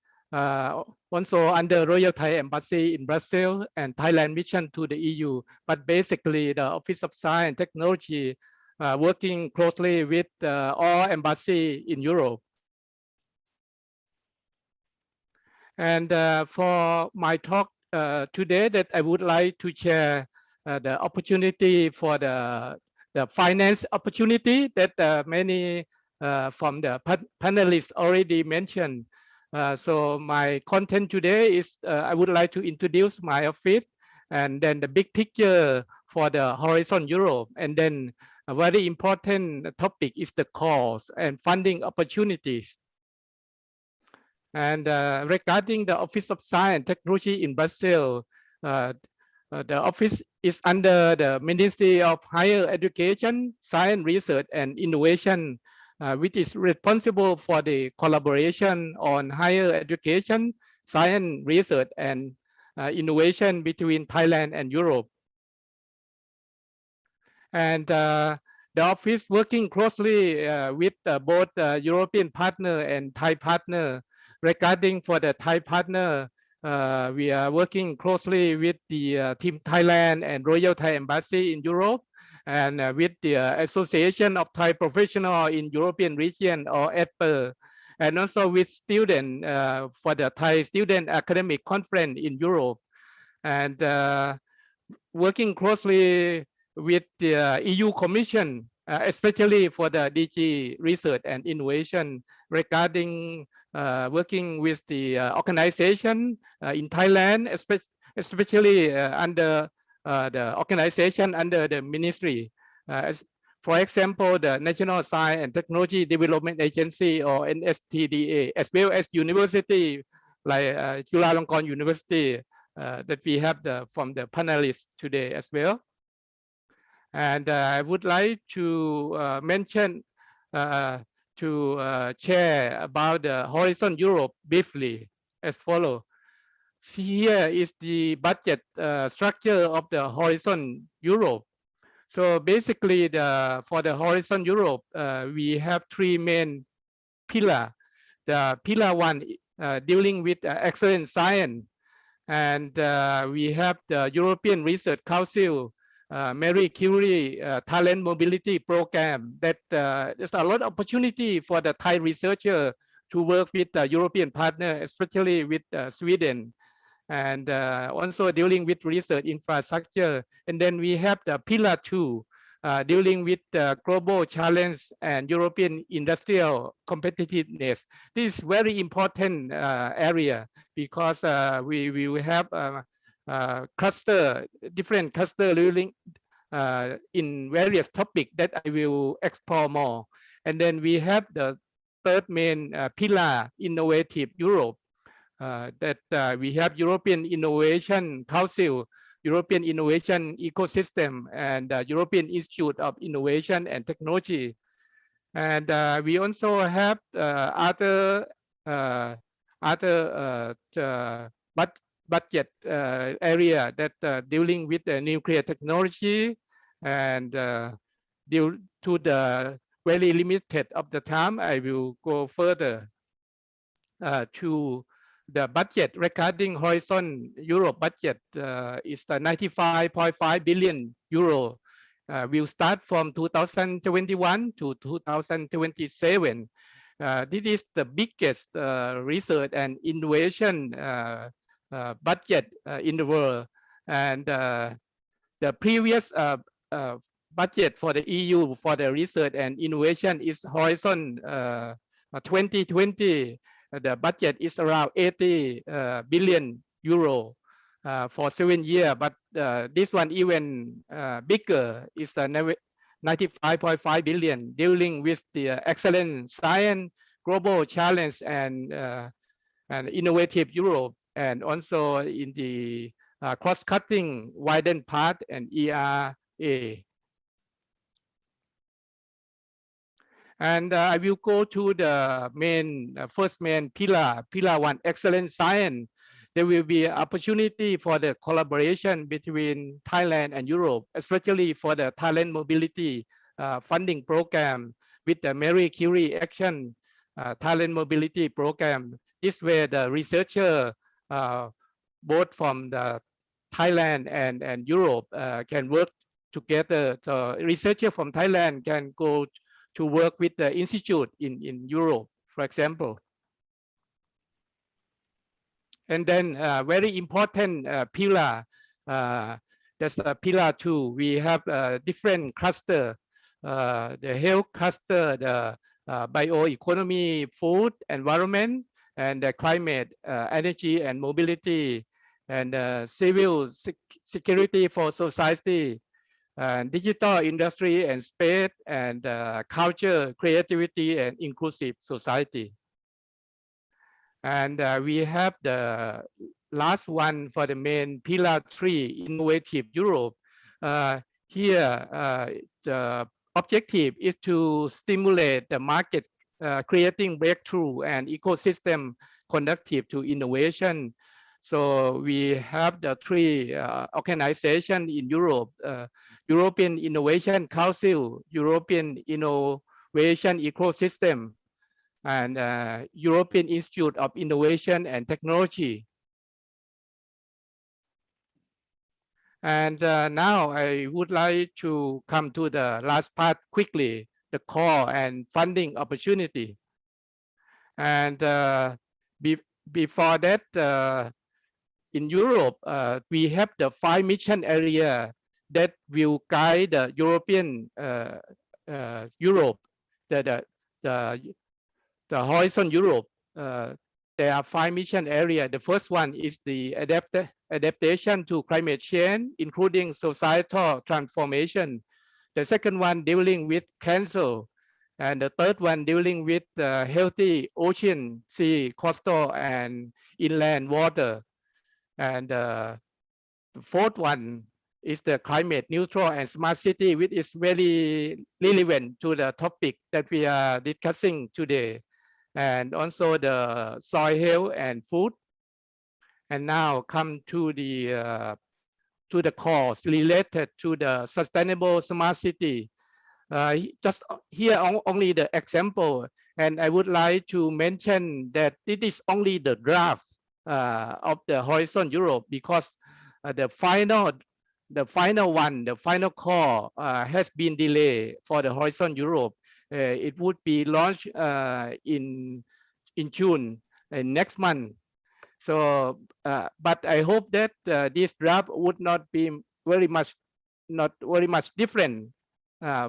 also under Royal Thai Embassy in Brussels and Thailand mission to the EU. But basically, the Office of Science and Technology working closely with all embassy in Europe. And for my talk today, that I would like to share the opportunity for the finance opportunity that many from the panelists already mentioned. So my content today is I would like to introduce my office and then the big picture for the Horizon Europe. And then a very important topic is the cost and funding opportunities. And regarding the Office of Science and Technology in Brazil, the office is under the Ministry of Higher Education, Science, Research and Innovation, which is responsible for the collaboration on higher education, science, research and innovation between Thailand and Europe. And the office working closely with both European partner and Thai partner. Regarding for the Thai partner, we are working closely with the Team Thailand and Royal Thai Embassy in Europe, and with the Association of Thai Professionals in European Region, or EDPER, and also with students for the Thai Student Academic Conference in Europe, and working closely with the EU Commission, especially for the DG Research and Innovation, regarding working with the organization in Thailand, especially under the organization under the ministry. For example, the National Science and Technology Development Agency, or NSTDA, as well as university like Chulalongkorn University that we have from the panelists today as well. And I would like to mention to share about the Horizon Europe briefly as follows. Here is the budget structure of the Horizon Europe. So basically, for the Horizon Europe, we have three main pillars. The pillar one dealing with excellent science, and we have the European Research Council, Marie Curie Talent Mobility Program, that there's a lot of opportunity for the Thai researcher to work with the European partner, especially with Sweden, and also dealing with research infrastructure. And then we have the pillar two, dealing with global challenge and European industrial competitiveness. This is very important area, because we will have different cluster learning in various topics that I will explore more. And then we have the third main pillar, Innovative Europe, that we have European Innovation Council, European Innovation Ecosystem, and European Institute of Innovation and Technology. And we also have other budget area that dealing with the nuclear technology, and due to the very limited of the time, I will go further to the budget. Regarding Horizon Europe budget is the 95.5 billion euro. Will start from 2021 to 2027. This is the biggest research and innovation budget in the world, and the previous budget for the EU for the research and innovation is Horizon 2020. The budget is around 80 billion euro for 7 years, but this one even bigger is the 95.5 billion, dealing with the excellent science, global challenge, and innovative Europe, and also in the cross-cutting widen path and ERA. And I will go to the main first main pillar 1, excellent science. There will be an opportunity for the collaboration between Thailand and Europe, especially for the Thailand mobility funding program with the Marie Curie Action Thailand mobility program. This way the researcher both from the Thailand and Europe can work together. So researcher from Thailand can go to work with the institute in Europe, for example. And then very important pillar, that's pillar 2. We have different cluster, the health cluster, the bioeconomy, food, environment, and the climate, energy and mobility, and civil security for society, digital industry and space, and culture, creativity, and inclusive society. And we have the last one for the main pillar 3, innovative Europe. Here, the objective is to stimulate the market, creating breakthrough and ecosystem conducive to innovation. So we have the 3 organizations in Europe, European Innovation Council, European Innovation Ecosystem, and European Institute of Innovation and Technology. And now I would like to come to the last part quickly, the core and funding opportunity. And before that, in Europe, we have the 5 mission area that will guide the European Europe, the Horizon Europe. There are 5 mission areas. The first one is the adaptation to climate change, including societal transformation. The second one dealing with cancer. And the third one dealing with healthy ocean, sea, coastal, and inland water. And the fourth one is the climate neutral and smart city, which is very relevant to the topic that we are discussing today. And also the soil health and food. And now come to the course related to the sustainable smart city. Just here only the example, and I would like to mention that it is only the draft of the Horizon Europe, because the final call has been delayed for the Horizon Europe. It would be launched in June next month. So, but I hope that this draft would not be not very much different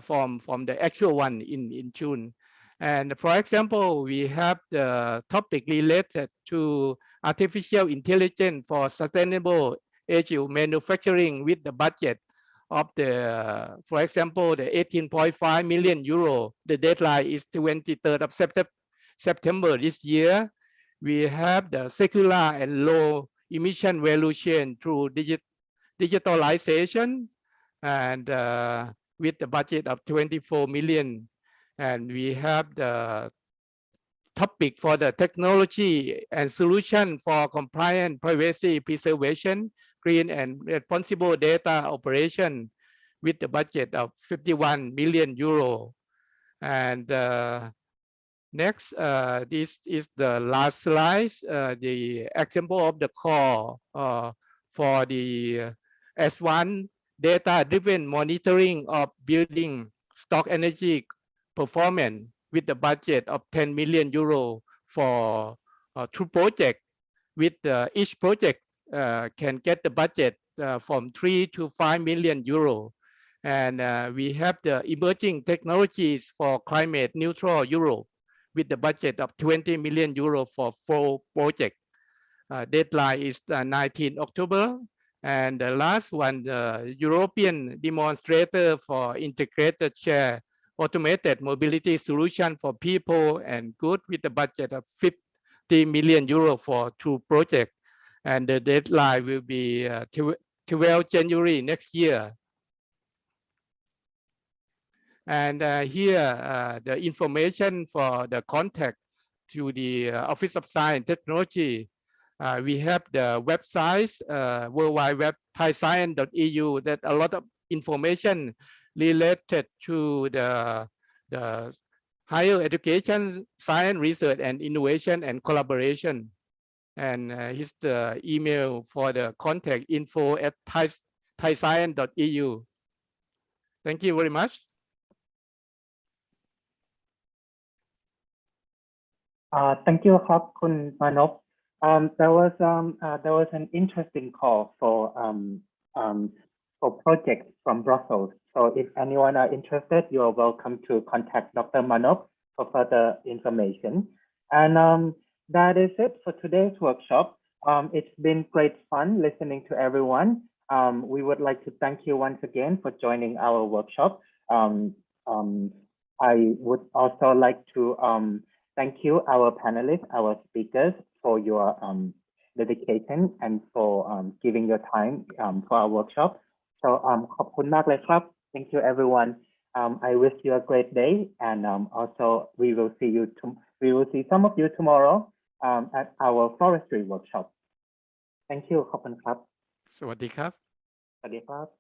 from the actual one in June. And for example, we have the topic related to artificial intelligence for sustainable agile manufacturing with the budget of the, for example, the 18.5 million euro. The deadline is 23rd of September this year. We have the circular and low emission value chain through digitalization, and with the budget of 24 million. And we have the topic for the technology and solution for compliant privacy preservation, green and responsible data operation, with the budget of 51 million euro. And next, this is the last slide, the example of the core for the S1 data-driven monitoring of building stock energy performance, with the budget of 10 million euro for 2 projects. With each project can get the budget from 3 to 5 million euro. And we have the emerging technologies for climate neutral Europe, with the budget of 20 million euro for 4 projects. Deadline is 19 October. And the last one, the European demonstrator for integrated share automated mobility solution for people and goods, with the budget of 50 million euro for 2 projects. and the deadline will be 12 January next year. And here the information for the contact to the Office of Science and Technology. We have the websites, World Wide Web, thaiscience.eu, that a lot of information related to the higher education, science, research, and innovation and collaboration. And here's the email for the contact, info@thaiscience.eu. Thank you very much. Thank you, ครับ คุณมานพ there was an interesting call for projects from Brussels. So if anyone are interested, you are welcome to contact Dr. Manop for further information. And that is it for today's workshop. It's been great fun listening to everyone. We would like to thank you once again for joining our workshop. I would also like to thank you, our panelists, our speakers, for your dedication and for giving your time for our workshop. So ขอบคุณมากเลยครับ. Thank you, everyone. I wish you a great day, and also we will see some of you tomorrow at our forestry workshop. Thank you. ขอบคุณครับ. สวัสดีครับ. สวัสดีครับ